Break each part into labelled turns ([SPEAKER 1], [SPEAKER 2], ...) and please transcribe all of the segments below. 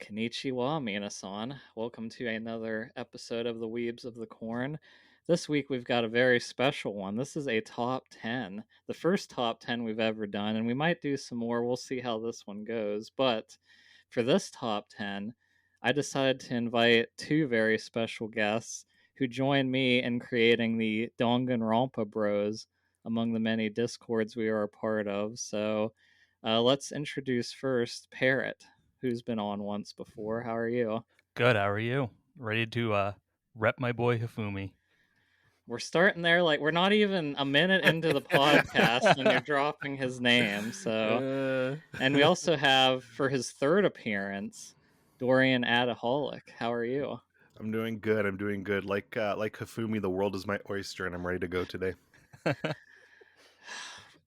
[SPEAKER 1] Konnichiwa, Minasan. Welcome to another episode of the Weebs of the Corn. This week we've got a very special one. This is a top 10, the first top 10 we've ever done, and we might do some more. We'll see how this one goes. But for this top 10, I decided to invite two very special guests who join me in creating the Danganronpa Bros among the many discords we are a part of. So let's introduce first Parrott, who's been on once before. How are you?
[SPEAKER 2] Good. How are you? Ready to rep my boy Hifumi?
[SPEAKER 1] We're starting there, like we're not even a minute into the podcast and you're dropping his name. So,
[SPEAKER 3] Uh,
[SPEAKER 1] and we also have for his third appearance, Dorian Adaholic. How are you?
[SPEAKER 3] I'm doing good. I'm doing good. Like Hifumi, the world is my oyster, and I'm ready to go today.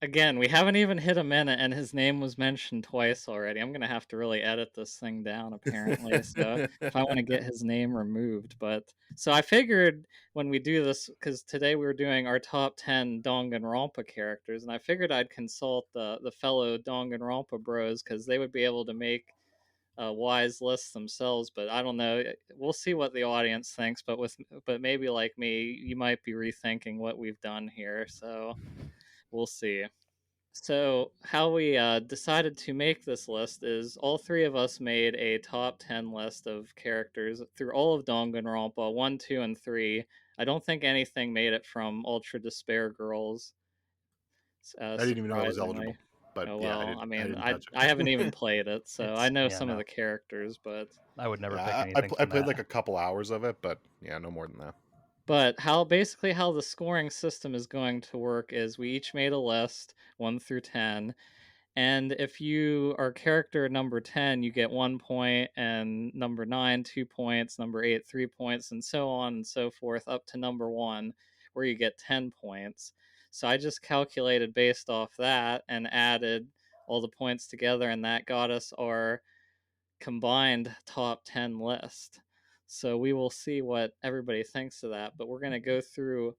[SPEAKER 1] Again, we haven't even hit a minute and his name was mentioned twice already. I'm going to have to really edit this thing down apparently. So, if I want to get his name removed, but so I figured when we do this cuz today we were doing our top 10 Danganronpa characters and I figured I'd consult the fellow Danganronpa bros cuz they would be able to make a wise list themselves, but I don't know. We'll see what the audience thinks, but maybe like me, you might be rethinking what we've done here. So, we'll see. So, how we decided to make this list is all three of us made a top 10 list of characters through all of Danganronpa 1, 2, and 3. I don't think anything made it from Ultra Despair Girls,
[SPEAKER 3] I didn't even know that was
[SPEAKER 1] surprisingly.
[SPEAKER 3] eligible, but
[SPEAKER 1] Oh,
[SPEAKER 3] yeah,
[SPEAKER 1] well, I
[SPEAKER 3] I
[SPEAKER 1] mean,
[SPEAKER 3] didn't
[SPEAKER 1] I,
[SPEAKER 3] touch
[SPEAKER 1] I haven't
[SPEAKER 3] it.
[SPEAKER 1] even played it, so I
[SPEAKER 2] It's
[SPEAKER 1] know
[SPEAKER 2] yeah,
[SPEAKER 1] some of
[SPEAKER 2] no.
[SPEAKER 1] the characters, but
[SPEAKER 2] I would never pick
[SPEAKER 3] Yeah,
[SPEAKER 2] anything
[SPEAKER 3] I
[SPEAKER 2] from
[SPEAKER 3] played
[SPEAKER 2] that.
[SPEAKER 3] like a couple hours of it, but yeah, no more than that.
[SPEAKER 1] how the scoring system is going to work is we each made a list 1 through 10. And if you are character number 10, you get 1 point, and number 9, 2 points, number 8, 3 points, and so on and so forth, up to number 1, where you get 10 points. So I just calculated based off that and added all the points together, and that got us our combined top 10 list. So we will see what everybody thinks of that, but we're going to go through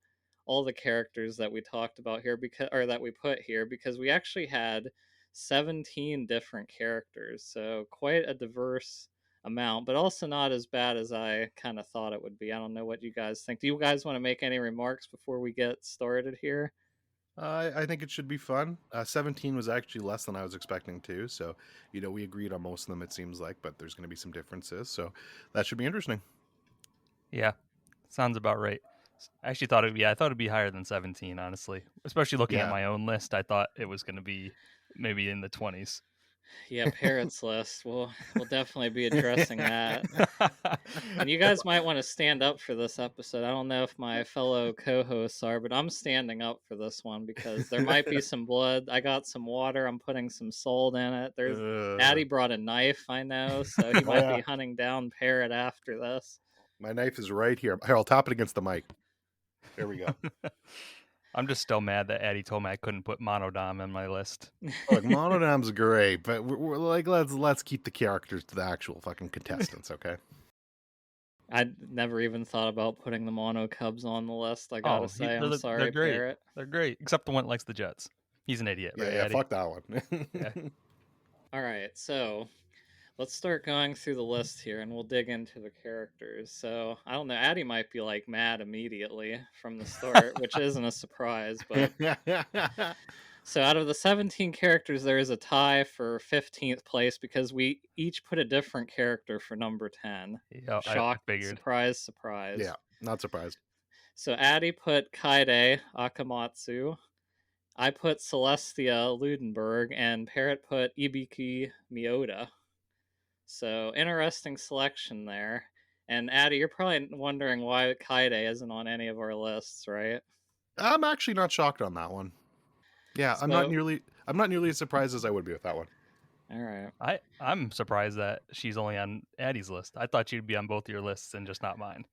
[SPEAKER 1] all the characters that we talked about here because or that we put here because we actually had 17 different characters. So quite a diverse amount, but also not as bad as I kind of thought it would be. I don't know what you guys think. Do you guys want to make any remarks before we get started here?
[SPEAKER 3] I think it should be fun. 17 was actually less than I was expecting too, so we agreed on most of them. It seems like, but there's going to be some differences, so that should be interesting.
[SPEAKER 2] Yeah, sounds about right. I actually thought I thought it'd be higher than 17, honestly. Especially looking at
[SPEAKER 3] Yeah,
[SPEAKER 2] my own list, I thought it was going to be maybe in the 20s.
[SPEAKER 1] Yeah, Parrot's list. We'll definitely be addressing that. And you guys might want to stand up for this episode. I don't know if my fellow co-hosts are, but I'm standing up for this one because there might be some blood. I got some water. I'm putting some salt in it. There's
[SPEAKER 3] uh,
[SPEAKER 1] Addi brought a knife, I know, so he
[SPEAKER 3] oh
[SPEAKER 1] might be
[SPEAKER 3] yeah,
[SPEAKER 1] hunting down Parrot after this.
[SPEAKER 3] my knife is right here. Here, I'll tap it against the mic. There we go.
[SPEAKER 2] I'm just still mad that Addi told me I couldn't put Monodam in my list.
[SPEAKER 3] Look, Monodom's great, but we're like let's keep the characters to the actual fucking contestants, okay?
[SPEAKER 1] I never even thought about putting the mono cubs on the list. I gotta
[SPEAKER 2] Oh,
[SPEAKER 1] say, I'm
[SPEAKER 2] they're
[SPEAKER 1] sorry,
[SPEAKER 2] great.
[SPEAKER 1] Parrot.
[SPEAKER 2] They're great, except the one that likes the Jets. He's an idiot,
[SPEAKER 3] Yeah,
[SPEAKER 2] right,
[SPEAKER 3] yeah,
[SPEAKER 2] Addi?
[SPEAKER 3] fuck that one.
[SPEAKER 2] Yeah.
[SPEAKER 1] All right, so let's start going through the list here and we'll dig into the characters. So, I don't know, Addy might be like mad immediately from the start, which isn't a surprise, but so out of the 17 characters, there is a tie for 15th place because we each put a different character for number 10.
[SPEAKER 2] Yeah, I
[SPEAKER 1] Shock,
[SPEAKER 2] figured.
[SPEAKER 1] surprise, surprise.
[SPEAKER 3] Yeah, not surprised.
[SPEAKER 1] So, Addy put Kaide Akamatsu. I put Celestia Ludenberg, and Parrot put Ibiki Miota. So interesting selection there. And Addy, you're probably wondering why Kaide isn't on any of our lists, right?
[SPEAKER 3] I'm actually not shocked on that one. Yeah,
[SPEAKER 1] So,
[SPEAKER 3] I'm not nearly as surprised as I would be with that one.
[SPEAKER 1] all right.
[SPEAKER 2] I'm surprised that she's only on Addie's list. I thought she'd be on both your lists and just not mine.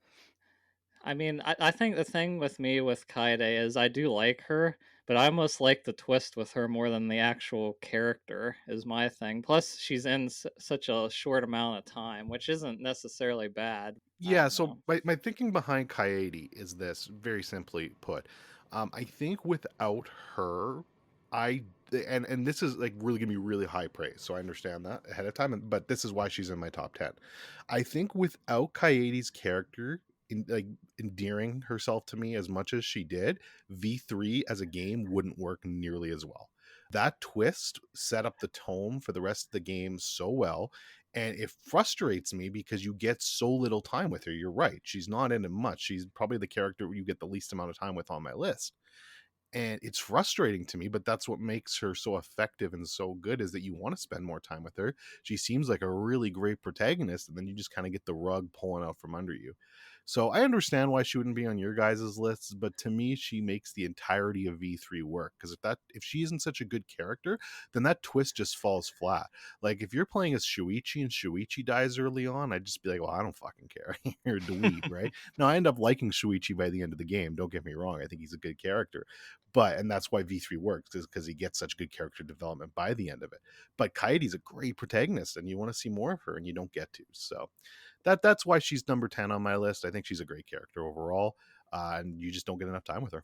[SPEAKER 1] I mean, I think the thing with me with Kaede is I do like her, but I almost like the twist with her more than the actual character is my thing. Plus, she's in such a short amount of time, which isn't necessarily bad. I
[SPEAKER 3] Yeah,
[SPEAKER 1] don't
[SPEAKER 3] so
[SPEAKER 1] know.
[SPEAKER 3] my thinking behind Coyote is this, very simply put. I think without her, I and this is like really gonna be really high praise, so I understand that ahead of time. But this is why she's in my top 10. I think without Coyote's character in like endearing herself to me as much as she did, V3 as a game wouldn't work nearly as well. That twist set up the tone for the rest of the game so well, and it frustrates me because you get so little time with her. You're right, she's not in it much. She's probably the character you get the least amount of time with on my list, and it's frustrating to me, but that's what makes her so effective and so good, is that you want to spend more time with her. She seems like a really great protagonist, and then you just kind of get the rug pulling out from under you. So I understand why she wouldn't be on your guys' lists, but to me she makes the entirety of V3 work, because if she isn't such a good character, then that twist just falls flat. Like if you're playing as Shuichi and Shuichi dies early on, I'd just be like, well, I don't fucking care. You're a dweeb, right? Now I end up liking Shuichi by the end of the game, don't get me wrong, I think he's a good character, and that's why V3 works, is because he gets such good character development by the end of it. But Coyote's a great protagonist, and you want to see more of her, and you don't get to. So that's why she's number 10 on my list. I think she's a great character overall, and you just don't get enough time with her.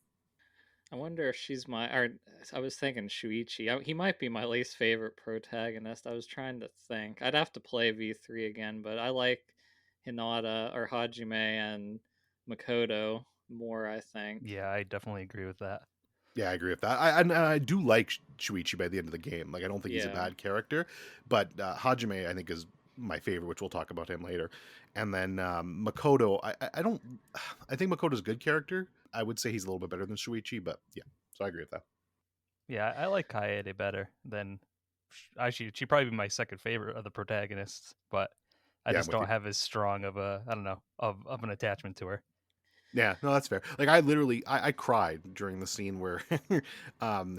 [SPEAKER 1] I wonder if she's my. Or I was thinking Shuichi. He might be my least favorite protagonist. I was trying to think. I'd have to play V3 again, but I like Hinata or Hajime and Makoto more, I think.
[SPEAKER 2] Yeah, I definitely agree with that.
[SPEAKER 3] Yeah, I agree with that. I do like Shuichi by the end of the game. Like, I don't think he's a
[SPEAKER 1] Yeah.
[SPEAKER 3] bad character, but Hajime I think is my favorite, which we'll talk about him later. And then Makoto, I don't, I think Makoto's a good character. I would say he's a little bit better than Shuichi, but yeah, so I agree with that.
[SPEAKER 2] Yeah, I like Kaede better than. Actually, she'd probably be my second favorite of the protagonists, but I
[SPEAKER 3] Yeah, I'm
[SPEAKER 2] just
[SPEAKER 3] with
[SPEAKER 2] don't
[SPEAKER 3] you.
[SPEAKER 2] have as strong of a, I don't know, of an attachment to her.
[SPEAKER 3] Yeah, no, that's fair. Like I literally, I cried during the scene where,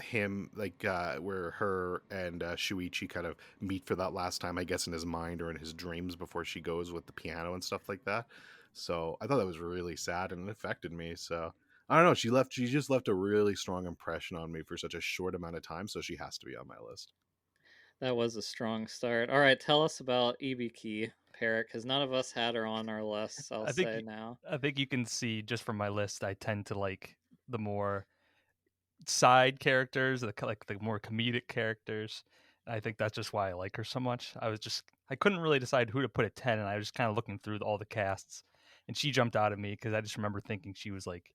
[SPEAKER 3] him like where her and Shuichi kind of meet for that last time, I guess in his mind or in his dreams before she goes with the piano and stuff like that. So I thought that was really sad and it affected me. So I don't know. She just left a really strong impression on me for such a short amount of time. So she has to be on my list.
[SPEAKER 1] That was a strong start. All right, tell us about Ibiki, Parrot, because none of us had her on our lists, I'll
[SPEAKER 2] I think
[SPEAKER 1] say now.
[SPEAKER 2] I think you can see just from my list, I tend to like the more side characters, like the more comedic characters. I think that's just why I like her so much. I couldn't really decide who to put at 10, and I was just kind of looking through all the casts, and she jumped out at me because I just remember thinking she was like,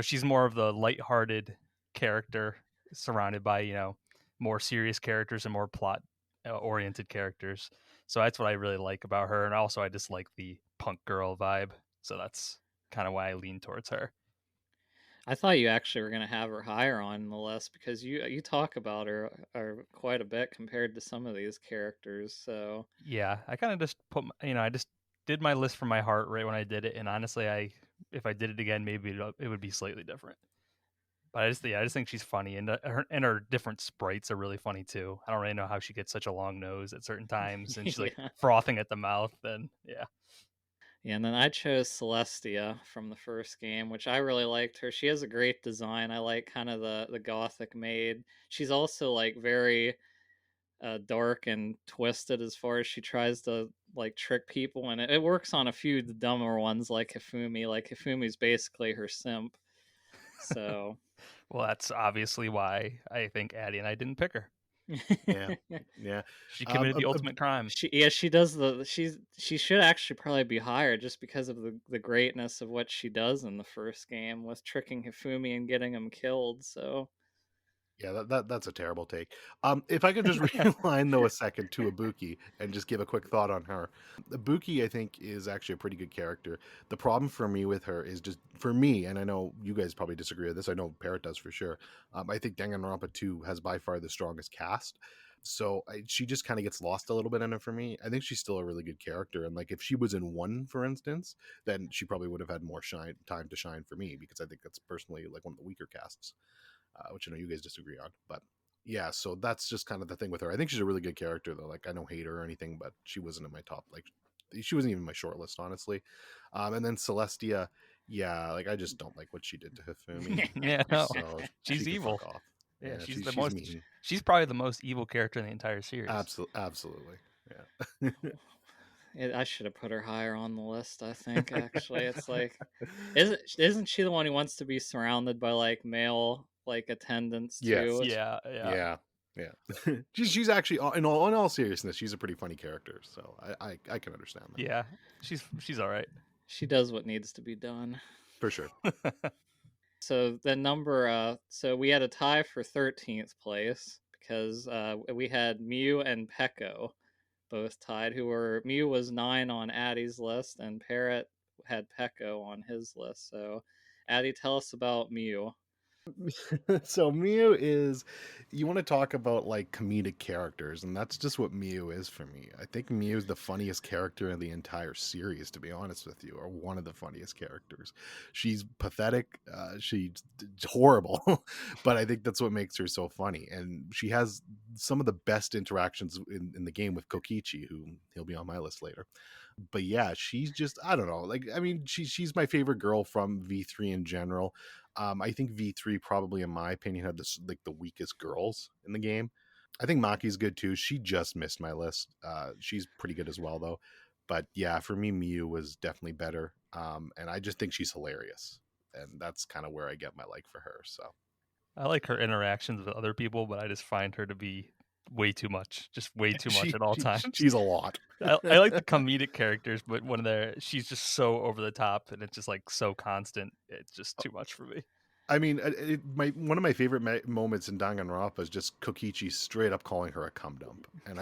[SPEAKER 2] she's more of the lighthearted character surrounded by more serious characters and more plot oriented characters. So that's what I really like about her, and also I just like the punk girl vibe. So that's kind of why I lean towards her.
[SPEAKER 1] I thought you actually were going to have her higher on the list because you talk about her quite a bit compared to some of these characters. So
[SPEAKER 2] Yeah, I kind of just I just did my list from my heart right when I did it, and honestly, if I did it again, maybe it would be slightly different. But I just think she's funny, and her different sprites are really funny too. I don't really know how she gets such a long nose at certain times, and she's like
[SPEAKER 1] yeah.
[SPEAKER 2] frothing at the mouth. And yeah,
[SPEAKER 1] Yeah, and then I chose Celestia from the first game, which I really liked her. She has a great design. I like kind of the gothic maid. She's also like very dark and twisted as far as she tries to like trick people, and it works on a few of the dumber ones like Hifumi. Like Hifumi's basically her simp. So
[SPEAKER 2] well, that's obviously why I think Addi and I didn't pick her.
[SPEAKER 3] Yeah, yeah.
[SPEAKER 2] She
[SPEAKER 3] Um,
[SPEAKER 2] committed the ultimate crime.
[SPEAKER 1] she does she should actually probably be higher just because of the greatness of what she does in the first game with tricking Hifumi and getting him killed. So
[SPEAKER 3] Yeah, that's a terrible take. If I could just rewind though a second to Ibuki and just give a quick thought on her. Ibuki, I think, is actually a pretty good character. The problem for me with her is just for me, and I know you guys probably disagree with this. I know Parrot does for sure. I think Danganronpa 2 has by far the strongest cast. So she just kind of gets lost a little bit in it for me. I think she's still a really good character, and like if she was in one, for instance, then she probably would have had more time to shine for me, because I think that's personally like one of the weaker casts, which I know you guys disagree on. But yeah, so that's just kind of the thing with her. I think she's a really good character though. Like I don't hate her or anything, but she wasn't in my top. Like she wasn't even in my short list, honestly. And then Celestia, yeah, like I just don't like what she did to Hifumi.
[SPEAKER 2] Yeah, no,
[SPEAKER 3] So she
[SPEAKER 2] she's
[SPEAKER 3] can fuck
[SPEAKER 2] evil.
[SPEAKER 3] off.
[SPEAKER 2] Yeah,
[SPEAKER 3] Yeah,
[SPEAKER 2] she's the
[SPEAKER 3] she's
[SPEAKER 2] most.
[SPEAKER 3] mean.
[SPEAKER 2] She's probably the most evil character in the entire series.
[SPEAKER 3] Absolutely. Yeah.
[SPEAKER 1] I should have put her higher on the list. I think actually, it's like, isn't she the one who wants to be surrounded by like male like attendants
[SPEAKER 3] Yes.
[SPEAKER 1] too?
[SPEAKER 2] Yeah, yeah.
[SPEAKER 3] Yeah. Yeah, she's actually in all seriousness, she's a pretty funny character. So I can understand that
[SPEAKER 2] Yeah, she's all right.
[SPEAKER 1] She does what needs to be done.
[SPEAKER 3] for sure.
[SPEAKER 1] So the number, so we had a tie for 13th place because we had Mew and Pecco both tied. Mew was 9 on Addi's list, and Parrott had Pecco on his list. So, Addi, tell us about Mew.
[SPEAKER 3] So Mew is, you want to talk about like comedic characters, and that's just what Mew is for me. I think Mew is the funniest character in the entire series, to be honest with you, or one of the funniest characters. She's pathetic, she's horrible, but I think that's what makes her so funny. And she has some of the best interactions in the game with Kokichi, who he'll be on my list later. But yeah, she's just, I don't know, like, I mean, she's my favorite girl from V3 in general. I think V3 probably, in my opinion, had this like the weakest girls in the game. I think Maki's good too. She just missed my list. She's pretty good as well though. But yeah, for me, Miyu was definitely better. And I just think she's hilarious, and that's kind of where I get my like for her. So
[SPEAKER 2] I like her interactions with other people, but I just find her to be way too much, just way too much at all times.
[SPEAKER 3] she's a lot.
[SPEAKER 2] I like the comedic characters, but when she's just so over the top and it's just like so constant, it's just too much for me.
[SPEAKER 3] I mean, my one of my favorite moments in Danganronpa is just Kokichi straight up calling her a cum dump, and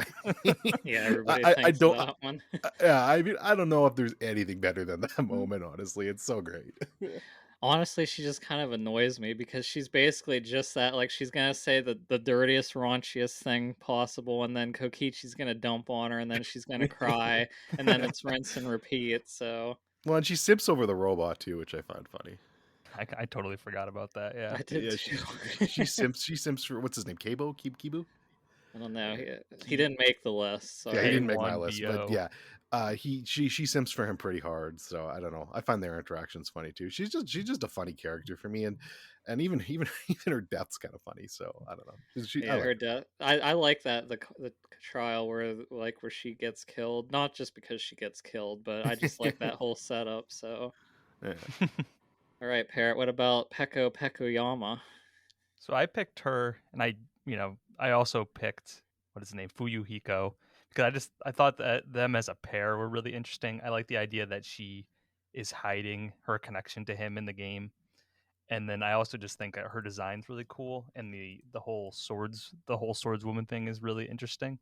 [SPEAKER 1] Yeah, everybody
[SPEAKER 3] I
[SPEAKER 1] thinks of
[SPEAKER 3] don't,
[SPEAKER 1] that one.
[SPEAKER 3] yeah, I mean, I don't know if there's anything better than that moment. Honestly, it's so great.
[SPEAKER 1] Honestly, she just kind of annoys me because she's basically just that. Like, she's gonna say the dirtiest, raunchiest thing possible, and then Kokichi's gonna dump on her, and then she's gonna cry, and then it's rinse and repeat. So
[SPEAKER 3] Well, and she sips over the robot too, which I find funny.
[SPEAKER 2] I totally forgot about that. Yeah.
[SPEAKER 1] I did
[SPEAKER 3] Yeah,
[SPEAKER 1] too.
[SPEAKER 3] she simps for, what's his name, Kibu.
[SPEAKER 1] I don't know. He
[SPEAKER 3] He,
[SPEAKER 1] didn't make the list.
[SPEAKER 3] yeah, he
[SPEAKER 1] Sorry.
[SPEAKER 3] didn't make my list, but
[SPEAKER 2] K1BO.
[SPEAKER 3] yeah, she simps for him pretty hard. So I don't know. I find their interactions funny too. She's just a funny character for me, and even her death's kind of funny. So I don't know. I
[SPEAKER 1] Yeah,
[SPEAKER 3] like
[SPEAKER 1] her death. I like that the trial where she gets killed. Not just because she gets killed, but I just like that whole setup. So,
[SPEAKER 3] her.
[SPEAKER 1] all right, Parrot. What about Peko Pekoyama?
[SPEAKER 2] So I picked her, and I also picked what is his name, Fuyuhiko, because I thought that them as a pair were really interesting. I like the idea that she is hiding her connection to him in the game, and then I also just think that her design's really cool, and the whole swordswoman thing is really interesting.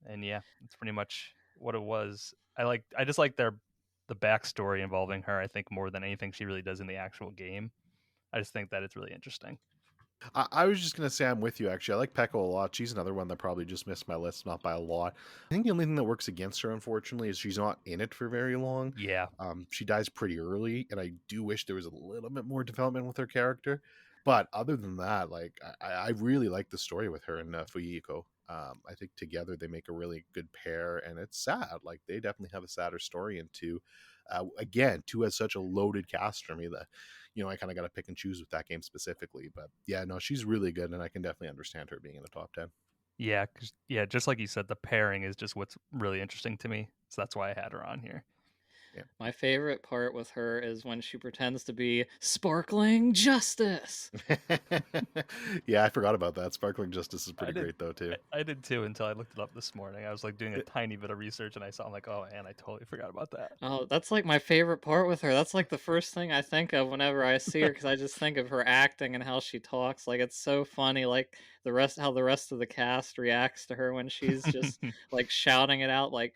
[SPEAKER 2] And yeah, that's pretty much what it was. I just like the backstory involving her. I think more than anything she really does in the actual game. I just think that it's really interesting.
[SPEAKER 3] I was just gonna say I'm with you. Actually, I like Pecco a lot. She's another one that probably just missed my list, not by a lot. I think the only thing that works against her, unfortunately, is she's not in it for very long.
[SPEAKER 2] Yeah,
[SPEAKER 3] She dies pretty early, and I do wish there was a little bit more development with her character. But other than that, like I really like the story with her and Fuyiko. I think together they make a really good pair, and it's sad. Like they definitely have a sadder story, and two has such a loaded cast for me that I kind of got to pick and choose with that game specifically. But yeah, no, she's really good, and I can definitely understand her being in the top 10.
[SPEAKER 2] yeah, just like you said, the pairing is just what's really interesting to me. So that's why I had her on here.
[SPEAKER 1] My favorite part with her is when she pretends to be sparkling justice.
[SPEAKER 3] Yeah, I forgot about that. Sparkling Justice is
[SPEAKER 2] I
[SPEAKER 3] pretty
[SPEAKER 2] did,
[SPEAKER 3] great though too.
[SPEAKER 2] I did too until I looked it up this morning. I was like doing a tiny bit of research and I saw, I'm like, oh man, I totally forgot about that.
[SPEAKER 1] Oh, that's like my favorite part with her. That's like the first thing I think of whenever I see her because I just think of her acting and how she talks. Like it's so funny. Like how the rest of the cast reacts to her when she's just like shouting it out, like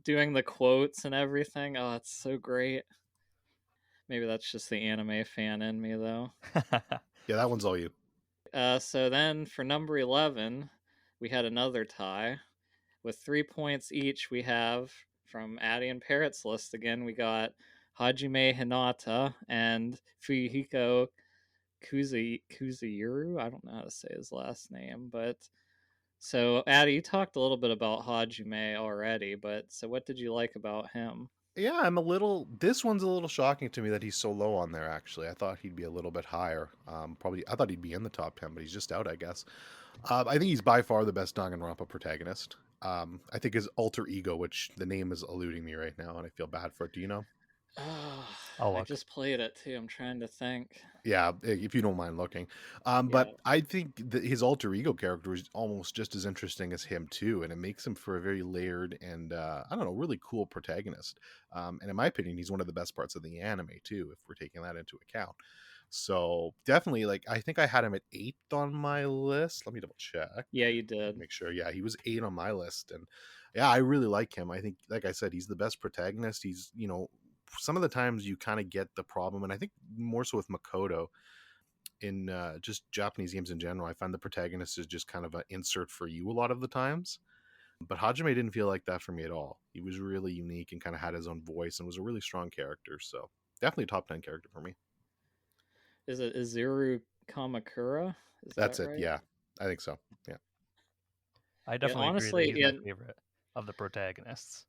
[SPEAKER 1] doing the quotes and everything. Oh, it's so great. Maybe that's just the anime fan in me, though.
[SPEAKER 3] Yeah, that one's all you.
[SPEAKER 1] So then for number 11, we had another tie with 3 points each. We have from Addi and Parrot's list again. We got Hajime Hinata and Fuyuhiko Kuzuyuru. I don't know how to say his last name, but so Addi, you talked a little bit about Hajime already, but so what did you like about him?
[SPEAKER 3] Yeah, this one's a little shocking to me that he's so low on there. Actually, I thought he'd be a little bit higher. Probably I thought he'd be in the top 10, but he's just out, I guess. I think he's by far the best Danganronpa protagonist. I think his alter ego, which the name is eluding me right now, and I feel bad for it. Do you know?
[SPEAKER 1] Oh,
[SPEAKER 2] I'll
[SPEAKER 1] I
[SPEAKER 2] look.
[SPEAKER 1] just played it too. I'm trying to think.
[SPEAKER 3] Yeah, if you don't mind looking.
[SPEAKER 1] Yeah.
[SPEAKER 3] But I think that his alter ego character is almost just as interesting as him too, and it makes him for a very layered and I don't know, really cool protagonist. And in my opinion, he's one of the best parts of the anime too, if we're taking that into account. So definitely, like I think I had him at eighth on my list. Let me double check,
[SPEAKER 1] Yeah, you did.
[SPEAKER 3] make sure. Yeah, he was eight on my list, and yeah, I really like him. I think, like I said, he's the best protagonist. He's some of the times you kind of get the problem, and I think more so with Makoto in just Japanese games in general. I find the protagonist is just kind of an insert for you a lot of the times. But Hajime didn't feel like that for me at all. He was really unique and kind of had his own voice and was a really strong character. So definitely top 10 character for me.
[SPEAKER 1] Is it Izuru Kamakura? Is that
[SPEAKER 3] That's it.
[SPEAKER 1] right?
[SPEAKER 3] Yeah, I think so. Yeah.
[SPEAKER 2] I
[SPEAKER 1] Yeah,
[SPEAKER 2] definitely agree that
[SPEAKER 1] honestly,
[SPEAKER 2] he's my
[SPEAKER 1] yeah.
[SPEAKER 2] favorite of the protagonists.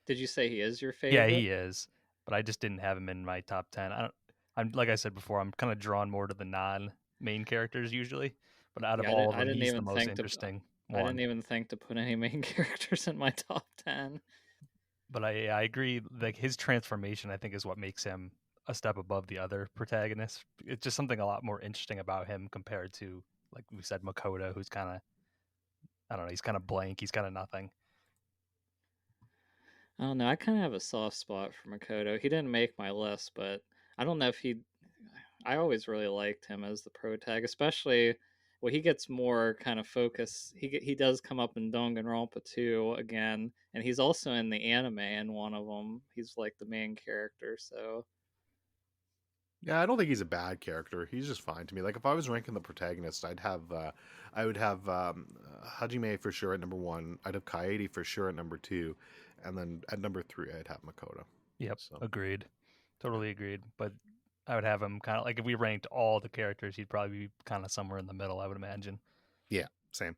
[SPEAKER 1] Did you say he is your
[SPEAKER 2] Yeah,
[SPEAKER 1] favorite?
[SPEAKER 2] he is, but I just didn't have him in my top 10. I don't I'm like I said before, I'm kind of drawn more to the non-main characters usually, but out of
[SPEAKER 1] Yeah,
[SPEAKER 2] all of
[SPEAKER 1] I
[SPEAKER 2] them,
[SPEAKER 1] didn't
[SPEAKER 2] he's the
[SPEAKER 1] even
[SPEAKER 2] most
[SPEAKER 1] think to.
[SPEAKER 2] interesting
[SPEAKER 1] I didn't
[SPEAKER 2] one.
[SPEAKER 1] even think to put any main characters in my top 10.
[SPEAKER 2] But I agree, like his transformation I think is what makes him a step above the other protagonists. It's just something a lot more interesting about him compared to, like we said, Makoto, who's kind of, I don't know, he's kind of blank, he's kind of nothing.
[SPEAKER 1] I don't know. I kind of have a soft spot for Makoto. He didn't make my list, but I don't know if he. I always really liked him as the pro tag, especially when he gets more kind of focus. He does come up in Danganronpa 2 again, and he's also in the anime in one of them. He's like the main character, so
[SPEAKER 3] Yeah, I don't think he's a bad character. He's just fine to me. Like if I was ranking the protagonists, I would have Hajime for sure at number one. I'd have Kaede for sure at number two, and then at number three, I'd have Makoto.
[SPEAKER 2] Yep,
[SPEAKER 3] So
[SPEAKER 2] agreed. Totally agreed. But I would have him kind of like, if we ranked all the characters, he'd probably be kind of somewhere in the middle, I would imagine.
[SPEAKER 3] yeah, same.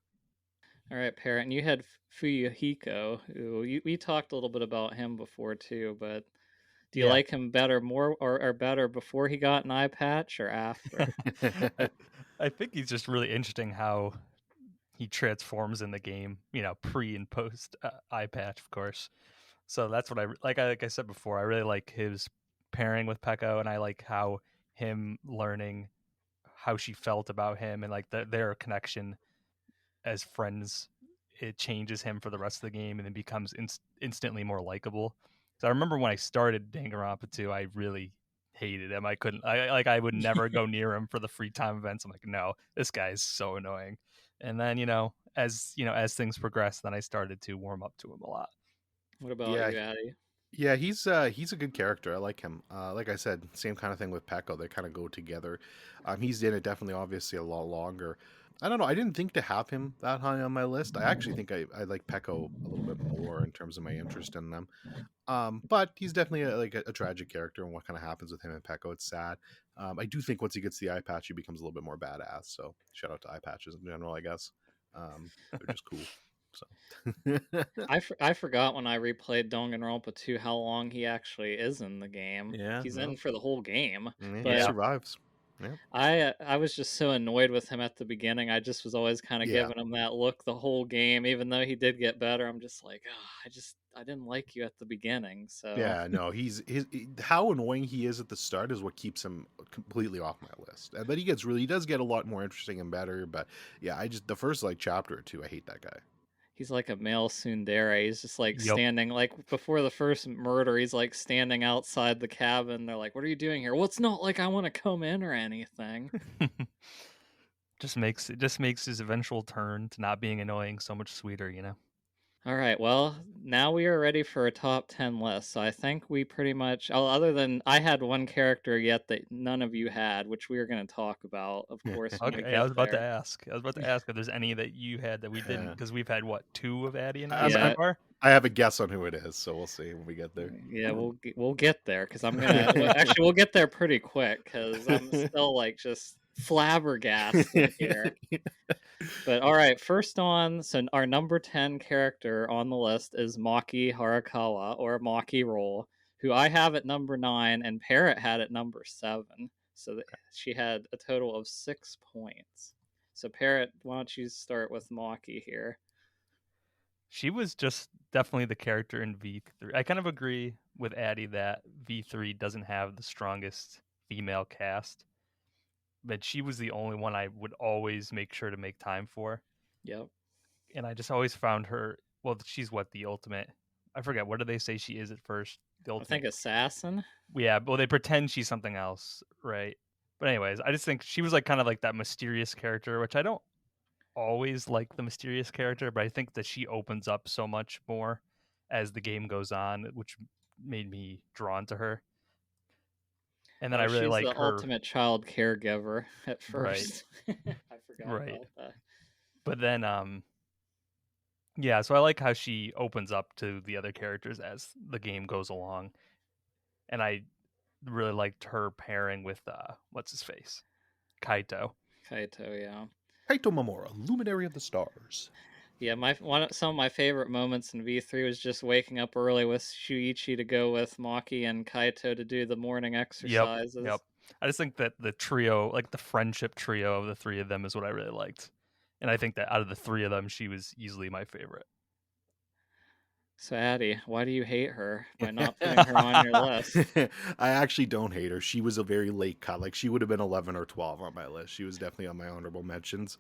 [SPEAKER 1] all right, Parrot. And you had Fuyuhiko, who we talked a little bit about him before too, but do you
[SPEAKER 2] Yeah.
[SPEAKER 1] like him better more or better before he got an eye patch or after?
[SPEAKER 2] I, I think he's just really interesting how he transforms in the game, pre and post eye patch, of course. So that's what like I said before, I really like his pairing with Pekko, and I like how him learning how she felt about him and like their connection as friends, it changes him for the rest of the game and then becomes instantly more likable. So I remember when I started Danganronpa 2, I really hated him. I couldn't, I would never go near him for the free time events. I'm like, no, this guy is so annoying. And then, as things progress, then I started to warm up to him a lot.
[SPEAKER 1] What about
[SPEAKER 3] Yeah,
[SPEAKER 1] you, Addy?
[SPEAKER 3] yeah, he's a good character. I like him. Like I said, same kind of thing with Pekko. They kind of go together. He's in it definitely, obviously, a lot longer. I don't know. I didn't think to have him that high on my list. I actually think I like Pekko a little bit more in terms of my interest in them. But he's definitely a tragic character, and what kind of happens with him and Pekko, it's sad. I do think once he gets the eye patch, he becomes a little bit more badass. So shout out to eye patches in general, I guess. They're just cool. So
[SPEAKER 1] I forgot when I replayed Danganronpa 2 how long he actually is in the game.
[SPEAKER 3] yeah,
[SPEAKER 1] He's in
[SPEAKER 3] no,
[SPEAKER 1] for the whole game,
[SPEAKER 3] yeah, he
[SPEAKER 1] but
[SPEAKER 2] Yeah.
[SPEAKER 3] survives. Yeah,
[SPEAKER 1] I was just so annoyed with him at the beginning. I just was always kind of
[SPEAKER 3] yeah.
[SPEAKER 1] giving him that look the whole game, even though he did get better. I'm just like, oh, I didn't like you at the beginning. So
[SPEAKER 3] Yeah, no, how annoying he is at the start is what keeps him completely off my list. And then he does get a lot more interesting and better. But yeah, I just the first like chapter or two, I hate that guy.
[SPEAKER 1] he's like a male tsundere. He's just like
[SPEAKER 2] Yep.
[SPEAKER 1] standing like before the first murder. He's like standing outside the cabin. They're like, "What are you doing here?" Well, it's not like I want to come in or anything.
[SPEAKER 2] Just makes his eventual turn to not being annoying so much sweeter.
[SPEAKER 1] All right, well, now we are ready for a top 10 list. So I think we pretty much, oh, other than I had one character yet that none of you had, which we are going to talk about, of course, when we
[SPEAKER 2] Okay, I
[SPEAKER 1] get
[SPEAKER 2] was about to
[SPEAKER 1] there.
[SPEAKER 2] ask. I was about to ask if there's any that you had that we didn't,
[SPEAKER 3] Yeah.
[SPEAKER 2] because we've had what, two of Addy and I so
[SPEAKER 3] I'm,
[SPEAKER 1] Yeah,
[SPEAKER 2] far.
[SPEAKER 3] I have a guess on who it is, so we'll see when we get there.
[SPEAKER 1] yeah, we'll get there because I'm gonna. Well, actually, we'll get there pretty quick because I'm still like just flabbergasted here. But all right, first on, so our number 10 character on the list is Maki Harakawa or Maki Roll, who I have at number 9 and Parrot had at number 7. So she had a total of 6 points. So Parrot, why don't you start with Maki here?
[SPEAKER 2] She was just definitely the character in V3. I kind of agree with Addy that V3 doesn't have the strongest female cast, but she was the only one I would always make sure to make time for.
[SPEAKER 1] Yep.
[SPEAKER 2] And I just always found her. Well, she's what the ultimate. I forget what do they say she is at first. The
[SPEAKER 1] I think
[SPEAKER 2] ultimate.
[SPEAKER 1] assassin.
[SPEAKER 2] Yeah, well, they pretend she's something else, right? But anyways, I just think she was like kind of like that mysterious character, which I don't always like the mysterious character, but I think that she opens up so much more as the game goes on, which made me drawn to her. And then I
[SPEAKER 1] Oh,
[SPEAKER 2] really
[SPEAKER 1] she's
[SPEAKER 2] like
[SPEAKER 1] the
[SPEAKER 2] her,
[SPEAKER 1] ultimate child caregiver at
[SPEAKER 2] right,
[SPEAKER 1] first. I forgot
[SPEAKER 2] right.
[SPEAKER 1] about that.
[SPEAKER 2] But then, yeah, so I like how she opens up to the other characters as the game goes along, and I really liked her pairing with what's his face, Kaito.
[SPEAKER 1] Kaito, yeah.
[SPEAKER 3] Kaito Mamora, Luminary of the Stars.
[SPEAKER 1] Yeah, some of my favorite moments in V3 was just waking up early with Shuichi to go with Maki and Kaito to do the morning
[SPEAKER 2] Yep,
[SPEAKER 1] exercises.
[SPEAKER 2] yep. I just think that the trio, like the friendship trio of the three of them, is what I really liked, and I think that out of the three of them, she was easily my favorite.
[SPEAKER 1] So Addi, why do you hate her by not putting her on your list?
[SPEAKER 3] I actually don't hate her. She was a very late cut. Like she would have been 11 or 12 on my list. She was definitely on my honorable mentions.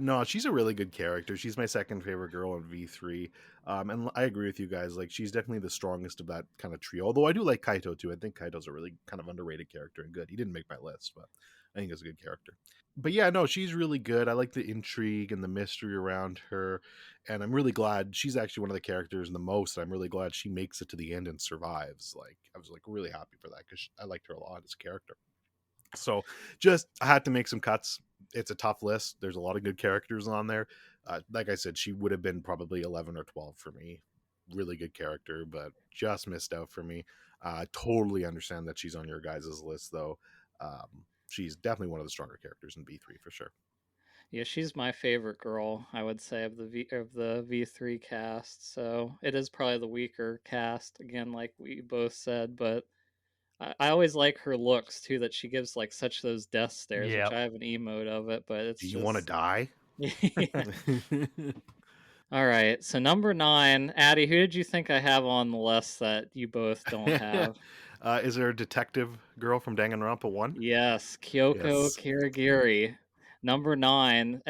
[SPEAKER 3] No, she's a really good character. She's my second favorite girl in V3. And I agree with you guys. Like she's definitely the strongest of that kind of trio. Although I do like Kaito too. I think Kaito's a really kind of underrated character and good. He didn't make my list, but I think he's a good character. But yeah, no, she's really good. I like the intrigue and the mystery around her, and I'm really glad she's actually one of the characters the most. I'm really glad she makes it to the end and survives. Like I was like really happy for that because I liked her a lot as a character. So just I had to make some cuts. It's a tough list. There's a lot of good characters on there. Like I said, she would have been probably 11 or 12 for me. Really good character, but just missed out for me. Totally understand that she's on your guys' list though. She's definitely one of the stronger characters in V3 for sure.
[SPEAKER 1] Yeah, she's my favorite girl, I would say, of the V3 cast. So it is probably the weaker cast, again, like we both said, but I always like her looks too, that she gives like such those death stares, which
[SPEAKER 2] Yeah,
[SPEAKER 1] I have an emote of it, but it's
[SPEAKER 3] Do you want to
[SPEAKER 1] just
[SPEAKER 3] die?
[SPEAKER 1] yeah. All right, so number 9, Addi, who did you think I have on the list that you both don't have?
[SPEAKER 3] Is there a detective girl from Danganronpa 1?
[SPEAKER 1] Yes, Kyoko
[SPEAKER 3] Yes.
[SPEAKER 1] Kirigiri. Number 9.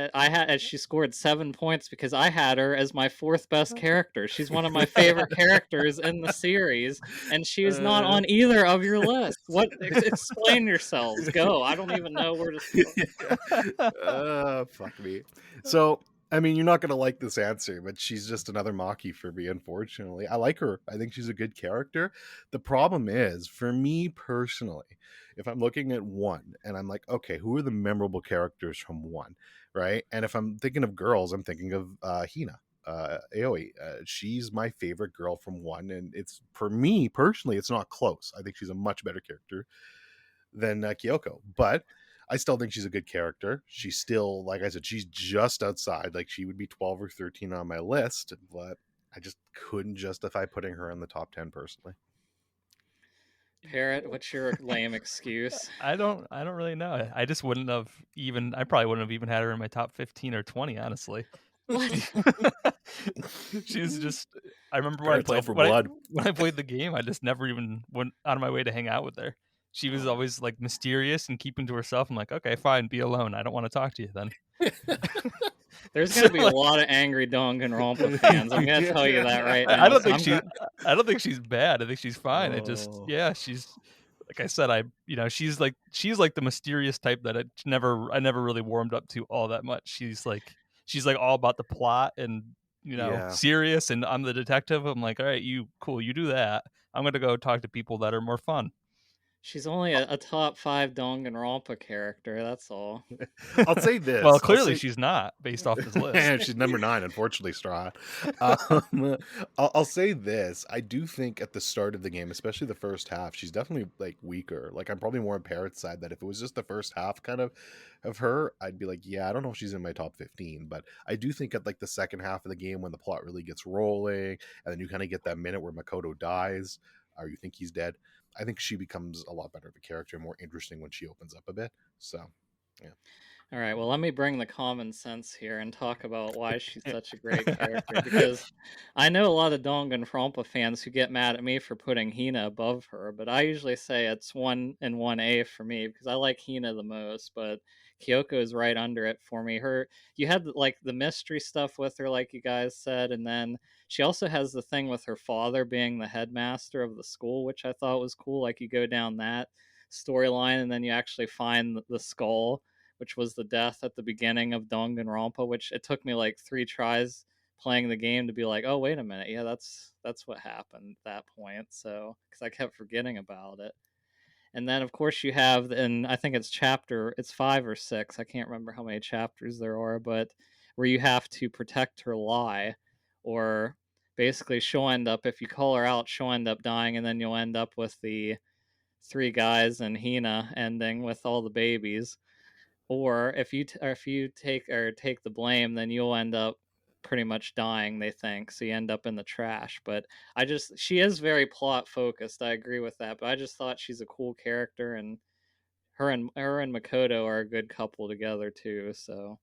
[SPEAKER 1] She scored 7 points because I had her as my fourth best character. She's one of my favorite characters in the series, and she is not
[SPEAKER 3] Uh,
[SPEAKER 1] on either of your lists. What? Explain yourselves. Go. I don't even know where to start.
[SPEAKER 3] fuck me. So, I mean, you're not gonna like this answer, but she's just another Maki for me. Unfortunately, I like her. I think she's a good character. The problem is, for me personally, if I'm looking at one and I'm like, okay, who are the memorable characters from one, right? And if I'm thinking of girls, I'm thinking of Hina. Aoi, she's my favorite girl from one, and it's for me personally, it's not close. I think she's a much better character than Kyoko, but I still think she's a good character. She's still, like I said, she's just outside. Like she would be 12 or 13 on my list, but I just couldn't justify putting her in the top 10 personally.
[SPEAKER 1] Parrot, what's your lame excuse?
[SPEAKER 2] I don't really know. I just wouldn't have even. I probably wouldn't have even had her in my top 15 or 20. Honestly, she,
[SPEAKER 1] What?
[SPEAKER 2] she's just. I remember when I
[SPEAKER 3] Parrots out
[SPEAKER 2] played
[SPEAKER 3] for blood.
[SPEAKER 2] when I played the game. I just never even went out of my way to hang out with her. She was
[SPEAKER 3] Oh.
[SPEAKER 2] always like mysterious and keeping to herself. I'm like, okay, fine, be alone. I don't want to talk to you then.
[SPEAKER 1] There's
[SPEAKER 2] So
[SPEAKER 1] gonna be a
[SPEAKER 2] like,
[SPEAKER 1] lot of angry Danganronpa fans. I'm gonna tell you that right
[SPEAKER 2] I
[SPEAKER 1] now.
[SPEAKER 2] don't
[SPEAKER 1] So
[SPEAKER 2] think
[SPEAKER 1] I'm
[SPEAKER 2] she
[SPEAKER 1] gonna.
[SPEAKER 2] I don't think she's bad. I think she's fine. It just
[SPEAKER 3] Oh.
[SPEAKER 2] yeah, she's like I said, she's like the mysterious type that I never really warmed up to all that much. She's like all about the plot and
[SPEAKER 3] Yeah.
[SPEAKER 2] serious, and I'm the detective. I'm like, all right, you cool, you do that. I'm gonna go talk to people that are more fun.
[SPEAKER 1] She's only a top 5 Danganronpa character. That's all.
[SPEAKER 3] I'll say
[SPEAKER 2] Well,
[SPEAKER 3] this. I'll
[SPEAKER 2] clearly
[SPEAKER 3] say
[SPEAKER 2] she's not based off this list.
[SPEAKER 3] she's number 9, unfortunately, Straw. Um, I'll say this. I do think at the start of the game, especially the first half, she's definitely like weaker. Like I'm probably more on Parrot's side that if it was just the first half kind of her, I'd be like, yeah, I don't know if she's in my top 15, but I do think at like the second half of the game when the plot really gets rolling, and then you kind of get that minute where Makoto dies, or you think he's dead. I think she becomes a lot better of a character, more interesting when she opens up a bit. So, yeah.
[SPEAKER 1] All right, well, let me bring the common sense here and talk about why she's such a great character. Because I know a lot of Danganronpa fans who get mad at me for putting Hina above her, but I usually say it's 1 and 1A for me because I like Hina the most. But Kyoko is right under it for me. You had like the mystery stuff with her, like you guys said, and then she also has the thing with her father being the headmaster of the school, which I thought was cool. Like you go down that storyline, and then you actually find the skull, which was the death at the beginning of Danganronpa, which it took me like 3 tries playing the game to be like, oh wait a minute, yeah, that's what happened at that point. So because I kept forgetting about it. And then of course you have, and I think it's 5 or 6. I can't remember how many chapters there are, but where you have to protect her lie, or basically she'll end up, if you call her out, she'll end up dying, and then you'll end up with the 3 guys and Hina ending with all the babies. Or if you take the blame, then you'll end up pretty much dying, they think, so you end up in the trash. But she is very plot focused, I agree with that, but I just thought she's a cool character, and her and Makoto are a good couple together too. So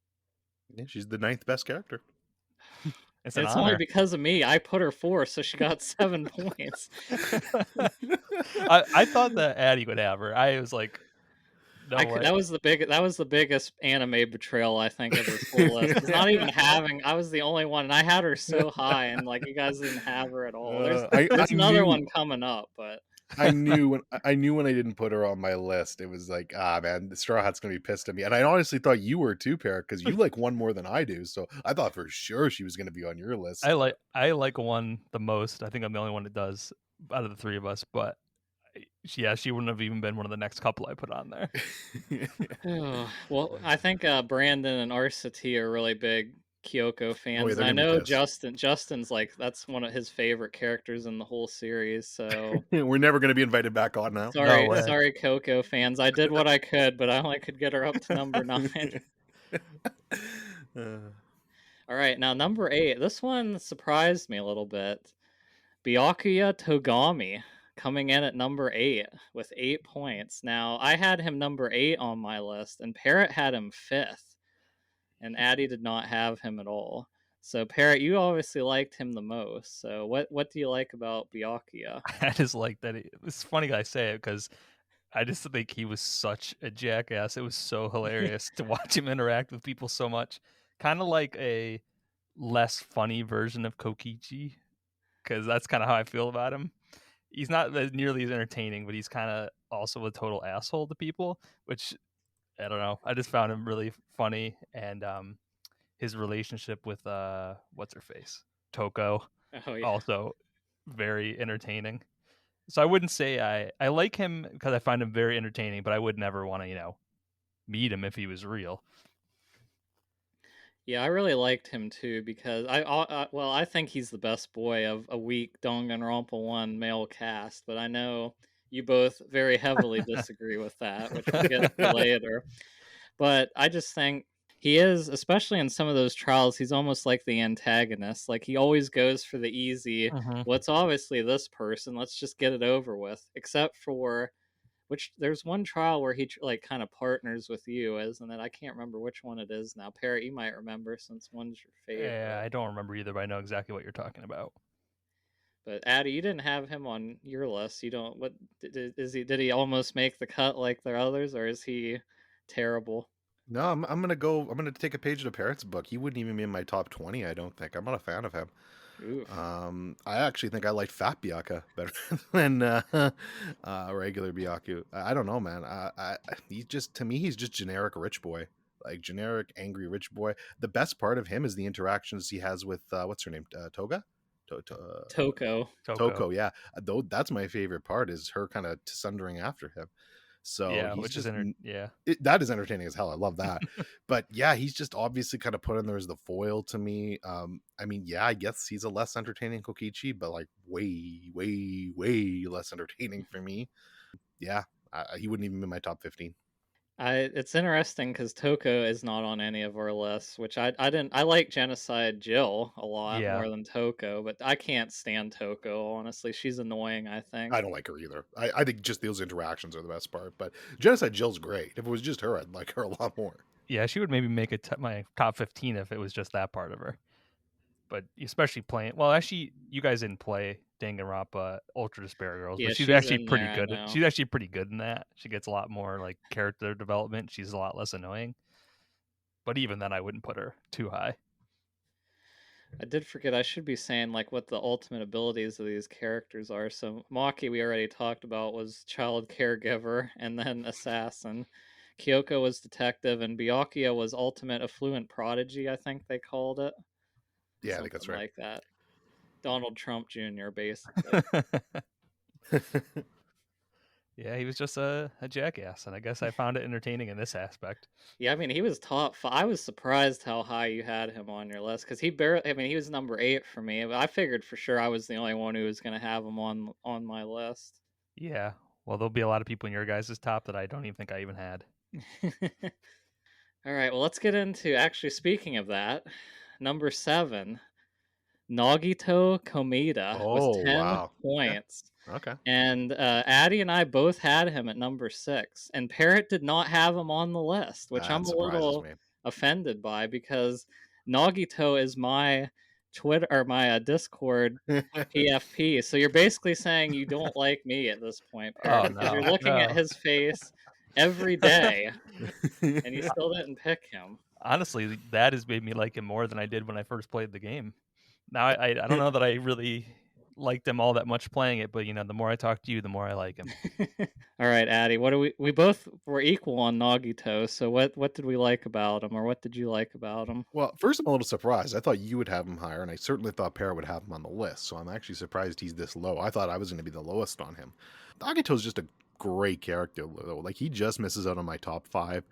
[SPEAKER 3] Yeah, she's the ninth best character.
[SPEAKER 2] It's an
[SPEAKER 1] it's only
[SPEAKER 2] honor.
[SPEAKER 1] because of me. I put her 4, so she got 7 points.
[SPEAKER 2] I thought that Addi would have her. I was like, no way.
[SPEAKER 1] That was the biggest anime betrayal, I think, of this whole list. It's not even having. I was the only one, and I had her so high, and like you guys didn't have her at all.
[SPEAKER 3] I
[SPEAKER 1] There's another
[SPEAKER 3] knew
[SPEAKER 1] one coming up, but
[SPEAKER 3] I knew when I didn't put her on my list, it was like, man, the Straw Hat's gonna be pissed at me. And I honestly thought you were too, Parrot, because you like one more than I do. So I thought for sure she was gonna be on your list.
[SPEAKER 2] I like one the most. I think I'm the only one that does out of the three of us. But yeah, she wouldn't have even been one of the next couple I put on there.
[SPEAKER 1] well, I think Brandon and RCT are really big Kyoko
[SPEAKER 3] Oh
[SPEAKER 1] fans,
[SPEAKER 3] yeah,
[SPEAKER 1] and
[SPEAKER 3] they're
[SPEAKER 1] I
[SPEAKER 3] gonna be
[SPEAKER 1] know
[SPEAKER 3] pissed.
[SPEAKER 1] Justin's like that's one of his favorite characters in the whole series. So
[SPEAKER 3] We're never gonna be invited back on now.
[SPEAKER 2] No way.
[SPEAKER 1] sorry, Coco fans. I did what I could, but I only could get her up to number 9. All right, now number 8. This one surprised me a little bit. Byakuya Togami coming in at number 8 with 8 points. Now, I had him number 8 on my list, and Parrot had him 5th, and Addi did not have him at all. So, Parrot, you obviously liked him the most. So, what do you like about Byakuya?
[SPEAKER 2] I just like that. It's funny that I say it because I just think he was such a jackass. It was so hilarious to watch him interact with people so much. Kind of like a less funny version of Kokichi, because that's kind of how I feel about him. He's not nearly as entertaining, but he's kind of also a total asshole to people, which I don't know. I just found him really funny, and his relationship with what's her face, Toko,
[SPEAKER 1] Oh, yeah.
[SPEAKER 2] also very entertaining. So I wouldn't say I like him because I find him very entertaining, but I would never want to meet him if he was real.
[SPEAKER 1] Yeah, I really liked him too because I think he's the best boy of a weak Danganronpa 1 male cast, but I know you both very heavily disagree with that, which we'll get to later. But I just think he is, especially in some of those trials, he's almost like the antagonist. Like he always goes for the easy,
[SPEAKER 2] Mm-hmm.
[SPEAKER 1] well, it's obviously this person, let's just get it over with. Except for which there's one trial where he like kind of partners with you, isn't it? I can't remember which one it is now. Parrot, you might remember since one's your
[SPEAKER 2] Yeah,
[SPEAKER 1] favorite.
[SPEAKER 2] I don't remember either, but I know exactly what you're talking about.
[SPEAKER 1] But Addy, you didn't have him on your list. You don't. What is he? Did he almost make the cut like the others, or is he terrible?
[SPEAKER 3] No, I'm gonna go. I'm gonna take a page out of Parrot's book. He wouldn't even be in my top 20. I don't think. I'm not a fan of him.
[SPEAKER 1] Oof.
[SPEAKER 3] I actually think I liked Fat Byakuya better than regular Byaku. I don't know, man. He's just, to me, he's just generic rich boy, like generic angry rich boy. The best part of him is the interactions he has with what's her name, Toga,
[SPEAKER 1] Toko.
[SPEAKER 2] Toko.
[SPEAKER 3] Toko. Yeah, though that's my favorite part is her kind of sundering after him. So
[SPEAKER 2] Yeah,
[SPEAKER 3] he's
[SPEAKER 2] which is
[SPEAKER 3] just
[SPEAKER 2] yeah.
[SPEAKER 3] that is entertaining as hell. I love that. But yeah, he's just obviously kind of put in there as the foil to me. I mean, yeah, I guess he's a less entertaining Kokichi, but like way, way, way less entertaining for me. Yeah, he wouldn't even be in my top 15.
[SPEAKER 1] It's interesting because Toko is not on any of our lists, which I didn't. I like Genocide Jill a lot
[SPEAKER 2] Yeah.
[SPEAKER 1] more than Toko, but I can't stand Toko. Honestly, she's annoying. I think.
[SPEAKER 3] I don't like her either. I think just those interactions are the best part. But Genocide Jill's great. If it was just her, I'd like her a lot more.
[SPEAKER 2] Yeah, she would maybe make my top 15 if it was just that part of her. But especially playing, well, actually, you guys didn't play Danganronpa Ultra Despair Girls, but
[SPEAKER 1] Yeah,
[SPEAKER 2] she's
[SPEAKER 1] she's
[SPEAKER 2] actually
[SPEAKER 1] in
[SPEAKER 2] pretty
[SPEAKER 1] there, I
[SPEAKER 2] good.
[SPEAKER 1] know.
[SPEAKER 2] She's actually pretty good in that. She gets a lot more like character development. She's a lot less annoying. But even then, I wouldn't put her too high.
[SPEAKER 1] I did forget I should be saying like what the ultimate abilities of these characters are. So Maki we already talked about was child caregiver and then assassin. Kyoko was detective and Byakuya was ultimate affluent prodigy, I think they called it.
[SPEAKER 3] Yeah, I think that's
[SPEAKER 1] Something
[SPEAKER 3] right.
[SPEAKER 1] like that. Donald Trump Jr. basically.
[SPEAKER 2] Yeah, he was just a jackass, and I guess I found it entertaining in this aspect.
[SPEAKER 1] Yeah, I mean he was top five. I was surprised how high you had him on your list because he barely. I mean he was number 8 for me, but I figured for sure I was the only one who was going to have him on my list.
[SPEAKER 2] Yeah, well, there'll be a lot of people in your guys' top that I don't even think I even had.
[SPEAKER 1] All right, well, let's get into actually speaking of that. Number 7, Nagito Komida with
[SPEAKER 3] Oh
[SPEAKER 1] 10
[SPEAKER 3] wow. Okay.
[SPEAKER 1] points.
[SPEAKER 3] Okay.
[SPEAKER 1] And Addi and I both had him at number 6. And Parrott did not have him on the list, which I'm
[SPEAKER 3] That
[SPEAKER 1] a
[SPEAKER 3] surprises
[SPEAKER 1] little
[SPEAKER 3] me.
[SPEAKER 1] offended by because Nagito is my Twitter or my Discord PFP. So you're basically saying you don't like me at this point,
[SPEAKER 2] Oh
[SPEAKER 1] Parrott, because you're
[SPEAKER 2] no,
[SPEAKER 1] looking at
[SPEAKER 2] no.
[SPEAKER 1] his face every day and you still didn't pick him.
[SPEAKER 2] Honestly, that has made me like him more than I did when I first played the game. Now I don't know that I really liked him all that much playing it, but the more I talk to you, the more I like him.
[SPEAKER 1] All right, Addy. What do we both were equal on Nagito. So what did we like about him, or what did you like about him?
[SPEAKER 3] Well, first, I'm a little surprised. I thought you would have him higher, and I certainly thought Parrot would have him on the list. So I'm actually surprised he's this low. I thought I was going to be the lowest on him. Nagito's just a great character, though. Like he just misses out on my top 5.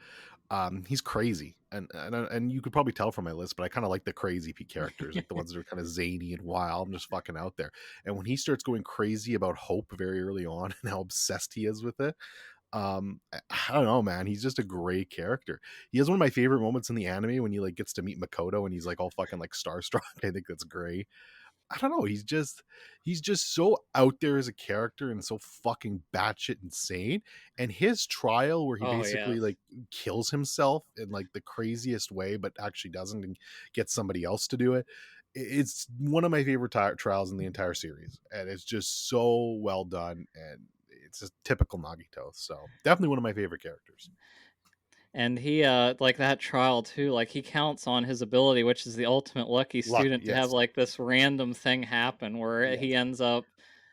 [SPEAKER 3] He's crazy, and you could probably tell from my list, but I kind of like the crazy characters, like the ones that are kind of zany and wild and just fucking out there. And when he starts going crazy about hope very early on and how obsessed he is with it, I don't know, man. He's just a great character. He has one of my favorite moments in the anime when he like gets to meet Makoto and he's like all fucking like starstruck. I think that's great. I don't know. He's just so out there as a character and so fucking batshit insane. And his trial where he
[SPEAKER 1] Oh
[SPEAKER 3] basically
[SPEAKER 1] yes.
[SPEAKER 3] like kills himself in like the craziest way, but actually doesn't and gets somebody else to do it. It's one of my favorite trials in the entire series, and it's just so well done. And it's a typical Nagito. So definitely one of my favorite characters.
[SPEAKER 1] And he like that trial too, like he counts on his ability, which is the ultimate lucky
[SPEAKER 3] Luck,
[SPEAKER 1] student to have
[SPEAKER 3] yes,
[SPEAKER 1] like this random thing happen where he
[SPEAKER 3] yes,
[SPEAKER 1] ends up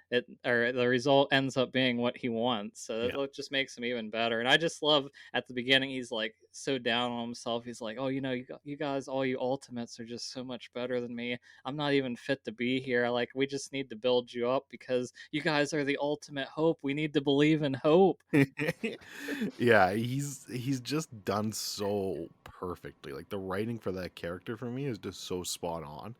[SPEAKER 1] it or the result ends up being what he wants. So
[SPEAKER 3] yeah.
[SPEAKER 1] that just makes him even better. And I just love at the beginning he's like so down on himself. He's like, "Oh, you guys, all you ultimates are just so much better than me. I'm not even fit to be here. Like we just need to build you up because you guys are the ultimate hope. We need to believe in hope."
[SPEAKER 3] Yeah, he's just done so perfectly. Like the writing for that character for me is just so spot on.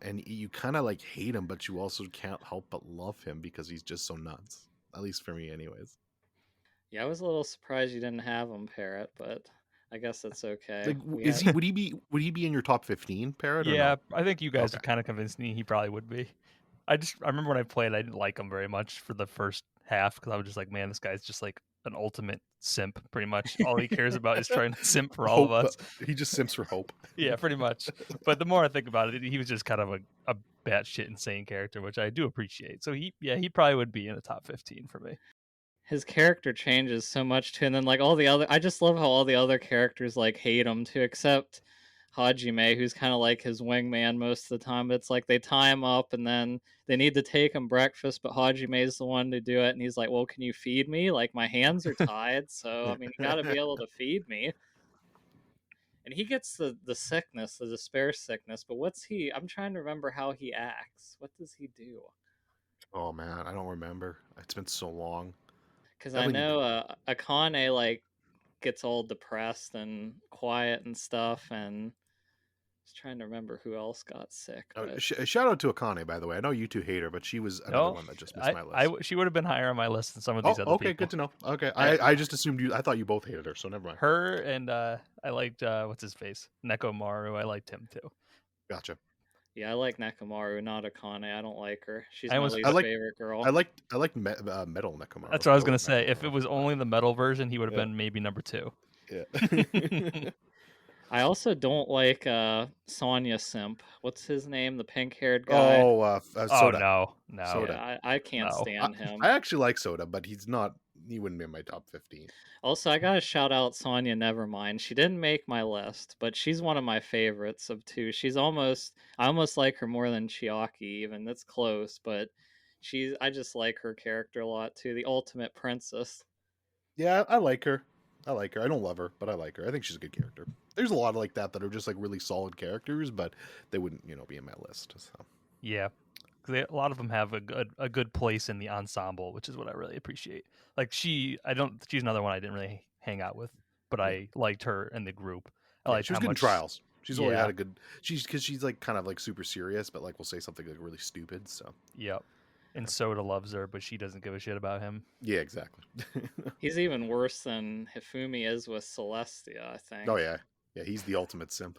[SPEAKER 3] And you kind of like hate him, but you also can't help but love him because he's just so nuts. At least for me, anyways.
[SPEAKER 1] Yeah, I was a little surprised you didn't have him, Parrot, but I guess that's okay.
[SPEAKER 3] Like,
[SPEAKER 1] We
[SPEAKER 3] is
[SPEAKER 1] had
[SPEAKER 3] he? Would he be in your top 15, Parrot, or
[SPEAKER 2] Yeah,
[SPEAKER 3] no?
[SPEAKER 2] I think you guys
[SPEAKER 3] Okay,
[SPEAKER 2] have kind of convinced me he probably would be. I remember when I played, I didn't like him very much for the first half because I was just like, man, this guy's just like an ultimate simp. Pretty much all he cares about is trying to simp for all of
[SPEAKER 3] hope.
[SPEAKER 2] us.
[SPEAKER 3] He just simps for hope.
[SPEAKER 2] Yeah, pretty much. But the more I think about it, he was just kind of a batshit insane character, which I do appreciate. So he probably would be in the top 15 for me.
[SPEAKER 1] his character changes so much too, and then like all the other, I just love how all the other characters like hate him too, except Hajime, who's kind of like his wingman most of the time. But it's like they tie him up, and then they need to take him breakfast, but Hajime is the one to do it, and he's like, "Well, can you feed me? Like my hands are tied, so I mean, you got to be able to feed me." And he gets the sickness, the despair sickness. But what's he? I'm trying to remember how he acts. What does he do?
[SPEAKER 3] Oh man, I don't remember. It's been so long.
[SPEAKER 1] Because I
[SPEAKER 3] Definitely need to.
[SPEAKER 1] know Akane like gets all depressed and quiet and stuff, and I was trying to remember who else got sick, but
[SPEAKER 3] Shout out to Akane, by the way. I know you two hate her, but she was another
[SPEAKER 2] No,
[SPEAKER 3] one that just missed my
[SPEAKER 2] I
[SPEAKER 3] list.
[SPEAKER 2] she would have been higher on my list than some of these
[SPEAKER 3] Oh,
[SPEAKER 2] other
[SPEAKER 3] okay, good
[SPEAKER 2] people.
[SPEAKER 3] to know. Okay,
[SPEAKER 1] I
[SPEAKER 3] I just assumed you. I thought you both hated her, so never mind.
[SPEAKER 2] Her and I liked what's his face, Nekomaru. I liked him too.
[SPEAKER 3] Gotcha.
[SPEAKER 1] yeah, I like Nekomaru, not Akane. I don't like her. She's
[SPEAKER 2] I
[SPEAKER 1] my
[SPEAKER 2] almost
[SPEAKER 3] I
[SPEAKER 1] least
[SPEAKER 3] like
[SPEAKER 1] favorite
[SPEAKER 3] I
[SPEAKER 1] girl.
[SPEAKER 3] liked I liked Metal Nekomaru.
[SPEAKER 2] That's what I
[SPEAKER 3] I
[SPEAKER 2] was gonna
[SPEAKER 3] like
[SPEAKER 2] say.
[SPEAKER 3] Metal
[SPEAKER 2] If it
[SPEAKER 3] Nekomaru.
[SPEAKER 2] was only the metal version, he would have
[SPEAKER 3] Yeah.
[SPEAKER 2] been maybe number 2.
[SPEAKER 3] Yeah.
[SPEAKER 1] I also don't like Sonya Simp. What's his name? The pink-haired guy.
[SPEAKER 3] Oh,
[SPEAKER 2] Oh
[SPEAKER 3] Soda.
[SPEAKER 2] no,
[SPEAKER 3] Soda.
[SPEAKER 1] Yeah, I can't
[SPEAKER 2] no.
[SPEAKER 1] stand
[SPEAKER 3] I
[SPEAKER 1] him.
[SPEAKER 3] actually like Soda, but he's not. He wouldn't be in my top 15.
[SPEAKER 1] Also, I gotta shout out Sonya Nevermind. She didn't make my list, but she's one of my favorites of two. I almost like her more than Chiaki, even. That's close, but I just like her character a lot too. The ultimate princess.
[SPEAKER 3] Yeah, I like her. I like her. I don't love her, but I like her. I think she's a good character. There's a lot of like that are just like really solid characters, but they wouldn't, be in my list. So
[SPEAKER 2] Yeah, because a lot of them have a good place in the ensemble, which is what I really appreciate. Like she's another one I didn't really hang out with, but
[SPEAKER 3] yeah,
[SPEAKER 2] I liked her in the group. I
[SPEAKER 3] yeah,
[SPEAKER 2] liked
[SPEAKER 3] she was
[SPEAKER 2] how
[SPEAKER 3] good in
[SPEAKER 2] much.
[SPEAKER 3] trials. She's always had
[SPEAKER 2] Yeah,
[SPEAKER 3] a good. She's like kind of like super serious, but like will say something like really stupid. So
[SPEAKER 2] yep. And Soda loves her, but she doesn't give a shit about him.
[SPEAKER 3] yeah, exactly.
[SPEAKER 1] He's even worse than Hifumi is with Celestia, I
[SPEAKER 3] Oh
[SPEAKER 1] think.
[SPEAKER 3] yeah, yeah, he's the ultimate simp.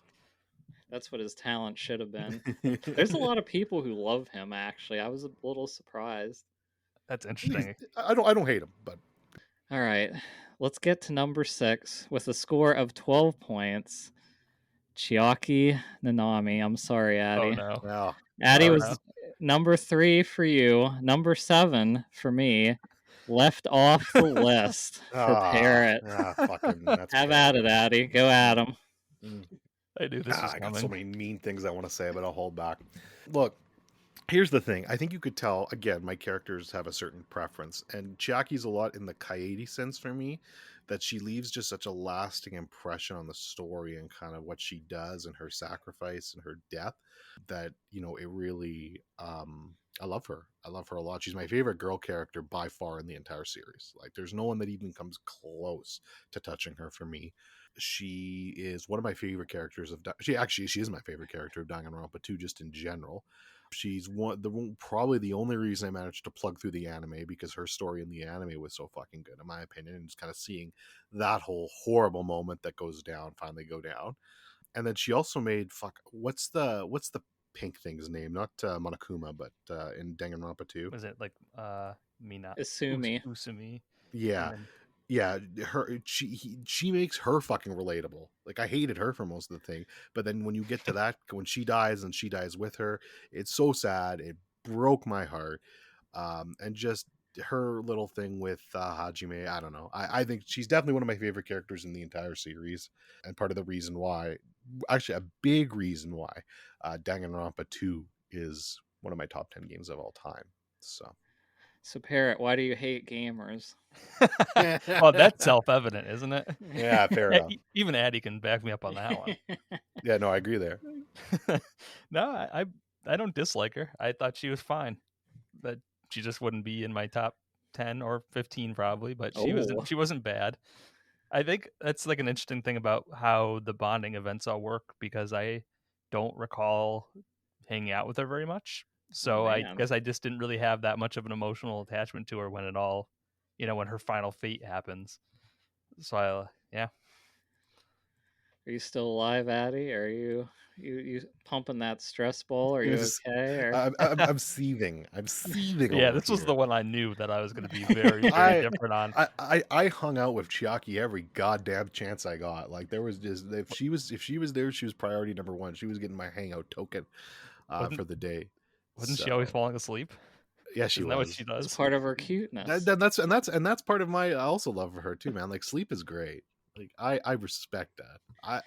[SPEAKER 1] That's what his talent should have been. There's a lot of people who love him, actually. I was a little surprised.
[SPEAKER 2] That's interesting.
[SPEAKER 3] I don't hate him, but
[SPEAKER 1] All right, let's get to number 6 with a score of 12 points. Chiaki Nanami. I'm sorry,
[SPEAKER 2] Oh
[SPEAKER 1] Addi.
[SPEAKER 2] no.
[SPEAKER 3] yeah,
[SPEAKER 1] Addi
[SPEAKER 2] Oh
[SPEAKER 3] sorry.
[SPEAKER 2] no.
[SPEAKER 1] was number 3 for you, number 7 for me. Left off the list for Parrot.
[SPEAKER 3] Fucking that's
[SPEAKER 1] Have
[SPEAKER 3] Parrot.
[SPEAKER 1] at it, Addi. Go at him.
[SPEAKER 3] Mm.
[SPEAKER 2] I knew this was
[SPEAKER 3] I got so
[SPEAKER 2] coming.
[SPEAKER 3] many mean things I want to say, but I'll hold back. Look, here's the thing. I think you could tell, again, my characters have a certain preference, and Chiaki's a lot in the Kaede sense for me, that she leaves just such a lasting impression on the story and kind of what she does and her sacrifice and her death that, it really, I love her. I love her a lot. She's my favorite girl character by far in the entire series. Like, there's no one that even comes close to touching her for me. She is one of my favorite characters she is my favorite character of Danganronpa 2 just in general. She's probably the only reason I managed to plug through the anime, because her story in the anime was so fucking good, in my opinion. And just kind of seeing that whole horrible moment that goes down finally go down. And then she also made what's the pink thing's name? Not Monokuma, but in Danganronpa 2.
[SPEAKER 2] Was it like Mina
[SPEAKER 1] Asumi.
[SPEAKER 2] Usumi? And
[SPEAKER 3] Yeah,
[SPEAKER 2] then
[SPEAKER 3] yeah, she makes her fucking relatable. Like, I hated her for most of the thing, but then when you get to that, when she dies and she dies with her, it's so sad. It broke my heart. And just her little thing with Hajime, I don't know. I think she's definitely one of my favorite characters in the entire series, and part of the reason why, actually, a big reason why, Danganronpa 2 is one of my top 10 games of all time. So.
[SPEAKER 1] So, Parrot, why do you hate gamers?
[SPEAKER 2] well, that's self-evident, isn't it?
[SPEAKER 3] Yeah, fair enough.
[SPEAKER 2] Even Addi can back me up on that one.
[SPEAKER 3] Yeah, no, I agree there.
[SPEAKER 2] No, I don't dislike her. I thought she was fine. But she just wouldn't be in my top 10 or 15 probably, but
[SPEAKER 1] Oh,
[SPEAKER 2] she wasn't bad. I think that's like an interesting thing about how the bonding events all work, because I don't recall hanging out with her very much.
[SPEAKER 1] oh
[SPEAKER 2] So I
[SPEAKER 1] man.
[SPEAKER 2] guess I just didn't really have that much of an emotional attachment to her when it all, when her final fate happens. So yeah.
[SPEAKER 1] Are you still alive, Addy? Are you pumping that stress ball? Are you okay? Or
[SPEAKER 3] I'm seething. I'm seething
[SPEAKER 2] Yeah,
[SPEAKER 3] over
[SPEAKER 2] this was the
[SPEAKER 3] here.
[SPEAKER 2] one I knew that I was going to be very, very
[SPEAKER 3] I,
[SPEAKER 2] different on.
[SPEAKER 3] I hung out with Chiaki every goddamn chance I got. Like, there was just, if she was there, she was priority number one. She was getting my hangout token
[SPEAKER 2] Wasn't
[SPEAKER 3] for the day.
[SPEAKER 2] wasn't she always
[SPEAKER 3] So
[SPEAKER 2] falling asleep?
[SPEAKER 3] yeah, she
[SPEAKER 2] Isn't that what
[SPEAKER 3] was.
[SPEAKER 2] she
[SPEAKER 1] it's
[SPEAKER 2] does?
[SPEAKER 1] part of her cuteness.
[SPEAKER 3] That's part of my. I also love her too, man. Like, sleep is great. Like, I respect that.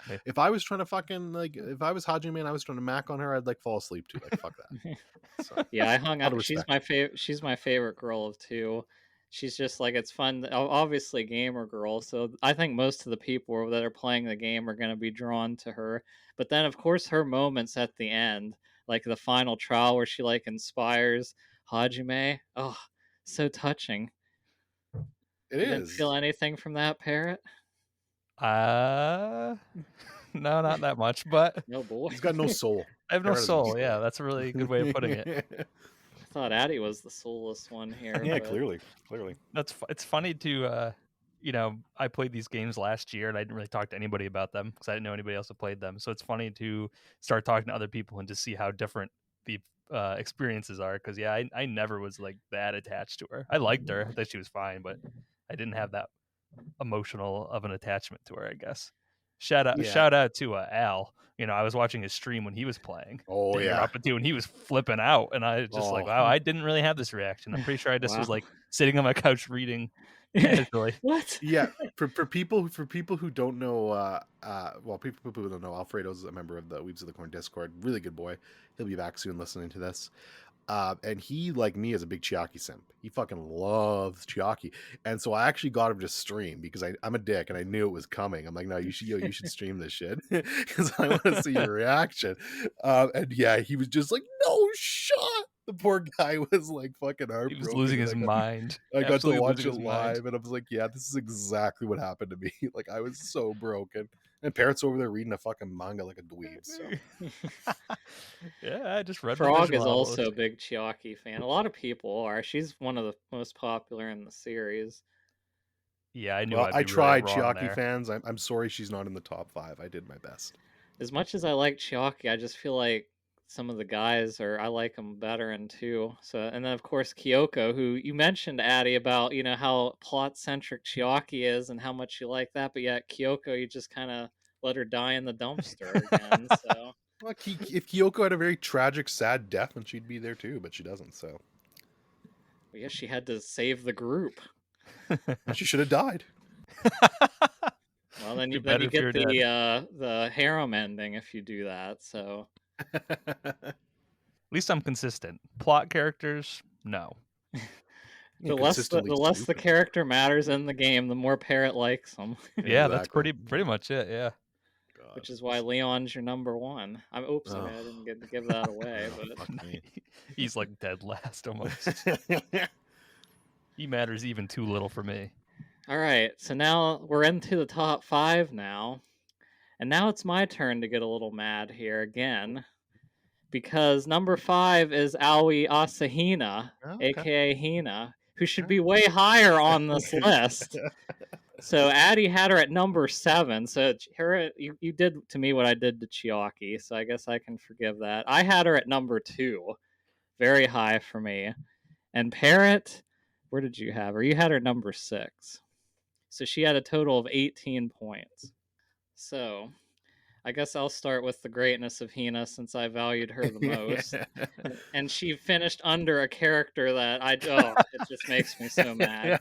[SPEAKER 2] Okay.
[SPEAKER 3] If I was trying to fucking, like, if I was Hajime and I was trying to mac on her, I'd like fall asleep too. Like, fuck that. So
[SPEAKER 1] Yeah, I hung
[SPEAKER 3] a lot of
[SPEAKER 1] out. She's
[SPEAKER 3] respect.
[SPEAKER 1] my favorite. She's my favorite girl of two. She's just like it's fun. Obviously, gamer girl. So I think most of the people that are playing the game are going to be drawn to her. But then, of course, her moments at the end, like the final trial where she like inspires Hajime. Oh, so touching.
[SPEAKER 3] It
[SPEAKER 1] You didn't feel
[SPEAKER 3] is.
[SPEAKER 1] anything from that, Parrot?
[SPEAKER 2] Uh no, not that much, but
[SPEAKER 1] No boy.
[SPEAKER 3] He's got no soul.
[SPEAKER 2] I have no
[SPEAKER 3] Parrot has no
[SPEAKER 2] soul.
[SPEAKER 3] soul.
[SPEAKER 2] Yeah, that's a really good way of putting it.
[SPEAKER 1] I thought Addy was the soulless one here,
[SPEAKER 3] Yeah,
[SPEAKER 1] but
[SPEAKER 3] clearly.
[SPEAKER 2] It's funny to I played these games last year and I didn't really talk to anybody about them because I didn't know anybody else who played them. So it's funny to start talking to other people and to see how different the experiences are. Because I never was like that attached to her. I liked her. I thought she was fine, but I didn't have that emotional of an attachment to her, I guess.
[SPEAKER 3] Yeah.
[SPEAKER 2] Shout out to Al. I was watching his stream when he was playing
[SPEAKER 3] Oh yeah.
[SPEAKER 2] Danganronpa 2, and he was flipping out, and I was just like,
[SPEAKER 3] Oh
[SPEAKER 2] wow, I didn't really have this reaction. I'm pretty sure I just was
[SPEAKER 1] Wow.
[SPEAKER 2] like sitting on my couch reading casually.
[SPEAKER 1] What?
[SPEAKER 3] yeah. For people who don't know, well, people who don't know, Alfredo's a member of the Weebs of the Corn Discord. Really good boy. He'll be back soon listening to this. And he, like me, is a big Chiaki simp. He fucking loves Chiaki, and so I actually got him to stream because I'm a dick and I knew it was coming. I'm like, no, you should stream this shit because I want to see your reaction. And yeah, he was just like, no shot. The poor guy was like fucking
[SPEAKER 2] He was
[SPEAKER 3] heartbroken,
[SPEAKER 2] losing
[SPEAKER 3] and
[SPEAKER 2] his mind.
[SPEAKER 3] I got to
[SPEAKER 2] Absolutely
[SPEAKER 3] watch
[SPEAKER 2] losing
[SPEAKER 3] it
[SPEAKER 2] his mind.
[SPEAKER 3] live, and I was like, yeah, this is exactly what happened to me. Like I was so broken. And Parrott's over there reading a fucking manga like a dweeb. So
[SPEAKER 2] Yeah, I just read the
[SPEAKER 1] Frog
[SPEAKER 2] visual
[SPEAKER 1] is
[SPEAKER 2] novels.
[SPEAKER 1] also a big Chiaki fan. A lot of people are. She's one of the most popular in the series.
[SPEAKER 2] Yeah, I knew
[SPEAKER 3] well,
[SPEAKER 2] I'd
[SPEAKER 3] I
[SPEAKER 2] be really
[SPEAKER 3] tried,
[SPEAKER 2] wrong
[SPEAKER 3] Chiaki
[SPEAKER 2] there.
[SPEAKER 3] fans. I'm sorry she's not in the top 5. I did my best.
[SPEAKER 1] As much as I like Chiaki, I just feel like some of the guys I like them better in 2. So, and then of course Kyoko, who you mentioned, Addi, about how plot centric Chiaki is and how much you like that, but yet Kyoko, you just kind of let her die in the dumpster again. So,
[SPEAKER 3] Well, if Kyoko had a very tragic, sad death, then she'd be there too, but she doesn't. So
[SPEAKER 1] I guess she had to save the group.
[SPEAKER 3] she should have died.
[SPEAKER 1] Well, then
[SPEAKER 2] You're
[SPEAKER 1] then
[SPEAKER 2] better
[SPEAKER 1] you
[SPEAKER 2] if you're
[SPEAKER 1] get
[SPEAKER 2] dead.
[SPEAKER 1] the harem ending if you do that. So
[SPEAKER 2] At least I'm consistent. Plot characters, no.
[SPEAKER 3] Yeah,
[SPEAKER 1] the
[SPEAKER 3] consistently
[SPEAKER 1] less the
[SPEAKER 3] stupid.
[SPEAKER 1] character matters in the game, the more Parrot likes them.
[SPEAKER 2] Yeah, that's
[SPEAKER 3] Exactly.
[SPEAKER 2] pretty much it. Yeah.
[SPEAKER 3] God.
[SPEAKER 1] Which is why Leon's your number 1. Oops,
[SPEAKER 3] Oh,
[SPEAKER 1] I didn't get to give that away,
[SPEAKER 3] oh,
[SPEAKER 1] but
[SPEAKER 3] fuck me.
[SPEAKER 2] He's like dead last almost. He matters even too little for me.
[SPEAKER 1] all right. So now we're into the top 5 now, and now it's my turn to get a little mad here again, because number 5 is Aoi Asahina,
[SPEAKER 3] Oh, okay.
[SPEAKER 1] aka Hina, who should be way higher on this list. So Addi had her at number 7. So you did to me what I did to Chiaki. So I guess I can forgive that. I had her at number 2, very high for me. And Parrot, where did you have her? You had her number 6. So she had a total of 18 points. So I guess I'll start with the greatness of Hina since I valued her the most. And she finished under a character that it just makes me so mad.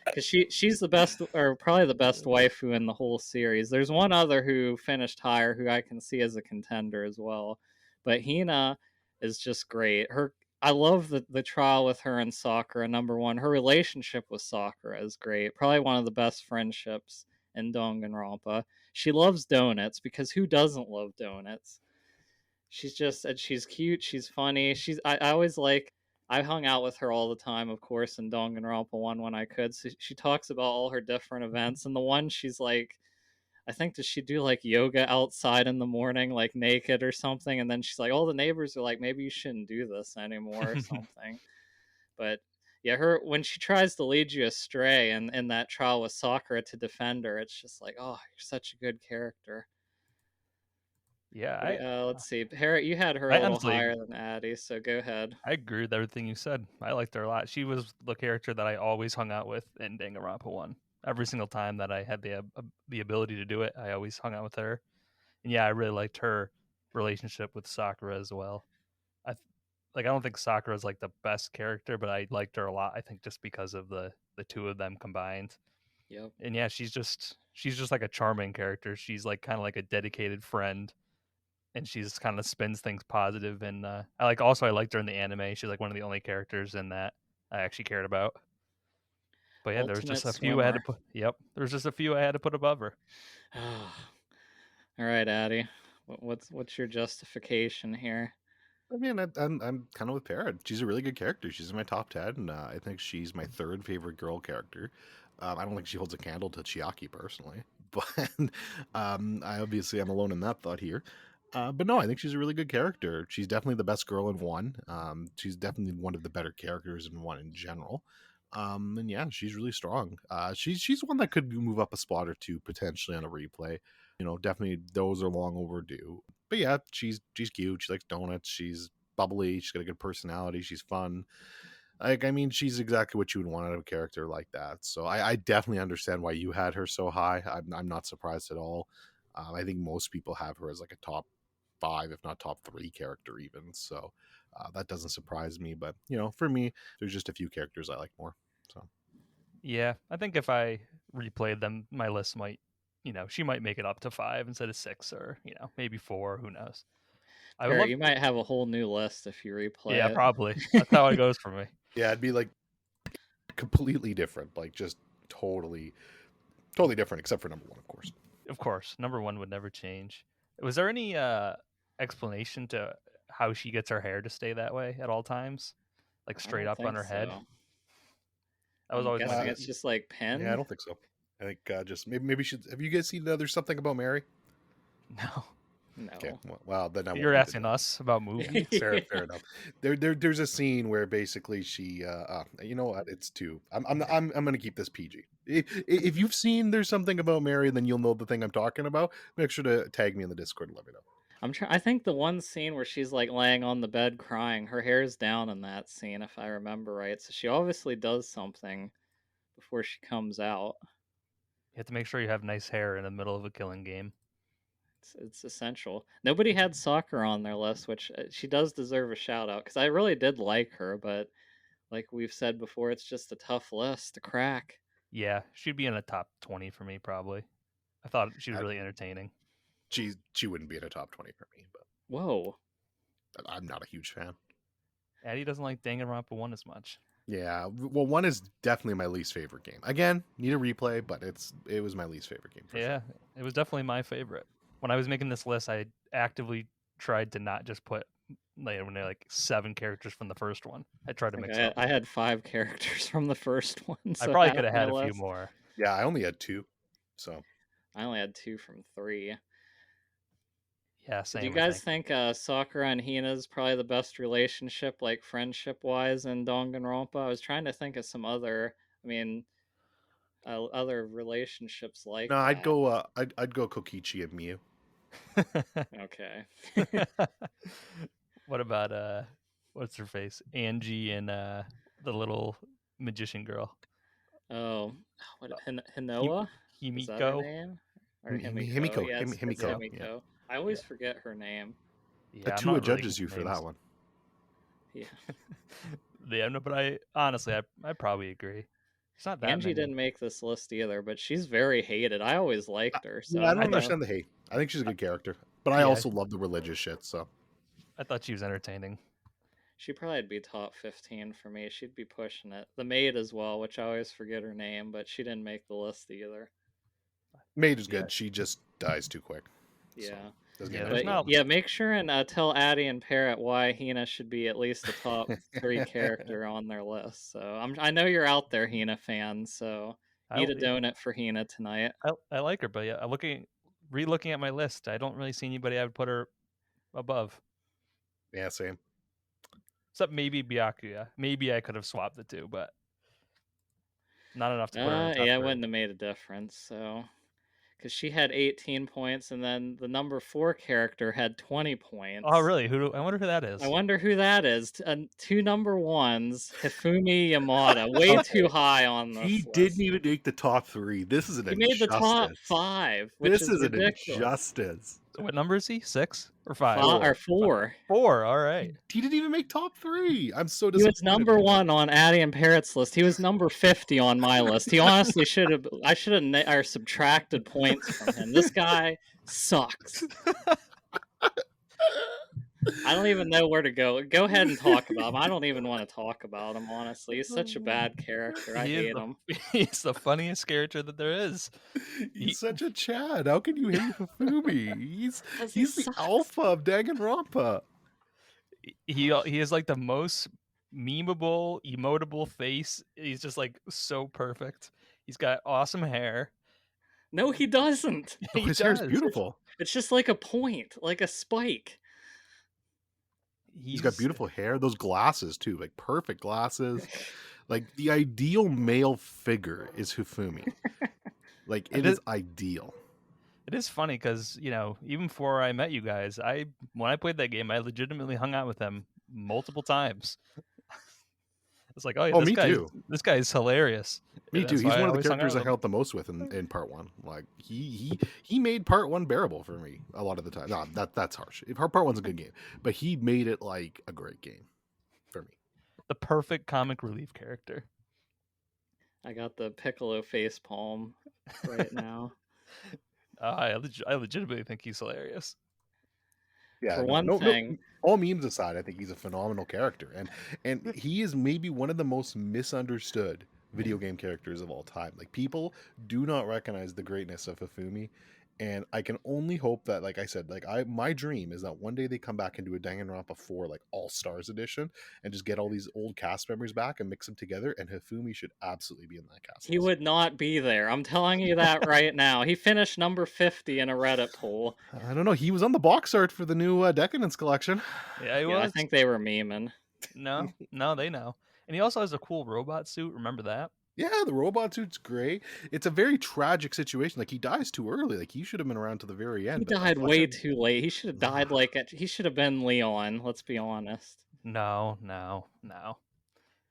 [SPEAKER 1] Because she's the best, or probably the best waifu in the whole series. There's one other who finished higher who I can see as a contender as well, but Hina is just great. I love the trial with her and Sakura. Number 1, her relationship with Sakura is great. Probably one of the best friendships in Danganronpa. She loves donuts because who doesn't love donuts? She's cute. She's funny. I always like. I hung out with her all the time, of course, in Danganronpa 1 when I could. So she talks about all her different events, and the one she's like, I think, does she do like yoga outside in the morning, like naked or something? And then she's like, all the neighbors are like, maybe you shouldn't do this anymore or something. But yeah, her when she tries to lead you astray and in that trial with Sakura to defend her, it's just like, oh, you're such a good character.
[SPEAKER 2] Yeah,
[SPEAKER 1] Let's see. Parrot, you had her
[SPEAKER 2] I
[SPEAKER 1] a little
[SPEAKER 2] honestly
[SPEAKER 1] higher than Addi, so go ahead.
[SPEAKER 2] I agree with everything you said. I liked her a lot. She was the character that I always hung out with in Danganronpa 1. Every single time that I had the ability to do it, I always hung out with her. And yeah, I really liked her relationship with Sakura as well. I I don't think Sakura is like the best character, but I liked her a lot. I think just because of the two of them combined.
[SPEAKER 1] Yep.
[SPEAKER 2] And yeah, she's just like a charming character. She's like kind of like a dedicated friend, and she's kind of spins things positive. And I liked her in the anime. She's like one of the only characters in that I actually cared about. But yeah, there was just
[SPEAKER 1] Ultimate
[SPEAKER 2] a few I had to
[SPEAKER 1] swimmer.
[SPEAKER 2] put. Yep, there was just a few I had to put above her.
[SPEAKER 1] All right, Addi. What's your justification here?
[SPEAKER 3] I mean, I'm kind of with Parrot. She's a really good character. She's in my top 10. And, I think she's my third favorite girl character. I don't think she holds a candle to Chiaki personally, but I obviously am alone in that thought here. But no, I think she's a really good character. She's definitely the best girl in 1. She's definitely one of the better characters in 1 in general. And yeah, she's really strong. She's one that could move up a spot or two potentially on a replay. Definitely those are long overdue. But yeah, she's cute. She likes donuts. She's bubbly. She's got a good personality. She's fun. Like, I mean, she's exactly what you would want out of a character like that. So I definitely understand why you had her so high. I'm not surprised at all. I think most people have her as like a top 5, if not top 3 character even. So that doesn't surprise me. But for me, there's just a few characters I like more. So
[SPEAKER 2] Yeah, I think if I replayed them, my list might, she might make it up to 5 instead of 6, or maybe 4. Who knows? I would
[SPEAKER 1] Parrott,
[SPEAKER 2] love.
[SPEAKER 1] you might have a whole new list if you
[SPEAKER 2] Yeah,
[SPEAKER 1] replay
[SPEAKER 2] probably. That's how it
[SPEAKER 1] it.
[SPEAKER 2] goes for me.
[SPEAKER 3] yeah, it'd be like completely different, like just totally, totally different, except for number 1, of course.
[SPEAKER 2] Of course, number 1 would never change. Was there any explanation to how she gets her hair to stay that way at all times, like
[SPEAKER 1] I
[SPEAKER 2] straight
[SPEAKER 1] don't
[SPEAKER 2] up on
[SPEAKER 1] think
[SPEAKER 2] her head?
[SPEAKER 1] so.
[SPEAKER 2] That was
[SPEAKER 1] I'm
[SPEAKER 2] always my
[SPEAKER 1] guessing
[SPEAKER 2] big.
[SPEAKER 1] it's just like
[SPEAKER 3] Yeah, I
[SPEAKER 1] pinned.
[SPEAKER 3] don't think so. I think just maybe should. Have you guys seen There's Something About Mary?
[SPEAKER 2] No,
[SPEAKER 3] Okay,
[SPEAKER 1] No.
[SPEAKER 3] well then I won't
[SPEAKER 2] you're
[SPEAKER 3] need to
[SPEAKER 2] asking
[SPEAKER 3] do it.
[SPEAKER 2] us about movies.
[SPEAKER 3] Fair enough. There's a scene where basically she you know what, it's too I'm gonna keep this PG. If you've seen There's Something About Mary, then you'll know the thing I'm talking about. Make sure to tag me in the Discord and let me know.
[SPEAKER 1] I'm trying. I think the one scene where she's like laying on the bed crying, her hair's down in that scene, if I remember right. So she obviously does something before she comes out.
[SPEAKER 2] You have to make sure you have nice hair in the middle of a killing game.
[SPEAKER 1] It's essential. Nobody had soccer on their list, which she does deserve a shout out because I really did like her, but like we've said before, it's just a tough list to crack.
[SPEAKER 2] Yeah, she'd be in the top 20 for me probably. I thought she was
[SPEAKER 3] I,
[SPEAKER 2] really entertaining.
[SPEAKER 3] she wouldn't be in a top 20 for me, but
[SPEAKER 1] Whoa.
[SPEAKER 3] I'm not a huge fan.
[SPEAKER 2] Addi doesn't like Danganronpa 1 as much.
[SPEAKER 3] Yeah, well, 1 is definitely my least favorite game. Again, need a replay, but it was my least favorite game for
[SPEAKER 2] Yeah,
[SPEAKER 3] sure.
[SPEAKER 2] it was definitely my favorite. When I was making this list, I actively tried to not just put when they're like 7 characters from the first one. I tried to
[SPEAKER 1] Like
[SPEAKER 2] mix it up.
[SPEAKER 1] I had 5 characters from the first one,
[SPEAKER 2] I
[SPEAKER 1] so
[SPEAKER 2] probably
[SPEAKER 1] half
[SPEAKER 2] could have
[SPEAKER 1] my
[SPEAKER 2] had a few
[SPEAKER 1] list.
[SPEAKER 2] more.
[SPEAKER 3] Yeah, I only had 2, so
[SPEAKER 1] I only had 2 from 3.
[SPEAKER 2] Yeah,
[SPEAKER 1] So do you
[SPEAKER 2] same. I
[SPEAKER 1] guys
[SPEAKER 2] think.
[SPEAKER 1] think Sakura and Hina is probably the best relationship, like friendship wise, in Danganronpa? I was trying to think of some other, I mean, other relationships like
[SPEAKER 3] no,
[SPEAKER 1] that.
[SPEAKER 3] I'd go Kokichi and Miyu.
[SPEAKER 1] Okay.
[SPEAKER 2] What about what's her face? Angie and the little magician girl.
[SPEAKER 1] Oh, what
[SPEAKER 2] Uh,
[SPEAKER 1] Hinoa? Is that her
[SPEAKER 2] Himiko.
[SPEAKER 1] name? Or Himiko? Yeah, it's
[SPEAKER 2] Yeah,
[SPEAKER 3] Himiko, yeah.
[SPEAKER 1] Himiko. I
[SPEAKER 2] yeah,
[SPEAKER 1] always forget her name.
[SPEAKER 2] yeah. I'm
[SPEAKER 3] Atua
[SPEAKER 2] not really good
[SPEAKER 3] judges you
[SPEAKER 2] with
[SPEAKER 3] for that
[SPEAKER 2] names.
[SPEAKER 3] one.
[SPEAKER 1] Yeah.
[SPEAKER 2] Yeah, no, but I honestly, I probably agree. It's not that
[SPEAKER 1] Angie
[SPEAKER 2] many.
[SPEAKER 1] didn't make this list either, but she's very hated. I always liked her, so
[SPEAKER 3] Yeah,
[SPEAKER 1] I
[SPEAKER 3] I don't
[SPEAKER 2] I
[SPEAKER 1] don't
[SPEAKER 2] thought,
[SPEAKER 1] know.
[SPEAKER 3] understand the hate. I think she's a good character, but I
[SPEAKER 2] yeah,
[SPEAKER 3] also love the religious shit. So
[SPEAKER 2] I thought she was entertaining.
[SPEAKER 1] She'd probably be top 15 for me. She'd be pushing it. The maid as well, which I always forget her name, but she didn't make the list either.
[SPEAKER 3] Maid is
[SPEAKER 2] Yeah,
[SPEAKER 3] good. She just dies too quick, so
[SPEAKER 1] Yeah.
[SPEAKER 3] doesn't get
[SPEAKER 2] yeah.
[SPEAKER 3] next
[SPEAKER 2] There's
[SPEAKER 1] But
[SPEAKER 2] not.
[SPEAKER 3] development.
[SPEAKER 1] yeah, make sure and tell Addi and Parrot why Hina should be at least a top 3 character on their list. So I know you're out there, Hina fans. So
[SPEAKER 2] I
[SPEAKER 1] eat a donut for Hina tonight.
[SPEAKER 2] I like her, but yeah, re-looking at my list, I don't really see anybody I would put her above.
[SPEAKER 3] Yeah, same.
[SPEAKER 2] Except maybe Byakuya. Maybe I could have swapped the two, but not enough to put her in top
[SPEAKER 1] Yeah, it
[SPEAKER 2] 3.
[SPEAKER 1] wouldn't have made a difference. So because she had 18 points, and then the number 4 character had 20
[SPEAKER 2] Oh,
[SPEAKER 1] points.
[SPEAKER 2] really? I wonder who that
[SPEAKER 1] I
[SPEAKER 2] is.
[SPEAKER 1] wonder who that is. Two number ones, Hifumi Yamada, way too
[SPEAKER 3] Okay,
[SPEAKER 1] high on
[SPEAKER 3] he
[SPEAKER 1] this
[SPEAKER 3] didn't
[SPEAKER 1] list.
[SPEAKER 3] even make the top 3. This is an
[SPEAKER 1] He made the top
[SPEAKER 3] injustice.
[SPEAKER 1] 5, which
[SPEAKER 3] This
[SPEAKER 1] is
[SPEAKER 3] is an
[SPEAKER 1] ridiculous.
[SPEAKER 3] injustice.
[SPEAKER 2] So what number is he? 6 or 5?
[SPEAKER 1] 5 or
[SPEAKER 3] 4.
[SPEAKER 1] 4.
[SPEAKER 2] 4. All right.
[SPEAKER 3] He didn't even make top 3. I'm so
[SPEAKER 1] He was
[SPEAKER 3] disappointed
[SPEAKER 1] number
[SPEAKER 3] in him.
[SPEAKER 1] 1 on Addi and Parrot's list. He was number 50 on my list. He honestly should have. I should have or subtracted points from him. This guy sucks. I don't even know where to go. Go ahead and talk about him. I don't even want to talk about him, honestly. He's such a bad character. I
[SPEAKER 2] He is
[SPEAKER 1] hate him.
[SPEAKER 2] he's the funniest character that there is.
[SPEAKER 3] He's
[SPEAKER 2] He
[SPEAKER 3] such a Chad. How can you hate Hifumi?
[SPEAKER 1] Because he
[SPEAKER 3] He's the
[SPEAKER 1] sucks.
[SPEAKER 3] alpha of Danganronpa.
[SPEAKER 2] he is like the most memeable, emotable face. He's just like so perfect. He's got awesome hair.
[SPEAKER 1] No, he doesn't.
[SPEAKER 3] Oh,
[SPEAKER 2] He
[SPEAKER 3] his hair is
[SPEAKER 2] does.
[SPEAKER 3] beautiful.
[SPEAKER 1] It's just like a point, like a spike.
[SPEAKER 3] He's got
[SPEAKER 2] He's
[SPEAKER 3] beautiful hair. Those glasses too, like perfect glasses. Like the ideal male figure is Hifumi. Like it is ideal.
[SPEAKER 2] It is funny because even before I met you guys, when I played that game, I legitimately hung out with him multiple times. It's like, oh, yeah,
[SPEAKER 3] Oh, me too.
[SPEAKER 2] this guy is hilarious.
[SPEAKER 3] Me
[SPEAKER 2] And
[SPEAKER 3] too.
[SPEAKER 2] that's
[SPEAKER 3] He's
[SPEAKER 2] why I
[SPEAKER 3] one of the
[SPEAKER 2] always hung out
[SPEAKER 3] characters
[SPEAKER 2] with
[SPEAKER 3] I
[SPEAKER 2] him.
[SPEAKER 3] held the most with in part one. Like he made part one bearable for me a lot of the time. No, that's harsh. If part one's a good game, but he made it like a great game for me.
[SPEAKER 2] The perfect comic relief character.
[SPEAKER 1] I got the Piccolo face palm right now.
[SPEAKER 2] I legitimately think he's hilarious.
[SPEAKER 3] Yeah,
[SPEAKER 1] For
[SPEAKER 3] no,
[SPEAKER 1] one
[SPEAKER 3] no, no.
[SPEAKER 1] thing,
[SPEAKER 3] All memes aside, I think he's a phenomenal character, and he is maybe one of the most misunderstood video game characters of all time. Like people do not recognize the greatness of Hifumi, and I can only hope that, like I said, my dream is that one day they come back and do a Danganronpa 4 like All Stars edition and just get all these old cast members back and mix them together. And Hifumi should absolutely be in that cast.
[SPEAKER 1] he would not be there. I'm telling you that right now. He finished number 50 in a Reddit poll.
[SPEAKER 3] I don't know. He was on the box art for the new Decadence collection.
[SPEAKER 2] Yeah, he
[SPEAKER 1] Yeah, I
[SPEAKER 2] was.
[SPEAKER 1] think they were memeing.
[SPEAKER 2] No, they know. And he also has a cool robot suit. Remember that?
[SPEAKER 3] Yeah, the robot suit's great. It's a very tragic situation. Like he dies too early. Like he should have been around to the very end.
[SPEAKER 1] He
[SPEAKER 3] But
[SPEAKER 1] died way too late. He should have died he should have been Leon, let's be honest.
[SPEAKER 2] No.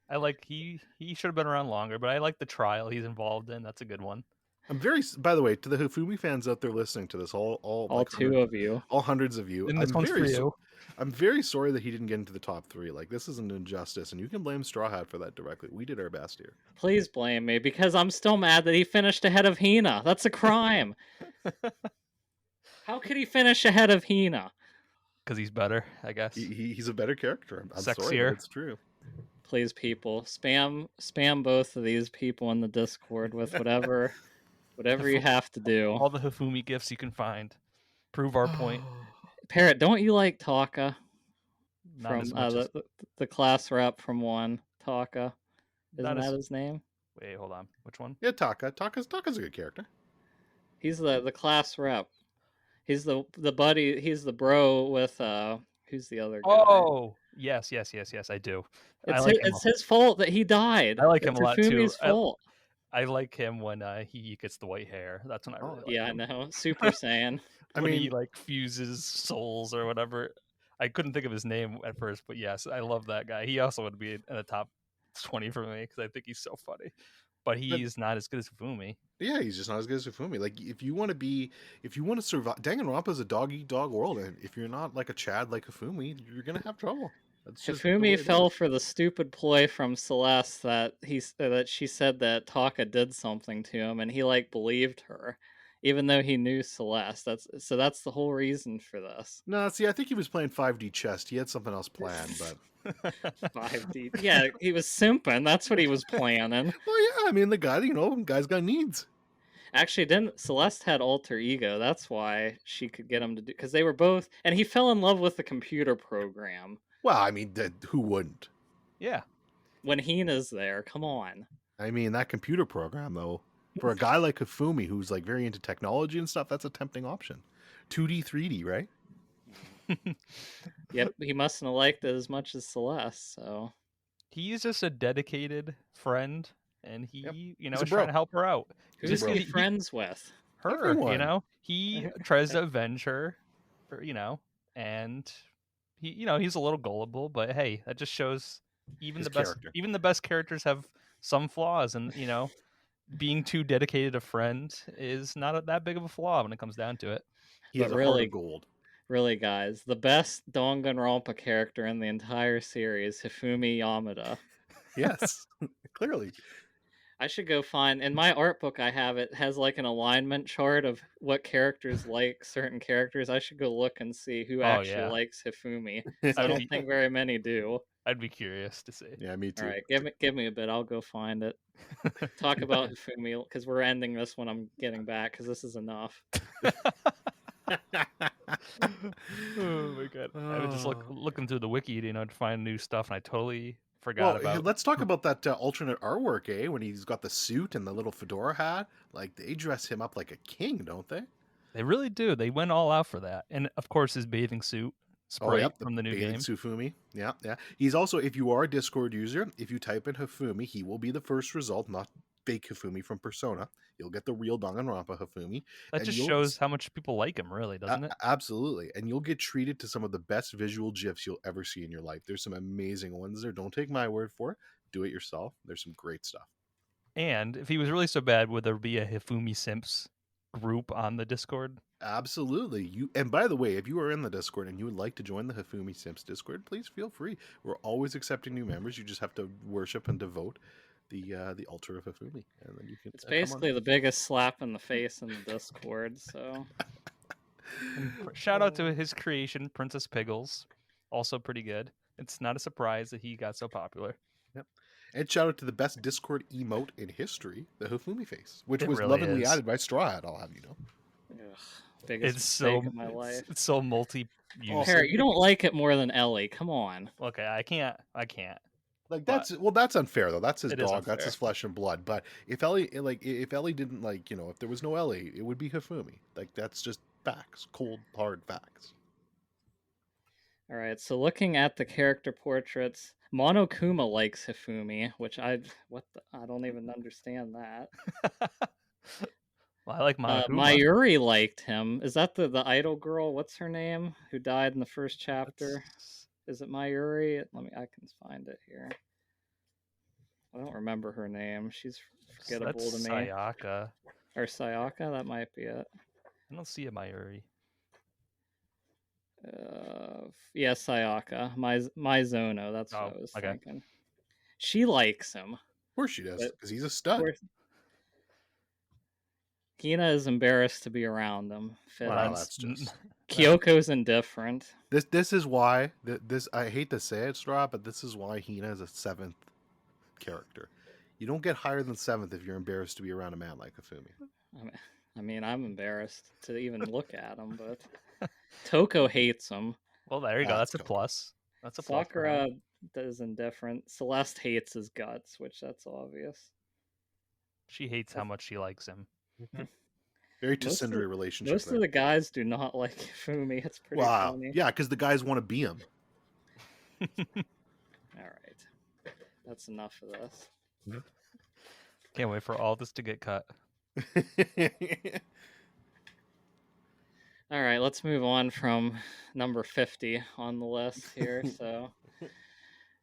[SPEAKER 2] I like he should have been around longer, but I like the trial he's involved in. That's a good one.
[SPEAKER 3] I'm very. By the way, to the Hifumi fans out there listening to this,
[SPEAKER 1] All
[SPEAKER 3] like
[SPEAKER 1] two of you.
[SPEAKER 3] all hundreds of you,
[SPEAKER 2] And this one's for you.
[SPEAKER 3] I'm very sorry that he didn't get into the top three. Like this is an injustice, and you can blame Straw Hat for that directly. We did our best here.
[SPEAKER 1] Please blame me, because I'm still mad that he finished ahead of Hina. That's a crime. How could he finish ahead of Hina?
[SPEAKER 2] Because he's better, I guess.
[SPEAKER 3] He's a better character. I'm sorry,
[SPEAKER 2] Sexier.
[SPEAKER 3] but it's true.
[SPEAKER 1] Please, people, spam both of these people in the Discord with whatever you have to do.
[SPEAKER 2] All the Hifumi gifts you can find. Prove our point.
[SPEAKER 1] Parrott, don't you like Taka?
[SPEAKER 2] Not
[SPEAKER 1] From
[SPEAKER 2] as much as...
[SPEAKER 1] the class rep from one, Taka. Isn't
[SPEAKER 2] Not
[SPEAKER 1] that
[SPEAKER 2] as...
[SPEAKER 1] his name?
[SPEAKER 2] Wait, hold on. Which one?
[SPEAKER 3] Yeah, Taka's a good character.
[SPEAKER 1] He's the class rep. He's the buddy. He's the bro with who's the other guy?
[SPEAKER 2] Oh, yes, I do.
[SPEAKER 1] It's his fault that he died.
[SPEAKER 2] I like him a lot too.
[SPEAKER 1] Fumi's fault.
[SPEAKER 2] I like him when he gets the white hair. That's when I really like
[SPEAKER 1] Yeah,
[SPEAKER 2] him.
[SPEAKER 1] I know. Super Saiyan.
[SPEAKER 3] I
[SPEAKER 2] When
[SPEAKER 3] mean,
[SPEAKER 2] he like fuses souls or whatever. I couldn't think of his name at first, but yes, I love that guy. He also would be in the top 20 for me because I think he's so funny. But he's not as good as Hifumi.
[SPEAKER 3] yeah, he's just not as good as Hifumi. Like if you want to survive, Danganronpa is a dog eat dog world, and if you're not like a Chad like Hifumi, you're gonna have trouble. That's just the way
[SPEAKER 1] Hifumi
[SPEAKER 3] it
[SPEAKER 1] fell
[SPEAKER 3] is.
[SPEAKER 1] for the stupid ploy from Celeste that she said that Taka did something to him, and he like believed her, even though he knew Celeste. That's the whole reason for this.
[SPEAKER 3] No, see, I think he was playing 5D chess. He had something else planned, but
[SPEAKER 1] 5D. Yeah, he was simping. That's what he was planning.
[SPEAKER 3] well, yeah, I mean, the guy, guy's got needs.
[SPEAKER 1] Actually, didn't Celeste had alter ego? That's why she could get him to do, because they were both, and he fell in love with the computer program.
[SPEAKER 3] Well, I mean, who wouldn't?
[SPEAKER 2] Yeah.
[SPEAKER 1] When Hina's there, come on.
[SPEAKER 3] I mean, that computer program, though, for a guy like Hifumi, who's like very into technology and stuff, that's a tempting option. 2D, 3D, right?
[SPEAKER 1] Yep, he mustn't have liked it as much as Celeste, so.
[SPEAKER 2] He's just a dedicated friend, and he,
[SPEAKER 3] Yep.
[SPEAKER 2] is trying to help her out.
[SPEAKER 1] Who's he friends with?
[SPEAKER 2] Her,
[SPEAKER 3] Everyone.
[SPEAKER 2] He tries to avenge her, and he, he's a little gullible, but hey, that just shows even the best characters have some flaws, and being too dedicated a friend is not that big of a flaw when it comes down to it.
[SPEAKER 3] He has a heart of gold.
[SPEAKER 1] Really, guys, the best Danganronpa character in the entire series, Hifumi Yamada.
[SPEAKER 3] Yes, clearly.
[SPEAKER 1] I should go find, in my art book I have, it has like an alignment chart of what characters like certain characters. I should go look and see who actually likes Hifumi. I don't think very many do.
[SPEAKER 2] I'd be curious to see.
[SPEAKER 3] Yeah, me too.
[SPEAKER 1] All right, give me a bit. I'll go find it. Talk about Hifumi, because we're ending this when I'm getting back, because this is enough.
[SPEAKER 2] Oh my god! I was just looking through the wiki, to find new stuff, and I totally forgot about.
[SPEAKER 3] Let's talk about that alternate artwork, when he's got the suit and the little fedora hat. Like they dress him up like a king, don't they?
[SPEAKER 2] They really do. They went all out for that, and of course his bathing suit sprite from the new game.
[SPEAKER 3] Hifumi. Yeah. He's also, if you are a Discord user, if you type in Hifumi, he will be the first result, not fake Hifumi from Persona. You'll get the real Danganronpa Hifumi.
[SPEAKER 2] That just shows how much people like him, really, doesn't it?
[SPEAKER 3] Absolutely. And you'll get treated to some of the best visual GIFs you'll ever see in your life. There's some amazing ones there. Don't take my word for it. do it yourself. There's some great stuff.
[SPEAKER 2] And if he was really so bad, would there be a Hifumi Simps group on the Discord?
[SPEAKER 3] Absolutely. And by the way, if you are in the Discord and you would like to join the Hifumi Simps Discord, please feel free. We're always accepting new members. You just have to worship and devote the altar of Hifumi, and then you can.
[SPEAKER 1] It's basically the biggest slap in the face in the Discord. So,
[SPEAKER 2] And shout out to his creation, Princess Piggles, also pretty good. It's not a surprise that he got so popular.
[SPEAKER 3] Yep. And shout out to the best Discord emote in history, the Hifumi face, which
[SPEAKER 2] It
[SPEAKER 3] was
[SPEAKER 2] really
[SPEAKER 3] lovingly
[SPEAKER 2] is.
[SPEAKER 3] added by Straw Hat, I'll have you know.
[SPEAKER 1] ugh, biggest
[SPEAKER 2] It's
[SPEAKER 1] mistake
[SPEAKER 2] so
[SPEAKER 1] of my life.
[SPEAKER 2] it's so multi-use.
[SPEAKER 1] Parrott, you don't like it more than Ellie. Come on.
[SPEAKER 2] Okay, I can't.
[SPEAKER 3] Like
[SPEAKER 2] But
[SPEAKER 3] that's unfair though. That's his
[SPEAKER 2] it is
[SPEAKER 3] dog. That's
[SPEAKER 2] unfair.
[SPEAKER 3] his flesh and blood. But if Ellie didn't if there was no Ellie, it would be Hifumi. Like that's just facts, cold hard facts.
[SPEAKER 1] All right, so looking at the character portraits, Monokuma likes Hifumi, which I don't even understand that.
[SPEAKER 2] Well, I like Monokuma.
[SPEAKER 1] Mayuri liked him. Is that the idol girl? What's her name? Who died in the first chapter? Is it Mayuri? I can find it here. I don't remember her name. She's forgettable
[SPEAKER 2] That's
[SPEAKER 1] to me.
[SPEAKER 2] Sayaka.
[SPEAKER 1] Or Sayaka, that might be it.
[SPEAKER 2] I don't see a Mayuri.
[SPEAKER 1] Yeah, Sayaka. Mizono, that's what I was
[SPEAKER 2] okay.
[SPEAKER 1] thinking. She likes him.
[SPEAKER 3] Of course she does,
[SPEAKER 1] But-
[SPEAKER 3] because he's a stud.
[SPEAKER 1] Hina is embarrassed to be around him.
[SPEAKER 3] Wow, that's just
[SPEAKER 1] Kyoko's indifferent.
[SPEAKER 3] this is why this I hate to say it, Straw, but this is why Hina is a 7th character. You don't get higher than 7th if you're embarrassed to be around a man like Hifumi.
[SPEAKER 1] I mean, I'm embarrassed to even look at him, but Toko hates him.
[SPEAKER 2] Well, there you go. That's a
[SPEAKER 3] Toko.
[SPEAKER 2] plus. That's a plus.
[SPEAKER 1] Sakura is indifferent. Celeste hates his guts, which that's obvious.
[SPEAKER 2] She hates how much she likes him.
[SPEAKER 3] Very
[SPEAKER 1] Most of-
[SPEAKER 3] Tsundere relationship.
[SPEAKER 1] Most of the guys do not like Hifumi. It's pretty
[SPEAKER 3] wow,
[SPEAKER 1] funny.
[SPEAKER 3] yeah, because the guys want to be him.
[SPEAKER 1] All right, that's enough of this.
[SPEAKER 2] Can't wait for all this to get cut.
[SPEAKER 1] All right, let's move on from number 50 on the list here. So,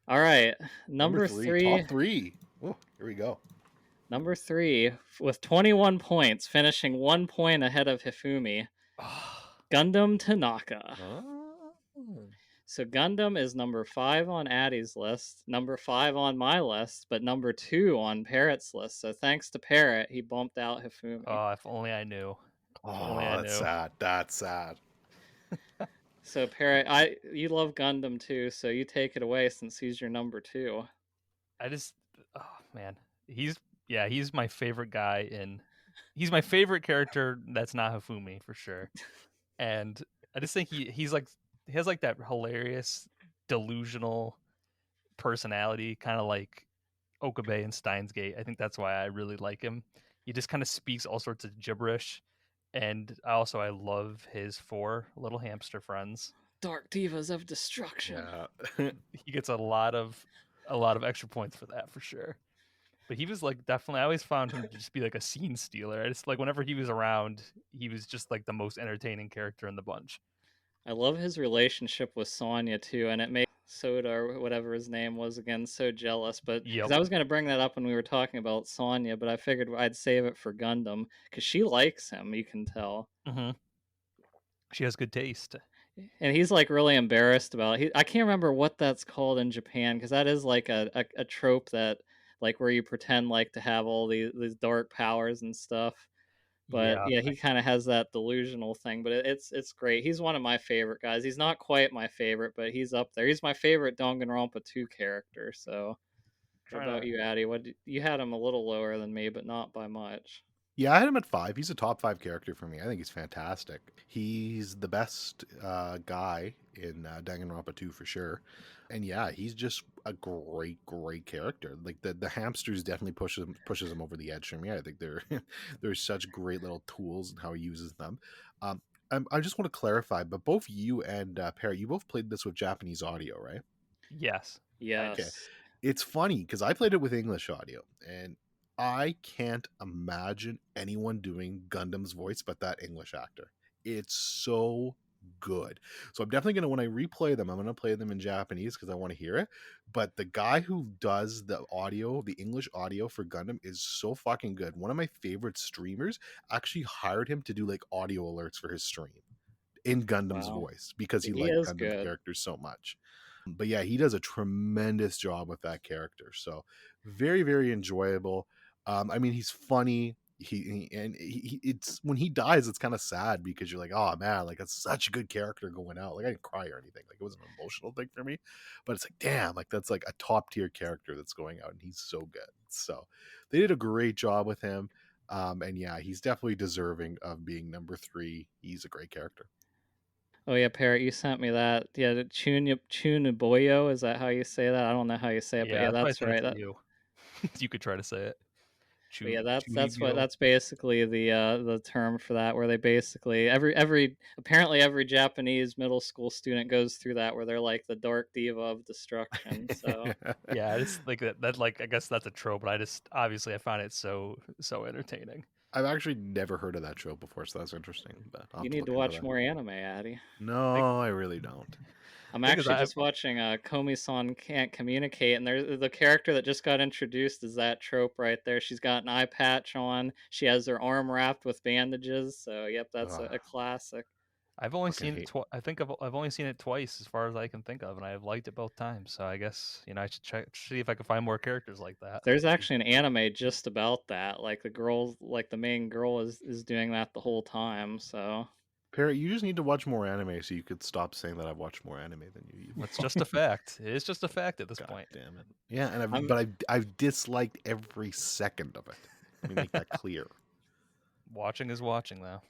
[SPEAKER 1] all right, number three.
[SPEAKER 3] top 3. Oh, here we go.
[SPEAKER 1] Number 3 with 21 points, finishing 1 point ahead of Hifumi. Gundam Tanaka. So Gundam is number 5 on Addi's list, number 5 on my list, but number 2 on Parrott's list. So thanks to Parrott, he bumped out Hifumi.
[SPEAKER 2] Oh, if only I knew.
[SPEAKER 3] Oh, that's sad. That's sad.
[SPEAKER 1] So Parrott, you love Gundam too, so you take it away since he's your number 2.
[SPEAKER 2] Oh man, he's my favorite guy he's my favorite character that's not Hifumi for sure. And I just think he has like that hilarious delusional personality, kind of like Okabe and Steins Gate. I think that's why I really like him. He just kind of speaks all sorts of gibberish, and I love his 4 little hamster friends.
[SPEAKER 1] Dark Divas of Destruction.
[SPEAKER 3] Yeah.
[SPEAKER 2] He gets a lot of extra points for that for sure. But he was like definitely, I always found him to just be like a scene stealer. I just like whenever he was around, he was just like the most entertaining character in the bunch.
[SPEAKER 1] I love his relationship with Sonya too, and it made Soda or whatever his name was again so jealous. But because I was going to bring that up when we were talking about Sonya, but I figured I'd save it for Gundam because she likes him. You can tell.
[SPEAKER 2] Mm-hmm. She has good taste.
[SPEAKER 1] And he's like really embarrassed about it. I can't remember what that's called in Japan because that is like a trope that like where you pretend like to have all these dark powers and stuff. But yeah, he kind of has that delusional thing. But it's great. He's one of my favorite guys. He's not quite my favorite, but he's up there. He's my favorite Danganronpa 2 character. So, what about you, Addi? You had him a little lower than me, but not by much.
[SPEAKER 3] Yeah, I had him at 5. He's a top 5 character for me. I think he's fantastic. He's the best guy in Danganronpa 2 for sure. And yeah, he's just a great character. Like the hamsters definitely pushes him over the edge for me. I think they're such great little tools and how he uses them. I just want to clarify, but both you and Parrott, you both played this with Japanese audio, right?
[SPEAKER 2] Yes.
[SPEAKER 1] Yes.
[SPEAKER 3] Okay. It's funny because I played it with English audio, and I can't imagine anyone doing Gundam's voice but that English actor. It's so good. So I'm definitely gonna, when I replay them, I'm gonna play them in Japanese because I want to hear it. But the guy who does the audio, the English audio for Gundam, is so fucking good. One of my favorite streamers actually hired him to do like audio alerts for his stream in Gundam's
[SPEAKER 1] Wow.
[SPEAKER 3] voice because he
[SPEAKER 1] He
[SPEAKER 3] liked
[SPEAKER 1] is
[SPEAKER 3] Gundam
[SPEAKER 1] good.
[SPEAKER 3] characters so much. But yeah, he does a tremendous job with that character. So very, very enjoyable. I mean, he's funny. It's when he dies, it's kind of sad because you're like, oh man, like that's such a good character going out. Like I didn't cry or anything. Like it was an emotional thing for me, but it's like, damn, like that's like a top tier character that's going out, and he's so good. So they did a great job with him. And yeah, he's definitely deserving of being number 3. He's a great character.
[SPEAKER 1] Oh yeah, Parrot, you sent me that. Yeah, the Chunaboyo, is that how you say that? I don't know how you say it, but
[SPEAKER 2] Yeah,
[SPEAKER 1] yeah,
[SPEAKER 2] I probably
[SPEAKER 1] that's
[SPEAKER 2] sent it
[SPEAKER 1] right.
[SPEAKER 2] to you. You could try to say it.
[SPEAKER 1] But yeah, that's
[SPEAKER 2] Chunibyo.
[SPEAKER 1] that's basically the term for that, where they basically every apparently every Japanese middle school student goes through that, where they're like the dark diva of destruction. So
[SPEAKER 2] Yeah, it's like that. Like I guess that's a trope, but I just obviously I find it so entertaining.
[SPEAKER 3] I've actually never heard of that show before, so that's interesting. But I'll
[SPEAKER 1] you
[SPEAKER 3] have to
[SPEAKER 1] need to
[SPEAKER 3] look into
[SPEAKER 1] watch
[SPEAKER 3] that.
[SPEAKER 1] more anime, Addi.
[SPEAKER 2] Like
[SPEAKER 3] No, I really don't.
[SPEAKER 1] I'm
[SPEAKER 2] thing is,
[SPEAKER 1] actually just watching Komi-san Can't Communicate, and there's the character that just got introduced is that trope right there. She's got an eye patch on. She has her arm wrapped with bandages. So yep, that's
[SPEAKER 3] Ugh,
[SPEAKER 1] a classic.
[SPEAKER 2] I've only
[SPEAKER 3] fucking
[SPEAKER 2] seen it.
[SPEAKER 3] hate.
[SPEAKER 2] I think I've only seen it twice, as far as I can think of, and I've liked it both times. So I guess I should check see if I can find more characters like that.
[SPEAKER 1] There's actually an anime just about that. Like the girl, like the main girl is doing that the whole time. So
[SPEAKER 3] Parrot, you just need to watch more anime so you could stop saying that I've watched more anime than you.
[SPEAKER 2] It's just a fact. It is just a fact at this
[SPEAKER 3] God
[SPEAKER 2] point.
[SPEAKER 3] damn it. Yeah, and
[SPEAKER 1] I'm
[SPEAKER 3] I've disliked every second of it. Let me make that clear.
[SPEAKER 2] Watching is watching, though.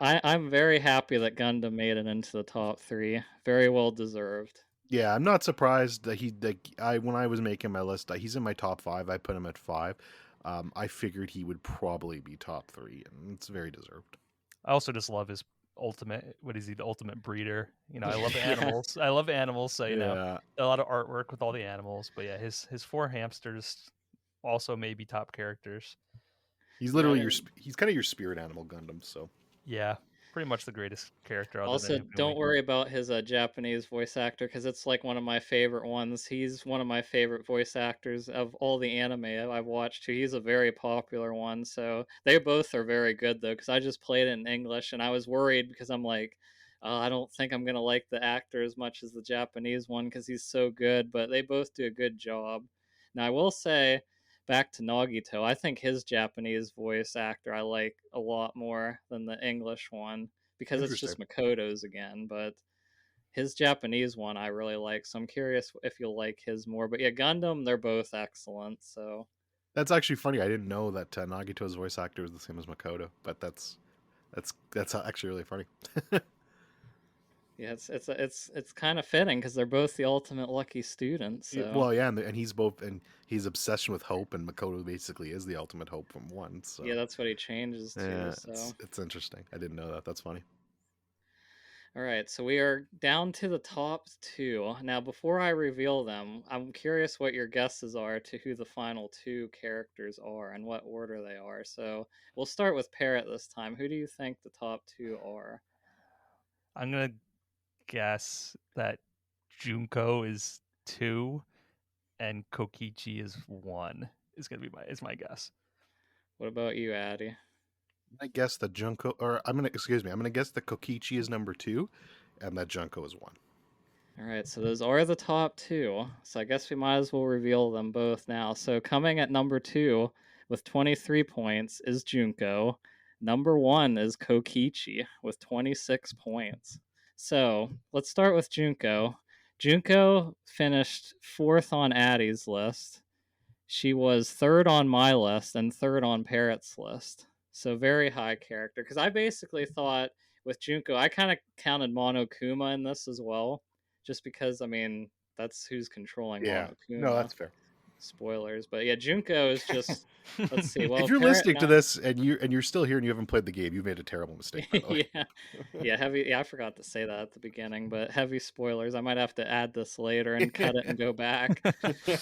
[SPEAKER 1] I'm very happy that Gundam made it into the top 3. Very well deserved.
[SPEAKER 3] Yeah, I'm not surprised that when I was making my list, he's in my top 5. I put him at 5. I figured he would probably be top 3, and it's very deserved.
[SPEAKER 2] I also just love his ultimate. What is he? The ultimate breeder. I love
[SPEAKER 1] Yeah.
[SPEAKER 2] animals. I love animals. So
[SPEAKER 3] Yeah,
[SPEAKER 2] a lot of artwork with all the animals. But yeah, his 4 hamsters also may be top characters.
[SPEAKER 3] he's
[SPEAKER 1] Yeah,
[SPEAKER 3] literally he's kind of your spirit animal Gundam. So
[SPEAKER 2] Yeah, pretty much the greatest character other
[SPEAKER 1] Also,
[SPEAKER 2] than
[SPEAKER 1] don't
[SPEAKER 2] Hifumi.
[SPEAKER 1] worry about his Japanese voice actor because it's like one of my favorite ones. He's one of my favorite voice actors of all the anime I've watched too. He's a very popular one. So they both are very good though because I just played it in English and I was worried because I'm like, I don't think I'm gonna like the actor as much as the Japanese one because he's so good. But they both do a good job. Now I will say, back to Nagito, I think his Japanese voice actor I like a lot more than the English one because it's
[SPEAKER 3] interesting.
[SPEAKER 1] just Makoto's again. But his Japanese one I really like, so I'm curious if you'll like his more. But yeah, Gundam, they're both excellent. So
[SPEAKER 3] That's actually funny. I didn't know that Nagito's voice actor is the same as Makoto, but that's actually really funny.
[SPEAKER 1] yeah, it's kind of fitting because they're both the ultimate lucky student. So
[SPEAKER 3] Well, yeah, and he's both, and he's obsession with hope, and Makoto basically is the ultimate hope from one.
[SPEAKER 1] yeah,
[SPEAKER 3] So
[SPEAKER 1] that's what he changes to.
[SPEAKER 3] yeah,
[SPEAKER 1] So
[SPEAKER 3] it's interesting. I didn't know that. That's funny.
[SPEAKER 1] all right, so we are down to the top 2. Now, before I reveal them, I'm curious what your guesses are to who the final 2 characters are and what order they are. So we'll start with Parrot this time. Who do you think the top 2 are?
[SPEAKER 2] I'm gonna guess that Junko is 2 and Kokichi is 1. Is gonna be my guess.
[SPEAKER 1] What about you, Addy?
[SPEAKER 3] I guess that Junko, or I'm gonna guess that Kokichi is number 2, and that Junko is 1.
[SPEAKER 1] All right, so those are the top 2. So I guess we might as well reveal them both now. So coming at number 2 with 23 points is Junko. Number 1 is Kokichi with 26 points. So let's start with Junko. Junko finished 4th on Addy's list. She was 3rd on my list and 3rd on Parrot's list. So very high character. Because I basically thought with Junko, I kind of counted Monokuma in this as well. Just because, I mean, that's who's controlling
[SPEAKER 3] Yeah, no,
[SPEAKER 1] Monokuma.
[SPEAKER 3] that's fair.
[SPEAKER 1] Spoilers. But yeah, Junko is just, let's see. Well,
[SPEAKER 3] If you're
[SPEAKER 1] Parrot
[SPEAKER 3] listening to
[SPEAKER 1] now.
[SPEAKER 3] this and you're still here and you haven't played the game, you've made a terrible mistake, by the way.
[SPEAKER 1] Yeah, yeah, heavy. Yeah, I forgot to say that at the beginning, but heavy spoilers. I might have to add this later and cut it and go back.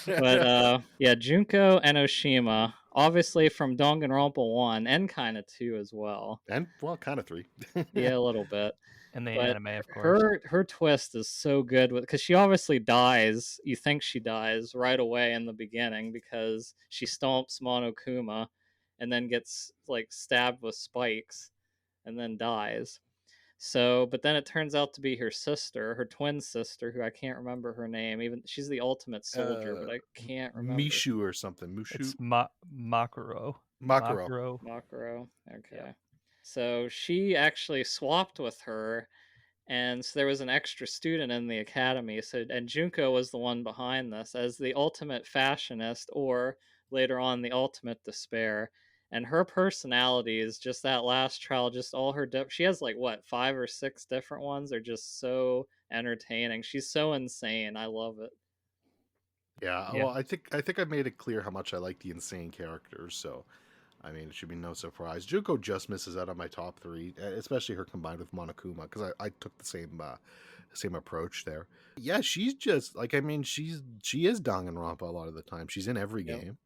[SPEAKER 1] But yeah, Junko and Oshima, obviously from Danganronpa 1 and kind of 2 as well.
[SPEAKER 3] And well, kind of 3.
[SPEAKER 1] Yeah, a little bit.
[SPEAKER 2] in the
[SPEAKER 1] But
[SPEAKER 2] anime, of course.
[SPEAKER 1] her twist is so good with because she obviously dies. You think she dies right away in the beginning because she stomps Monokuma, and then gets like stabbed with spikes, and then dies. So, but then it turns out to be her sister, her twin sister, who I can't remember her name. Even she's the ultimate soldier, but I can't remember.
[SPEAKER 3] Mishu or something. Mushu,
[SPEAKER 2] It's Makuro.
[SPEAKER 3] Makuro.
[SPEAKER 2] Makuro.
[SPEAKER 1] Makuro.
[SPEAKER 2] Yeah.
[SPEAKER 1] Okay. So she actually swapped with her, and so there was an extra student in the academy. So and Junko was the one behind this as the ultimate fashionist, or later on the ultimate despair. And her personality is just that last trial, just all her she has like what, 5 or 6 different ones are just so entertaining. She's so insane. I love it.
[SPEAKER 3] Yeah,
[SPEAKER 2] Yeah.
[SPEAKER 3] well, I think I made it clear how much I like the insane characters, so I mean, it should be no surprise. Junko just misses out on my top three, especially her combined with Monokuma, because I took the same approach there. Yeah, she's just like, I mean, she is Danganronpa a lot of the time. She's in every
[SPEAKER 1] Yep.
[SPEAKER 3] game.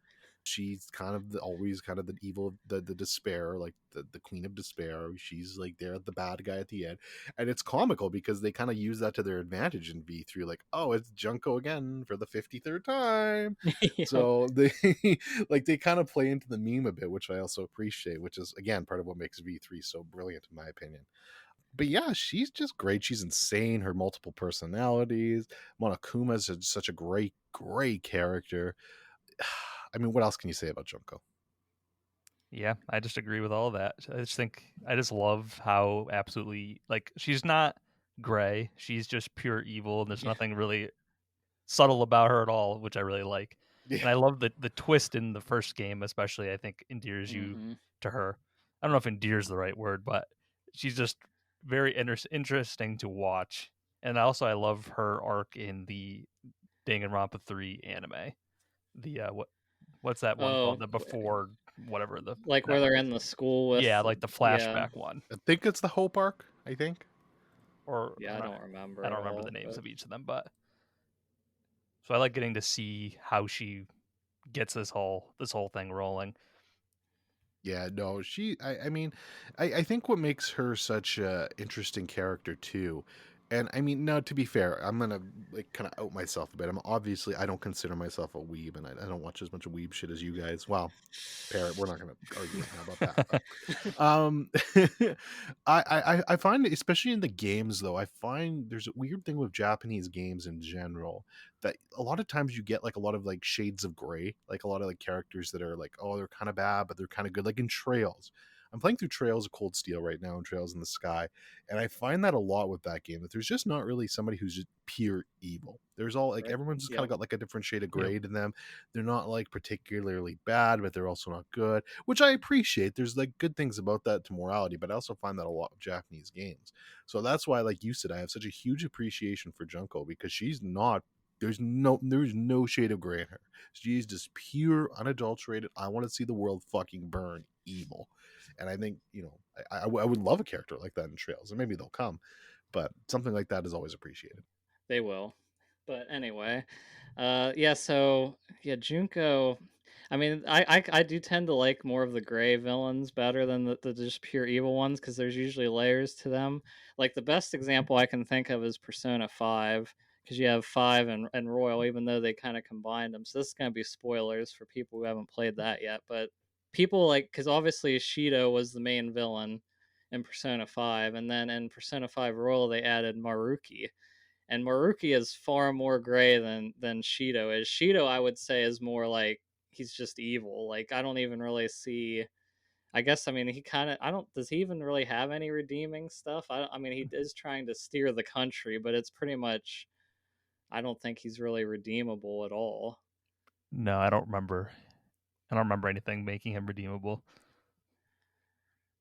[SPEAKER 3] She's kind of always kind of the evil, the despair, like the queen of despair. She's like they're the bad guy at the end, and it's comical because they kind of use that to their advantage in V3. Like, oh, it's Junko again for the 53rd time.
[SPEAKER 1] Yep.
[SPEAKER 3] So they like they kind of play into the meme a bit, which I also appreciate, which is again part of what makes V3 so brilliant in my opinion. But yeah, she's just great. She's insane. Her multiple personalities. Monokuma's such a great character. I mean, what else can you say about Junko?
[SPEAKER 2] Yeah, I just agree with all of that. I just think I just love how absolutely like she's not gray. She's just pure evil, and there's
[SPEAKER 1] Yeah.
[SPEAKER 2] nothing really subtle about her at all, which I really like.
[SPEAKER 3] Yeah,
[SPEAKER 2] And I love the twist in the first game, especially. I think endears you
[SPEAKER 1] Hmm.
[SPEAKER 2] to her. I don't know if endears the right word, but she's just very interesting to watch. And also, I love her arc in the Danganronpa 3 anime. The what's that one called?
[SPEAKER 1] Oh,
[SPEAKER 2] The before whatever the
[SPEAKER 1] like where
[SPEAKER 2] that one
[SPEAKER 1] they're
[SPEAKER 2] is.
[SPEAKER 1] in the school
[SPEAKER 2] Yeah,
[SPEAKER 1] with,
[SPEAKER 2] like the
[SPEAKER 1] yeah,
[SPEAKER 2] flashback one,
[SPEAKER 3] I think it's the Hope arc. I think.
[SPEAKER 2] or
[SPEAKER 1] yeah, I don't
[SPEAKER 2] I
[SPEAKER 1] remember
[SPEAKER 2] don't
[SPEAKER 1] at
[SPEAKER 2] remember the
[SPEAKER 1] all,
[SPEAKER 2] names
[SPEAKER 1] but
[SPEAKER 2] of each of them, but so I like getting to see how she gets this whole thing rolling.
[SPEAKER 3] Yeah, no, I mean, I think what makes her such a interesting character too, and I mean, no, to be fair, I'm gonna like kind of out myself a bit. I don't consider myself a weeb, and I don't watch as much of weeb shit as you guys. Well, Parrot, we're not gonna argue right now about that, but um, I find, especially in the games though, I find there's a weird thing with Japanese games in general that a lot of times you get like a lot of like shades of gray, like a lot of like characters that are like, oh, they're kind of bad, but they're kind of good. Like in Trails, I'm playing through Trails of Cold Steel right now, and Trails in the Sky, and I find that a lot with that game that there's just not really somebody who's just pure evil. There's all like
[SPEAKER 1] right.
[SPEAKER 3] everyone's just kind of
[SPEAKER 1] Yep.
[SPEAKER 3] got like a different shade of
[SPEAKER 2] Yep.
[SPEAKER 3] gray to them. They're not like particularly bad, but they're also not good, which I appreciate. There's like good things about that to morality, but I also find that a lot with Japanese games. So that's why, like you said, I have such a huge appreciation for Junko because she's not, there's no shade of gray in her. She's just pure, unadulterated. I want to see the world fucking burn evil, and I think I would love a character like that in Trails, and maybe they'll come, but something like that is always appreciated.
[SPEAKER 1] They will. But anyway, yeah. So yeah, Junko. I mean, I do tend to like more of the gray villains better than the just pure evil ones because there's usually layers to them. Like the best example I can think of is Persona 5 because you have Five and Royal, even though they kind of combined them. So this is gonna be spoilers for people who haven't played that yet. But people like because obviously Shido was the main villain in Persona 5, and then in Persona 5 Royal they added Maruki, and Maruki is far more gray than Shido is. Shido, I would say, is more like he's just evil. Like I don't even really see. I guess I mean he kind of I don't does he even really have any redeeming stuff? I mean he is trying to steer the country, but it's pretty much I don't think he's really redeemable at all.
[SPEAKER 2] No, I don't remember. I don't remember anything making him redeemable.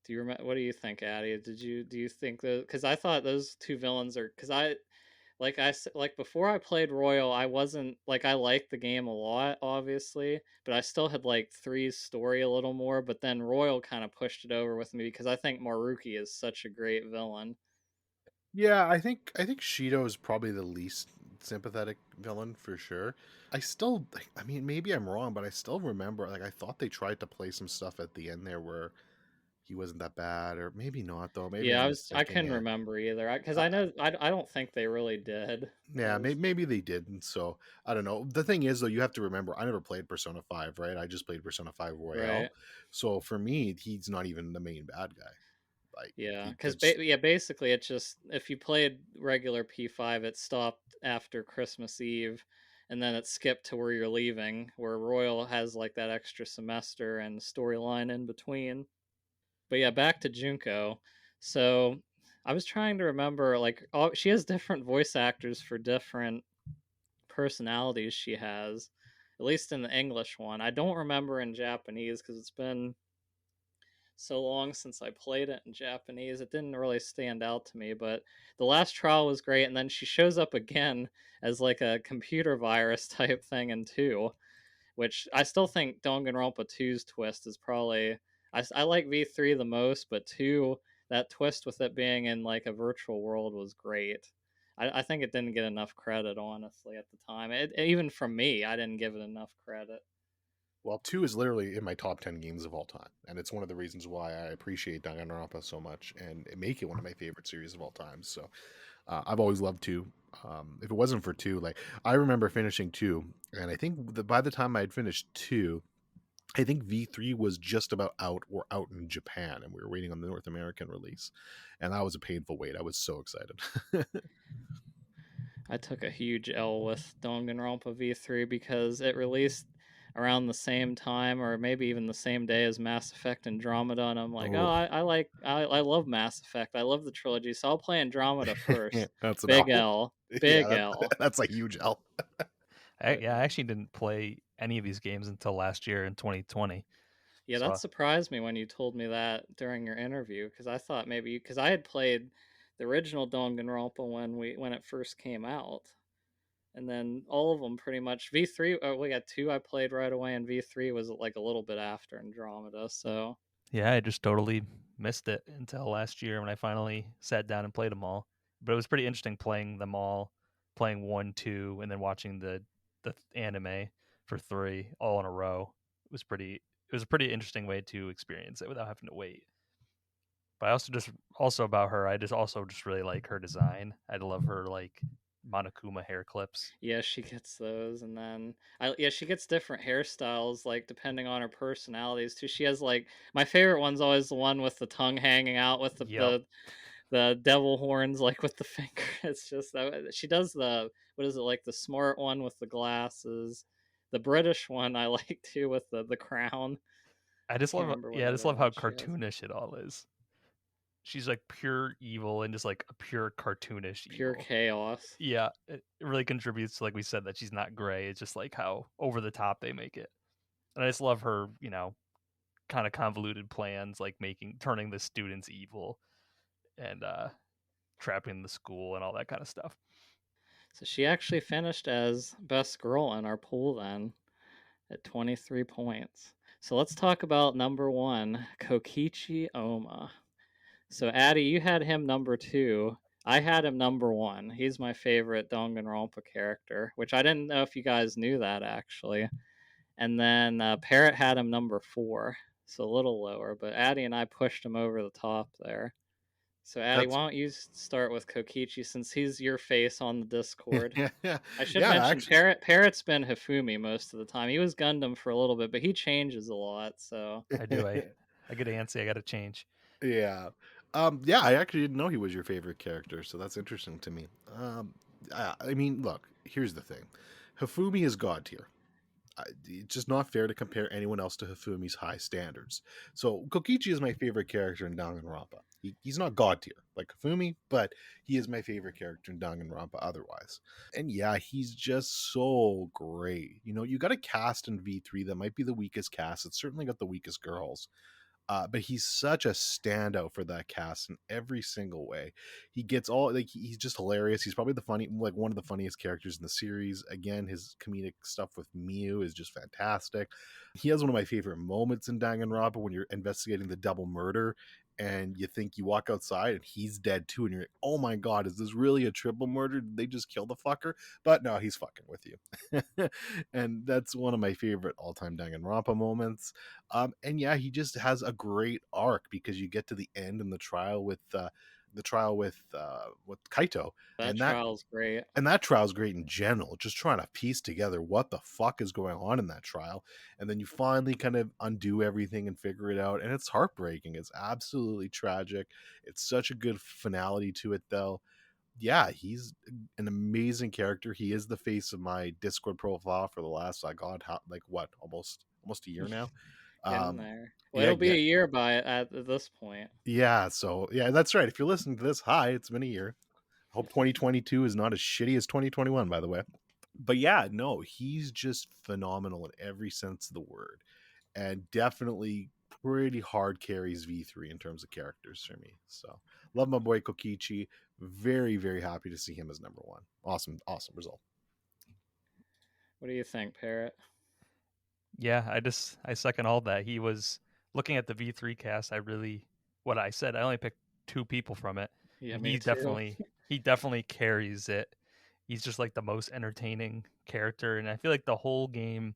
[SPEAKER 1] Do you remember? What do you think, Addy? Do you think that? Because I thought those two villains are because like before I played Royal, I wasn't like I liked the game a lot, obviously, but I still had like Three's story a little more. But then Royal kind of pushed it over with me because I think Maruki is such a great villain.
[SPEAKER 3] Yeah, I think Shido is probably the least sympathetic villain for sure. I still, I mean, maybe I'm wrong, but I still remember, like, I thought they tried to play some stuff at the end there where he wasn't that bad, or maybe not though. Maybe
[SPEAKER 1] Yeah,
[SPEAKER 3] I'm
[SPEAKER 1] I
[SPEAKER 3] misthinking
[SPEAKER 1] couldn't
[SPEAKER 3] it.
[SPEAKER 1] remember either because
[SPEAKER 3] Uh,
[SPEAKER 1] I know I don't think they really did.
[SPEAKER 3] yeah,
[SPEAKER 1] Cause
[SPEAKER 3] maybe they didn't. So I don't know. The thing is, though, you have to remember, I never played Persona 5, right? I just played Persona 5 Royale.
[SPEAKER 1] right.
[SPEAKER 3] So for me, he's not even the main bad guy. Like
[SPEAKER 1] Yeah,
[SPEAKER 3] he
[SPEAKER 1] because
[SPEAKER 3] gets.
[SPEAKER 1] yeah, basically it's just if you played regular P5, it stopped after Christmas Eve, and then it skipped to where you're leaving, where Royal has like that extra semester and storyline in between. But yeah, back to Junko. So I was trying to remember like she has different voice actors for different personalities she has, at least in the English one. I don't remember in Japanese because it's been so long since I played it in Japanese. It didn't really stand out to me, but the last trial was great. And then she shows up again as like a computer virus type thing in 2, which I still think Danganronpa 2's twist is probably. I like V3 the most, but 2, that twist with it being in like a virtual world was great. I think it didn't get enough credit, honestly, at the time. Even from me, I didn't give it enough credit.
[SPEAKER 3] Well, 2 is literally in my top 10 games of all time, and it's one of the reasons why I appreciate Danganronpa so much and make it one of my favorite series of all time. So I've always loved 2. If it wasn't for 2, like I remember finishing 2, and I think by the time I had finished 2, I think V3 was just about out or out in Japan, and we were waiting on the North American release, and that was a painful wait. I was so excited.
[SPEAKER 1] I took a huge L with Danganronpa V3 because it released around the same time or maybe even the same day as Mass Effect Andromeda, and I'm like, oh,
[SPEAKER 3] Oh,
[SPEAKER 1] I love Mass Effect. I love the trilogy, so I'll play Andromeda first.
[SPEAKER 3] that's an
[SPEAKER 1] Big
[SPEAKER 3] L.
[SPEAKER 1] L.
[SPEAKER 3] Yeah,
[SPEAKER 1] Big L.
[SPEAKER 3] that's a huge L.
[SPEAKER 1] But
[SPEAKER 2] Yeah, I actually didn't play any of these games until last year in 2020.
[SPEAKER 1] yeah,
[SPEAKER 2] So
[SPEAKER 1] that surprised me when you told me that during your interview because I thought maybe because I had played the original Danganronpa when it first came out, and then all of them pretty much V3. Oh, we got 2 I played right away, and V3 was like a little bit after Andromeda. So
[SPEAKER 2] yeah, I just totally missed it until last year when I finally sat down and played them all. But it was pretty interesting playing them all, playing 1, 2, and then watching the anime for 3 all in a row. It was a pretty interesting way to experience it without having to wait. But I also about her, I just also just really like her design. I love her like Monokuma hair clips.
[SPEAKER 1] yeah, she gets those, and then yeah, she gets different hairstyles like depending on her personalities too. She has like my favorite one's always the one with the tongue hanging out with
[SPEAKER 2] Yep.
[SPEAKER 1] the devil horns like with the finger. It's just that she does the what is it like the smart one with the glasses. The British one I like too with the crown. Can't remember what
[SPEAKER 2] I just
[SPEAKER 1] other
[SPEAKER 2] love how
[SPEAKER 1] one she has.
[SPEAKER 2] cartoonish it all is. She's like pure evil and just like a pure cartoonish
[SPEAKER 1] Pure
[SPEAKER 2] evil.
[SPEAKER 1] chaos.
[SPEAKER 2] Yeah, it really contributes to like we said that she's not gray. It's just like how over the top they make it. And I just love her, kind of convoluted plans like turning the students evil and trapping the school and all that kind of stuff.
[SPEAKER 1] So she actually finished as best girl in our pool then at 23 points. So let's talk about number 1, Kokichi Oma. So Addi, you had him number 2. I had him number 1. He's my favorite Danganronpa character, which I didn't know if you guys knew that actually. And then Parrott had him number 4, so a little lower. But Addi and I pushed him over the top there. So Addi,
[SPEAKER 3] That's
[SPEAKER 1] why don't you start with Kokichi since he's your face on the Discord?
[SPEAKER 3] yeah,
[SPEAKER 1] I should
[SPEAKER 3] yeah.
[SPEAKER 1] mention
[SPEAKER 3] Actually,
[SPEAKER 1] Parrot's been Hifumi most of the time. He was Gundam for a little bit, but he changes a lot. So
[SPEAKER 2] I do. I get antsy. I got to change.
[SPEAKER 3] yeah, yeah. I actually didn't know he was your favorite character, so that's interesting to me. I mean, look. Here's the thing: Hifumi is god tier. It's just not fair to compare anyone else to Hifumi's high standards. So Kokichi is my favorite character in Danganronpa. He's not god tier like Hifumi, but he is my favorite character in Danganronpa otherwise. And yeah, he's just so great. You know, you got a cast in V3 that might be the weakest cast. It's certainly got the weakest girls, but he's such a standout for that cast in every single way. He gets all like he's just hilarious. He's probably like one of the funniest characters in the series. Again, his comedic stuff with Miu is just fantastic. He has one of my favorite moments in Danganronpa when you're investigating the double murder. and you think you walk outside and he's dead too, and you're like, oh my god, is this really a triple murder? Did they just kill the fucker? But no, he's fucking with you. And that's one of my favorite all-time Danganronpa moments. And yeah, he just has a great arc because you get to the end in the trial with with Kaito,
[SPEAKER 1] That
[SPEAKER 3] and that
[SPEAKER 1] trial's great.
[SPEAKER 3] and that trial's great in general, just trying to piece together what the fuck is going on in that trial. And then you finally kind of undo everything and figure it out. And it's heartbreaking. It's absolutely tragic. It's such a good finality to it, though. Yeah, he's an amazing character. He is the face of my Discord profile for the last, like what, almost a year now.
[SPEAKER 1] Getting
[SPEAKER 3] Um,
[SPEAKER 1] there. Well,
[SPEAKER 3] yeah,
[SPEAKER 1] it'll be a year by at this point.
[SPEAKER 3] yeah. So yeah, that's right. If you're listening to this, hi, it's been a year. Hope 2022 is not as shitty as 2021, by the way. But yeah, no, he's just phenomenal in every sense of the word, and definitely pretty hard carries V3 in terms of characters for me. So love my boy Kokichi. Very, very happy to see him as number one. Awesome, awesome result.
[SPEAKER 1] What do you think, Parrot?
[SPEAKER 2] Yeah, I second all that. He was looking at the V3 cast. What I said. I only picked 2 people from it,
[SPEAKER 1] Yeah,
[SPEAKER 2] and
[SPEAKER 1] me too.
[SPEAKER 2] he definitely carries it. He's just like the most entertaining character, and I feel like the whole game.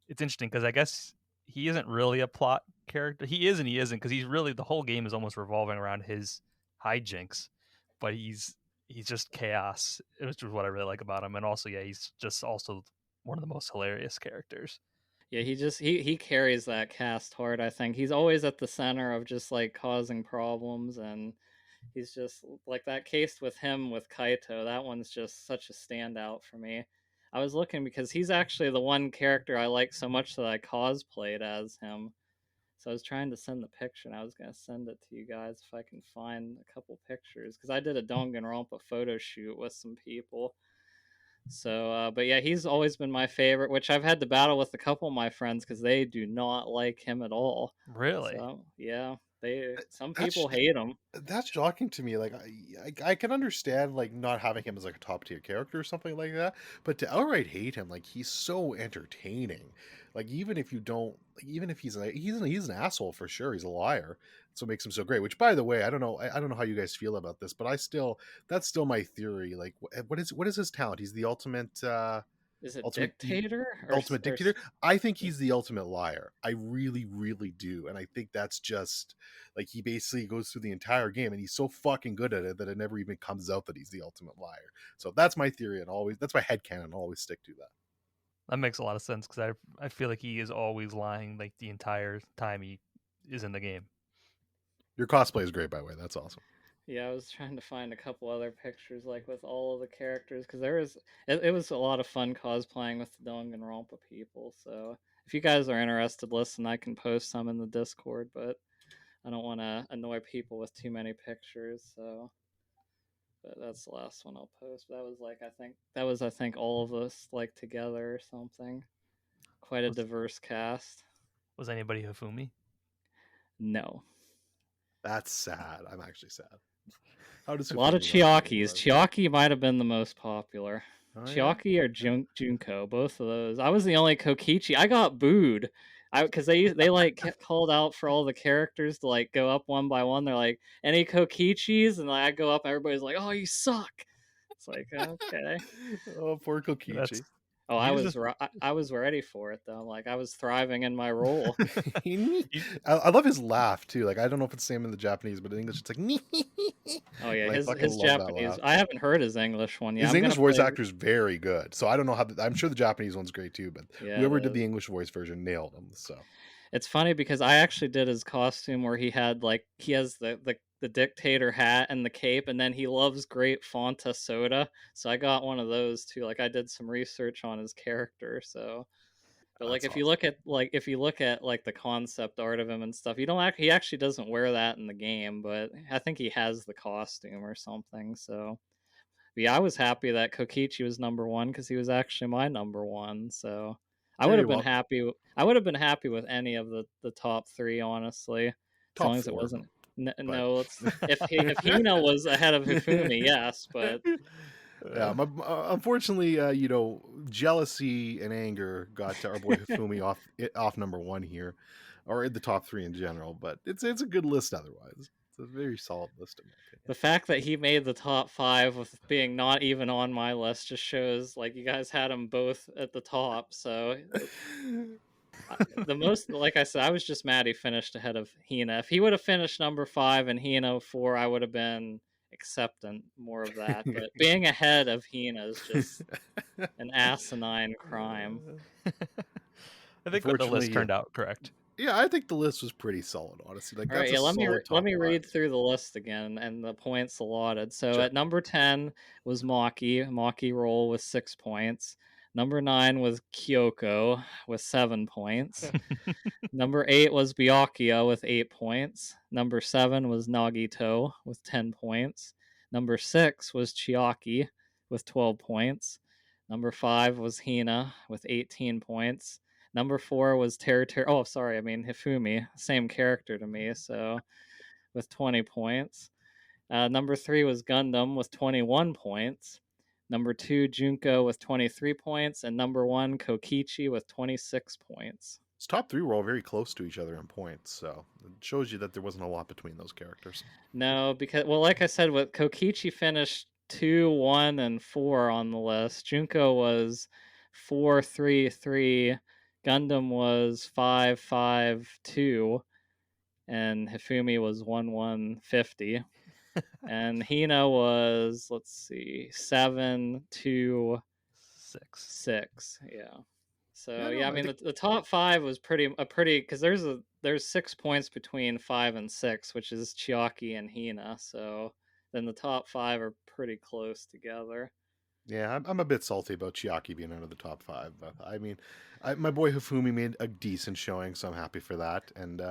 [SPEAKER 2] It's interesting because I guess he isn't really a plot character. He is and he isn't because he's really the whole game is almost revolving around his hijinks, but he's just chaos, which is what I really like about him. And also, yeah, he's just also one of the most hilarious characters.
[SPEAKER 1] Yeah, he carries that cast hard, I think. He's always at the center of just like causing problems, and he's just like that case with him with Kaito. That one's just such a standout for me. I was looking because he's actually the one character I like so much that I cosplayed as him. So I was trying to send the picture, and I was gonna send it to you guys if I can find a couple pictures because I did a Danganronpa photo shoot with some people. So, but yeah, he's always been my favorite, which I've had to battle with a couple of my friends because they do not like him at all.
[SPEAKER 2] Really,
[SPEAKER 1] So yeah, some
[SPEAKER 3] That's
[SPEAKER 1] people hate him.
[SPEAKER 3] that's shocking to me. Like I can understand like not having him as like a top tier character or something like that, but to outright hate him, like he's so entertaining. Like even if you don't, like, even if he's an asshole for sure. He's a liar. So it makes him so great. Which by the way, I don't know. I don't know how you guys feel about this, but that's still my theory. Like what is his talent? He's the
[SPEAKER 1] Is it
[SPEAKER 3] ultimate
[SPEAKER 1] dictator
[SPEAKER 3] ultimate dictator. I think he's the ultimate liar. I really, really do. And I think that's just like he basically goes through the entire game and he's so fucking good at it that it never even comes out that he's the ultimate liar. So that's my theory, and always that's my headcanon. I'll always stick to that.
[SPEAKER 2] that makes a lot of sense because I feel like he is always lying like the entire time he is in the game.
[SPEAKER 3] Your cosplay is great, by the way. That's awesome.
[SPEAKER 1] Yeah, I was trying to find a couple other pictures like with all of the characters because it was a lot of fun cosplaying with the Danganronpa people. So if you guys are interested, listen, I can post some in the Discord, but I don't want to annoy people with too many pictures. So, but that's the last one I'll post. That was like I think all of us like together or something. Quite a
[SPEAKER 2] Was
[SPEAKER 1] diverse cast.
[SPEAKER 2] was anybody Hifumi?
[SPEAKER 1] No,
[SPEAKER 3] That's sad. I'm actually sad. How does
[SPEAKER 1] a lot of
[SPEAKER 3] Hifumi not get any
[SPEAKER 1] Chiakis.
[SPEAKER 3] love?
[SPEAKER 1] Chiaki might have been the most popular.
[SPEAKER 3] Oh yeah.
[SPEAKER 1] Chiaki or Junko, both of those. I was the only Kokichi. I got booed. Because they like kept called out for all the characters to like go up one by one. They're like, any Kokichis? And like, I go up, everybody's like, oh, you suck. It's like, okay.
[SPEAKER 3] Oh, poor
[SPEAKER 2] That's
[SPEAKER 3] Kokichi.
[SPEAKER 1] Oh,
[SPEAKER 2] you just
[SPEAKER 1] I was ready for it though. Like I was thriving in my role.
[SPEAKER 2] you,
[SPEAKER 3] I love his laugh too. Like I don't know if it's the same in the Japanese, but in English it's like
[SPEAKER 1] Oh yeah,
[SPEAKER 3] and I fucking
[SPEAKER 1] his
[SPEAKER 3] love that
[SPEAKER 1] Japanese.
[SPEAKER 3] laugh.
[SPEAKER 1] I haven't heard his English one yet.
[SPEAKER 3] His
[SPEAKER 1] I'm
[SPEAKER 3] English
[SPEAKER 1] gonna
[SPEAKER 3] voice
[SPEAKER 1] play.
[SPEAKER 3] actor is very good. So I don't know how. I'm sure the Japanese one's great too, but
[SPEAKER 1] Yeah, it
[SPEAKER 3] whoever did the
[SPEAKER 1] is.
[SPEAKER 3] English voice version nailed him. So
[SPEAKER 1] It's funny because I actually did his costume where he has the dictator hat and the cape, and then he loves grape Fanta soda. So I got one of those too. Like I did some research on his character. So, but like
[SPEAKER 3] that's
[SPEAKER 1] if you
[SPEAKER 3] awesome.
[SPEAKER 1] look at like the concept art of him and stuff, you don't act. He actually doesn't wear that in the game, but I think he has the costume or something. So. But yeah, I was happy that Kokichi was number one because he was actually my number one. So I would
[SPEAKER 3] Very
[SPEAKER 1] have been
[SPEAKER 3] well.
[SPEAKER 1] happy. I would have been happy with any of the top three, honestly, as
[SPEAKER 3] Top
[SPEAKER 1] long as it
[SPEAKER 3] four,
[SPEAKER 1] wasn't.
[SPEAKER 3] but
[SPEAKER 1] No, it's if Hino was ahead of Hifumi, yes, but
[SPEAKER 3] yeah, unfortunately, jealousy and anger got our boy Hifumi off number one here. or in the top 3 in general. But it's a good list otherwise. It's a very solid list in my
[SPEAKER 1] The fact that he made the top 5 with being not even on my list just shows like you guys had them both at the top. So
[SPEAKER 3] opinion.
[SPEAKER 1] the most, like I said, I was just mad he finished ahead of Hina. If he would have finished number 5 and Hina 4, I would have been acceptant more of that. But being ahead of Hina is just an asinine crime.
[SPEAKER 2] I think the
[SPEAKER 3] Unfortunately,
[SPEAKER 2] list turned out correct.
[SPEAKER 3] yeah, I think the list was pretty solid, honestly. Like
[SPEAKER 1] All right,
[SPEAKER 3] that's a
[SPEAKER 1] yeah,
[SPEAKER 3] solid
[SPEAKER 1] let
[SPEAKER 3] top
[SPEAKER 1] me
[SPEAKER 3] 5.
[SPEAKER 1] read through the list again and the points allotted. So
[SPEAKER 3] Sure.
[SPEAKER 1] at number 10 was Maki roll with 6 points. Number 9 was Kyoko with 7 points. Number 8 was Byakuya with 8 points. Number 7 was Nagito with 10 points. Number 6 was Chiaki with 12 points. Number 5 was Hina with 18 points. Number 4 was Hifumi, same character to me, so with 20 points. Number 3 was Gundam with 21 points. Number 2, Junko with 23 points. And number 1, Kokichi with 26 points.
[SPEAKER 3] His top 3 were all very close to each other in points, so it shows you that there wasn't a lot between those characters.
[SPEAKER 1] No, because, well, like I said, with Kokichi finished 2, 1, and 4 on the list. Junko was 4, 3, 3. Gundam was 5, 5, 2. And Hifumi was 1, 1, 50. And Hina was, let's see, 7, 2,
[SPEAKER 2] 6.
[SPEAKER 1] 6. Yeah. So
[SPEAKER 3] Yeah,
[SPEAKER 1] yeah, I
[SPEAKER 3] no, I
[SPEAKER 1] mean
[SPEAKER 3] think
[SPEAKER 1] the top 5 was pretty because there's 6 points between 5 and 6, which is Chiaki and Hina. So then the top 5 are pretty close together.
[SPEAKER 3] yeah, I'm a bit salty about Chiaki being out of the top 5, but I mean, my boy Hifumi made a decent showing, so I'm happy for that. And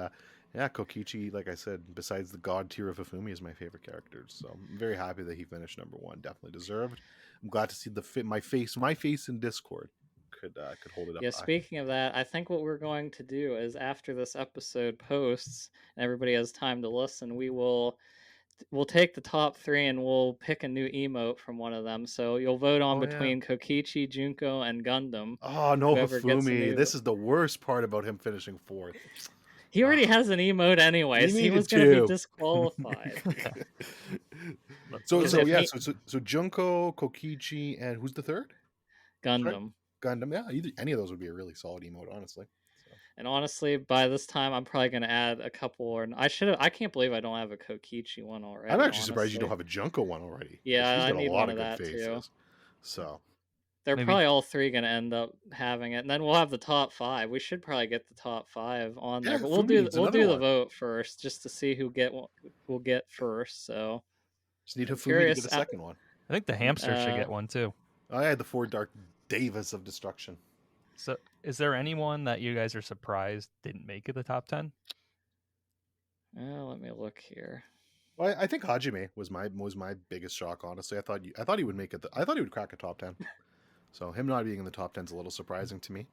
[SPEAKER 3] yeah, Kokichi, like I said, besides the god tier of Hifumi, is my favorite character. So I'm very happy that he finished number 1. Definitely deserved. I'm glad to see my face in Discord could hold it up
[SPEAKER 1] Yeah,
[SPEAKER 3] high.
[SPEAKER 1] speaking of that, I think what we're going to do is after this episode posts and everybody has time to listen, we'll take the top 3 and we'll pick a new emote from one of them. So you'll vote on
[SPEAKER 3] Oh yeah.
[SPEAKER 1] between Kokichi, Junko, and Gundam.
[SPEAKER 3] Oh no,
[SPEAKER 1] Whoever gets a
[SPEAKER 3] Hifumi.
[SPEAKER 1] new.
[SPEAKER 3] This is the worst part about him finishing 4th.
[SPEAKER 1] He already
[SPEAKER 3] Ah,
[SPEAKER 1] has an emote anyway,
[SPEAKER 3] he
[SPEAKER 1] so he
[SPEAKER 3] needed
[SPEAKER 1] was going to be
[SPEAKER 3] 2.
[SPEAKER 1] disqualified.
[SPEAKER 3] so
[SPEAKER 1] Because
[SPEAKER 3] so
[SPEAKER 1] if
[SPEAKER 3] yeah,
[SPEAKER 1] he
[SPEAKER 3] so Junko, Kokichi, and who's the third? Sorry?
[SPEAKER 1] Gundam,
[SPEAKER 3] Gundam. Yeah, any of those would be a really solid emote, honestly. So.
[SPEAKER 1] and honestly, by this time, I'm probably going to add a couple. Or I should have. I can't believe I don't have a Kokichi one
[SPEAKER 3] I'm
[SPEAKER 1] already.
[SPEAKER 3] actually surprised you don't
[SPEAKER 1] Honestly,
[SPEAKER 3] have a Junko one already, because
[SPEAKER 1] yeah,
[SPEAKER 3] he's
[SPEAKER 1] I
[SPEAKER 3] got a
[SPEAKER 1] need
[SPEAKER 3] lot
[SPEAKER 1] one
[SPEAKER 3] of
[SPEAKER 1] of
[SPEAKER 3] good
[SPEAKER 1] that too.
[SPEAKER 3] faces. So
[SPEAKER 1] They're
[SPEAKER 2] Maybe
[SPEAKER 1] probably all 3 going to end up having it, and then we'll have the top 5. We should probably get the top 5 on there,
[SPEAKER 3] yeah,
[SPEAKER 1] but
[SPEAKER 3] Fumi needs
[SPEAKER 1] we'll
[SPEAKER 3] another
[SPEAKER 1] do the
[SPEAKER 3] one.
[SPEAKER 1] vote first just to see who will get first. So
[SPEAKER 3] Just need
[SPEAKER 1] I'm
[SPEAKER 3] Hifumi to get
[SPEAKER 1] curious.
[SPEAKER 3] a second one.
[SPEAKER 2] I think the hamster should get one too.
[SPEAKER 3] I had the 4 Dark Devas of Destruction.
[SPEAKER 2] So, is there anyone that you guys are surprised didn't make it the top 10?
[SPEAKER 1] Let me look here.
[SPEAKER 3] Well, I think Hajime was my biggest shock. Honestly, I thought he would make it. I thought he would crack a top 10. So him not being in the top 10 is a little surprising to me.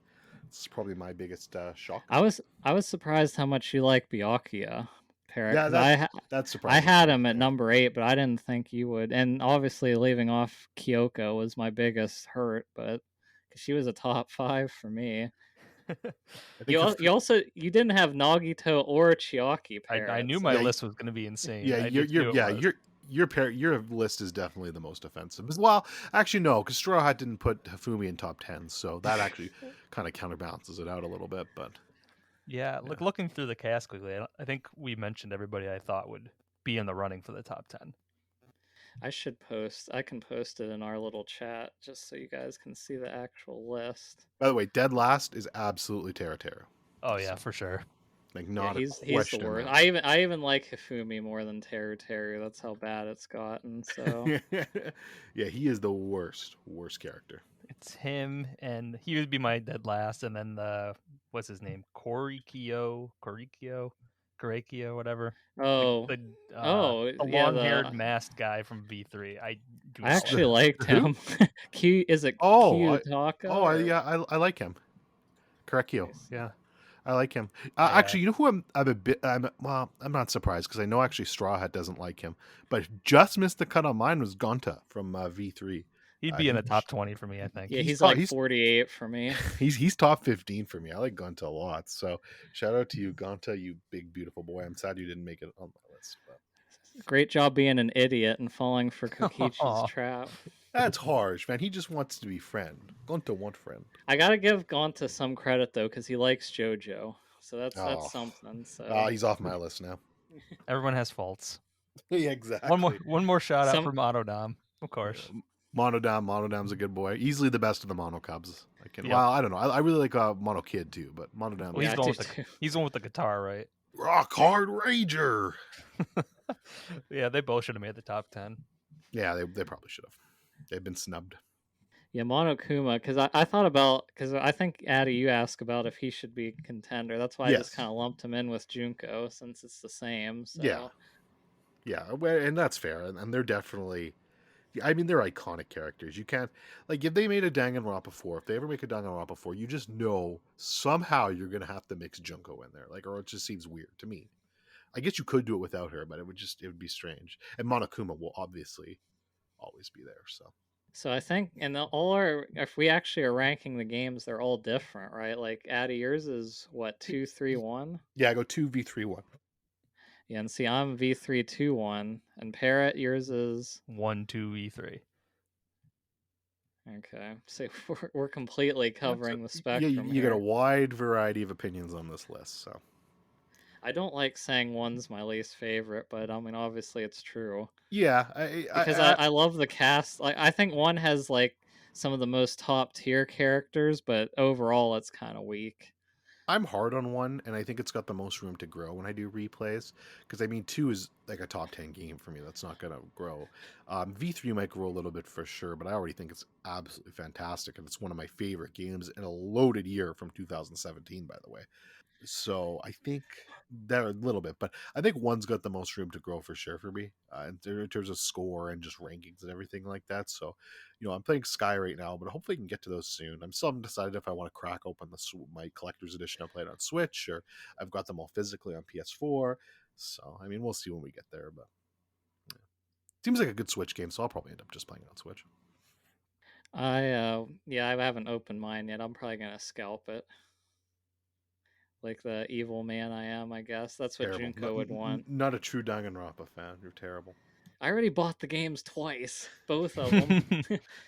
[SPEAKER 3] It's probably my biggest shock.
[SPEAKER 1] I was surprised how much you like Byakuya, Parrott,
[SPEAKER 3] Yeah,
[SPEAKER 1] because
[SPEAKER 3] that's
[SPEAKER 1] I
[SPEAKER 3] surprising.
[SPEAKER 1] had him at number 8, but I didn't think you would. And obviously, leaving off Kyoko was my biggest hurt, but because she was a top 5 for me.
[SPEAKER 3] I think
[SPEAKER 1] You didn't have Nagito or Chiaki,
[SPEAKER 2] I
[SPEAKER 1] Parrott.
[SPEAKER 2] knew my list was going to be insane.
[SPEAKER 3] Yeah,
[SPEAKER 2] I just knew it was.
[SPEAKER 3] your list is definitely the most offensive. Well, actually no, because Straw Hat didn't put Hifumi in top 10, so that actually kind of counterbalances it out a little bit. But
[SPEAKER 2] Yeah, looking through the cast quickly, I think we mentioned everybody I thought would be in the running for the top 10.
[SPEAKER 1] I can post it in our little chat just so you guys can see the actual list.
[SPEAKER 3] by the way, dead last is absolutely Tera.
[SPEAKER 2] Oh yeah, for sure.
[SPEAKER 3] Like
[SPEAKER 1] Yeah,
[SPEAKER 3] not
[SPEAKER 1] he's
[SPEAKER 3] a
[SPEAKER 1] the
[SPEAKER 3] question.
[SPEAKER 1] worst. I even like Hifumi more than Teru. That's how bad it's gotten. So
[SPEAKER 3] Yeah, he is the worst character.
[SPEAKER 2] It's him, and he would be my dead last, and then what's his name, Korikyo, whatever.
[SPEAKER 1] oh
[SPEAKER 2] The
[SPEAKER 1] yeah,
[SPEAKER 2] long-haired masked guy from V3. I
[SPEAKER 1] actually
[SPEAKER 3] The-
[SPEAKER 1] liked
[SPEAKER 3] who?
[SPEAKER 1] him. Is it
[SPEAKER 3] Oh,
[SPEAKER 1] Kiyotaka?
[SPEAKER 3] I like him. Correctio.
[SPEAKER 1] Nice.
[SPEAKER 3] Yeah. I like him.
[SPEAKER 2] Yeah.
[SPEAKER 3] Actually, you know who I'm not surprised because I know actually Straw Hat doesn't like him, but just missed the cut on mine was Gonta from V3.
[SPEAKER 2] He'd be in the top 20 for me, I think.
[SPEAKER 1] Yeah, he's
[SPEAKER 3] probably
[SPEAKER 1] like 48 for me.
[SPEAKER 3] he's top 15 for me. I like Gonta a lot. So shout out to you, Gonta, you big beautiful boy. I'm sad you didn't make it on my list, but
[SPEAKER 1] Great job being an idiot and falling for Kokichi's
[SPEAKER 2] Aw.
[SPEAKER 1] trap.
[SPEAKER 3] that's harsh, man. He just wants to be friend. Gonta want friend.
[SPEAKER 1] I gotta give Gonta some credit though, because he likes JoJo, so that's
[SPEAKER 3] Oh,
[SPEAKER 1] something. So
[SPEAKER 3] he's off my list now.
[SPEAKER 2] Everyone has faults.
[SPEAKER 3] Yeah, exactly.
[SPEAKER 2] One more shout out
[SPEAKER 1] some
[SPEAKER 2] for Monodam, of course.
[SPEAKER 3] Monodam's a good boy. Easily the best of the Mono Cubs.
[SPEAKER 2] Yep.
[SPEAKER 3] Well, I don't know. I really like Mono Kid too, but Monodam.
[SPEAKER 2] Well,
[SPEAKER 1] Yeah,
[SPEAKER 2] he's the one with the guitar, right?
[SPEAKER 3] Rock Hard Rager.
[SPEAKER 2] Yeah, they both should have made the top 10.
[SPEAKER 3] Yeah, they probably should have. They've been snubbed.
[SPEAKER 1] yeah, Monokuma, because I thought about, because I think Addi, you asked about if he should be a contender. That's why I just
[SPEAKER 3] Yes.
[SPEAKER 1] kind of lumped him in with Junko since it's the same. So.
[SPEAKER 3] Yeah, and that's fair. And they're definitely. I mean, they're iconic characters. You can't like if they made a Danganronpa 4. If they ever make a Danganronpa 4, you just know somehow you're gonna have to mix Junko in there, like, or it just seems weird to me. I guess you could do it without her, but it would be strange. And Monokuma will obviously always be there.
[SPEAKER 1] So I think, and all our, if we actually are ranking the games, they're all different, right? Like Addi, yours is what, 2, 3, 1?
[SPEAKER 3] Yeah, I go 2v3-1.
[SPEAKER 1] Yeah, and see, I'm V3, 2, 1, and Parrot, yours is
[SPEAKER 2] 1, 2, E3.
[SPEAKER 1] okay. So we're completely covering the
[SPEAKER 3] Yeah,
[SPEAKER 1] spectrum.
[SPEAKER 3] you got a
[SPEAKER 1] here.
[SPEAKER 3] wide variety of opinions on this list. So
[SPEAKER 1] I don't like saying one's my least favorite, but I mean, obviously it's true.
[SPEAKER 3] yeah,
[SPEAKER 1] Because I love the cast. Like, I think one has like some of the most top tier characters, but overall it's kind of weak.
[SPEAKER 3] I'm hard on 1, and I think it's got the most room to grow when I do replays. Because I mean, 2 is like a top 10 game for me. That's not gonna grow. V3 might grow a little bit for sure, but I already think it's absolutely fantastic, and it's one of my favorite games in a loaded year from 2017, by the way. So I think that a little bit, but I think 1's got the most room to grow for sure for me, in terms of score and just rankings and everything like that. So, I'm playing Sky right now, but hopefully I can get to those soon. I'm still haven't decided if I want to crack open my collector's edition I played on Switch, or I've got them all physically on PS4. So, I mean, we'll see when we get there, but yeah. Seems like a good Switch game, so I'll probably end up just playing it on Switch.
[SPEAKER 1] Yeah, I haven't opened mine yet. I'm probably gonna scalp it. Like the evil man I am, I guess. That's what
[SPEAKER 3] Terrible.
[SPEAKER 1] Junko would want.
[SPEAKER 3] Not a true Danganronpa fan. You're terrible.
[SPEAKER 1] I already bought the games twice, both of them.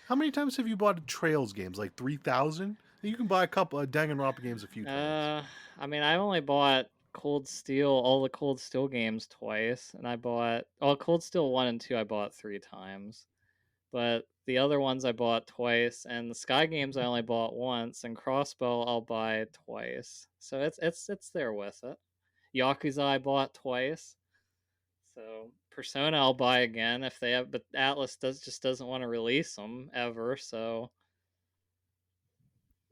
[SPEAKER 3] How many times have you bought Trails games? Like 3,000? You can buy a couple of Danganronpa games a few times.
[SPEAKER 1] I mean, I only bought Cold Steel, all the Cold Steel games twice, and I bought Cold Steel 1 and 2 I bought 3 times. But the other ones I bought twice, and the Sky games I only bought once, and Crossbow I'll buy twice. So it's there with it. Yakuza I bought twice. So Persona I'll buy again if they have, but Atlas doesn't want to release them ever. So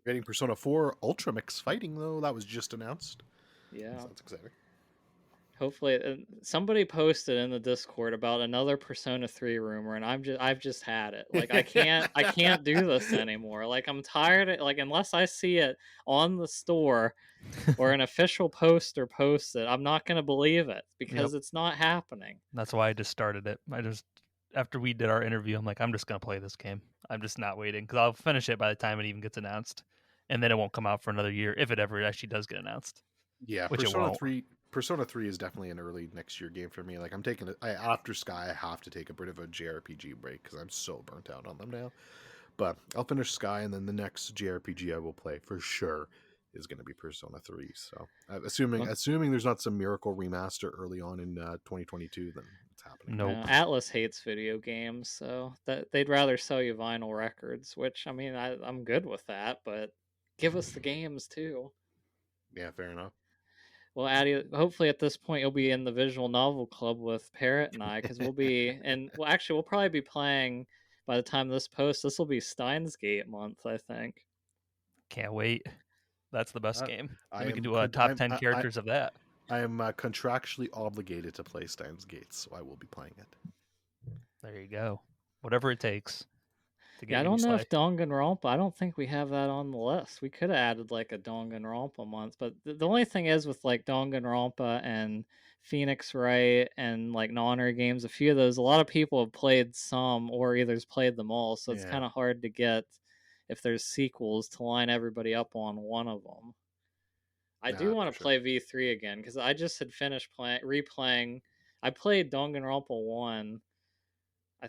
[SPEAKER 3] Getting Persona 4 Ultra Mix Fighting, though, that was just announced.
[SPEAKER 1] yeah,
[SPEAKER 3] So that's exciting.
[SPEAKER 1] hopefully somebody posted in the Discord about another Persona 3 rumor, and I've just had it. Like I can't do this anymore. Like I'm tired of, like, unless I see it on the store or an official poster posts it, I'm not gonna believe it because it's not happening.
[SPEAKER 2] That's why I just started it. After we did our interview, I'm like, I'm just gonna play this game. I'm just not waiting because I'll finish it by the time it even gets announced, and then it won't come out for another year if it ever actually does get announced.
[SPEAKER 3] Yeah,
[SPEAKER 2] Which it won't.
[SPEAKER 3] Persona 3 is definitely an early next year game for me. Like I'm taking it after Sky, I have to take a bit of a JRPG break because I'm so burnt out on them now. But I'll finish Sky, and then the next JRPG I will play for sure is going to be Persona 3. So assuming there's not some miracle remaster early on in 2022, then it's happening.
[SPEAKER 2] Nope.
[SPEAKER 1] Atlas hates video games, so that they'd rather sell you vinyl records, which I mean I'm good with that, but give us the games too.
[SPEAKER 3] Yeah, fair enough.
[SPEAKER 1] Well, Addi, hopefully at this point you'll be in the visual novel club with Parrot and I, because we'll be, and well, actually we'll probably be playing by the time this posts. This will be Steins Gate month, I think.
[SPEAKER 2] Can't wait. That's the best game.
[SPEAKER 3] I
[SPEAKER 2] We can
[SPEAKER 3] am
[SPEAKER 2] do a top 10 characters of that.
[SPEAKER 3] I am contractually obligated to play Steins Gate, so I will be playing it.
[SPEAKER 2] There you go. Whatever it takes to get
[SPEAKER 1] Yeah, I
[SPEAKER 2] me
[SPEAKER 1] don't
[SPEAKER 2] to
[SPEAKER 1] know
[SPEAKER 2] slay.
[SPEAKER 1] if Danganronpa, I don't think we have that on the list. We could have added like a Danganronpa month, but the only thing is with like Danganronpa and Phoenix Wright and like non games, a few of those, a lot of people have played some or either's played them all, so it's
[SPEAKER 3] Yeah.
[SPEAKER 1] kind of hard to get if there's sequels to line everybody up on one of them. I do
[SPEAKER 3] For
[SPEAKER 1] want to
[SPEAKER 3] sure.
[SPEAKER 1] play V3 again because I just had finished replaying. I played Danganronpa 1.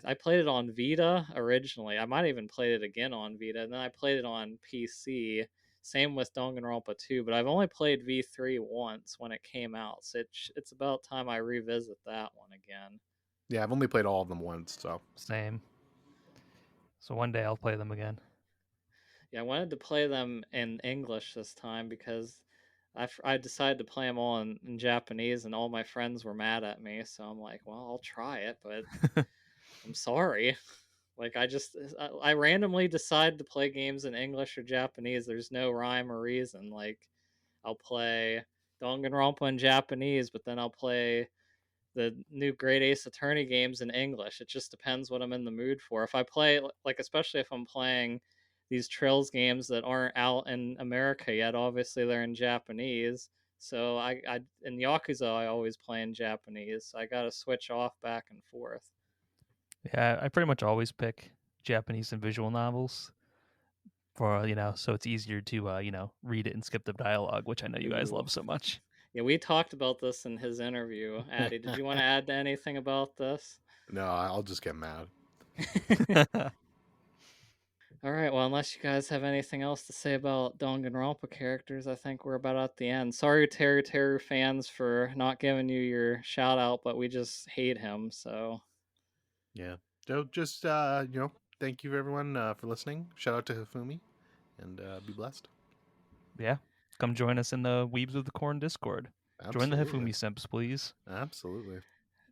[SPEAKER 1] I played it on Vita originally. I might even played it again on Vita, and then I played it on PC. Same with Danganronpa 2, but I've only played V3 once when it came out, so it's about time I revisit that one again.
[SPEAKER 3] Yeah, I've only played all of them once, so
[SPEAKER 2] Same. So one day I'll play them again.
[SPEAKER 1] Yeah, I wanted to play them in English this time because I decided to play them all in Japanese, and all my friends were mad at me. So I'm like, well, I'll try it, but I'm sorry. Like I randomly decide to play games in English or Japanese. There's no rhyme or reason. Like I'll play Danganronpa in Japanese, but then I'll play the new Great Ace Attorney games in English. It just depends what I'm in the mood for. If I play, like, especially if I'm playing these Trails games that aren't out in America yet, obviously they're in Japanese. So I in Yakuza I always play in Japanese. So I got to switch off back and forth.
[SPEAKER 2] Yeah, I pretty much always pick Japanese and visual novels for so it's easier to read it and skip the dialogue, which I know you guys
[SPEAKER 3] ooh.
[SPEAKER 2] love so much.
[SPEAKER 1] Yeah, we talked about this in his interview. Addy, did you want to add anything about this?
[SPEAKER 3] No, I'll just get mad.
[SPEAKER 1] All right, well, unless you guys have anything else to say about Danganronpa characters, I think we're about at the end. Sorry, Teru Teru fans, for not giving you your shout out, but we just hate him, so.
[SPEAKER 3] Yeah. So just thank you everyone for listening. Shout out to Hifumi, and be blessed.
[SPEAKER 2] Yeah, come join us in the Weebs of the Corn Discord. Join the
[SPEAKER 3] Absolutely.
[SPEAKER 2] Hifumi Simps, please.
[SPEAKER 3] Absolutely.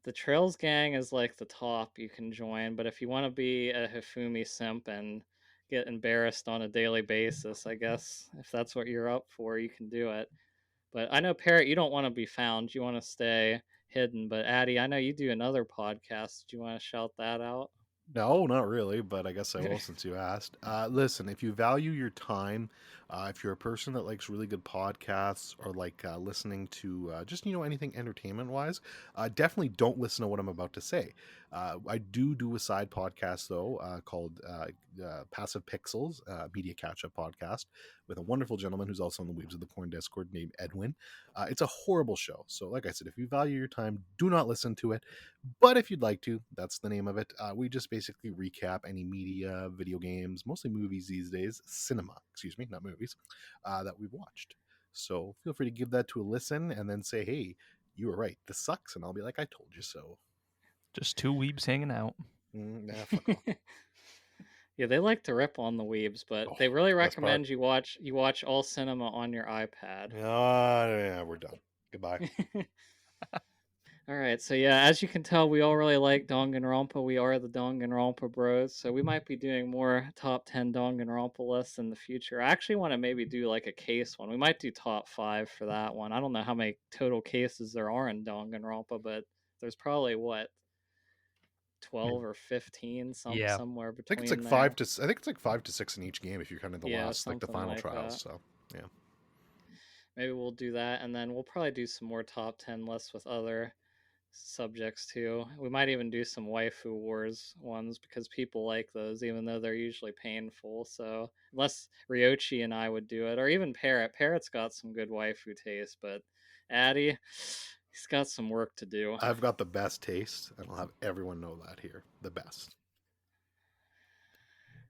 [SPEAKER 1] The Trails gang is like the top you can join, but if you want to be a Hifumi simp and get embarrassed on a daily basis, I guess if that's what you're up for, you can do it. But I know, Parrott, you don't want to be found. You want to stay hidden. But Addi, I know you do another podcast. Do you want to shout that out?
[SPEAKER 3] No, not really, but I guess I will since you asked. Listen, if you value your time, if you're a person that likes really good podcasts or like listening to just anything entertainment wise, definitely don't listen to what I'm about to say. I do a side podcast though called Passive Pixels Media Catch Up Podcast with a wonderful gentleman who's also on the Weebs of the Corn Discord named Edwin. It's a horrible show, so like I said, if you value your time, do not listen to it. But if you'd like to, that's the name of it. We just basically recap any media, video games, mostly movies these days, cinema, excuse me, not movies, that we've watched. So feel free to give that to a listen and then say, hey, you were right. This sucks. And I'll be like, I told you so.
[SPEAKER 2] Just two weebs hanging out.
[SPEAKER 3] Nah, fuck off.
[SPEAKER 1] Yeah, they like to rip on the weebs, but
[SPEAKER 3] Oh,
[SPEAKER 1] they really
[SPEAKER 3] best part.
[SPEAKER 1] recommend you watch all cinema on your iPad.
[SPEAKER 3] Yeah, we're done. Goodbye.
[SPEAKER 1] All right, so yeah, as you can tell, we all really like Danganronpa. We are the Danganronpa Bros, so we might be doing more top 10 Danganronpa lists in the future. I actually want to maybe do like a case one. We might do top 5 for that one. I don't know how many total cases there are in Danganronpa, but there's probably what, 12 or 15,
[SPEAKER 2] Yeah.
[SPEAKER 1] somewhere
[SPEAKER 3] I think it's like
[SPEAKER 1] between there.
[SPEAKER 3] I think it's like 5 to 6 in each game if you're kind of the
[SPEAKER 1] Yeah,
[SPEAKER 3] last, like the
[SPEAKER 1] something
[SPEAKER 3] final
[SPEAKER 1] like
[SPEAKER 3] trials.
[SPEAKER 1] that.
[SPEAKER 3] So yeah.
[SPEAKER 1] Maybe we'll do that, and then we'll probably do some more top 10 lists with other subjects too. We might even do some waifu wars ones because people like those, even though they're usually painful. So unless Ryochi and I would do it, or even Parrott. Parrott's got some good waifu taste, but Addi, he's got some work to do.
[SPEAKER 3] I've got the best taste, and I'll have everyone know that here. The best.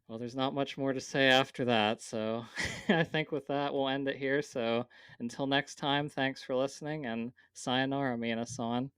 [SPEAKER 1] Well, there's not much more to say after that, so I think with that we'll end it here. So until next time, thanks for listening, and sayonara, Minasan.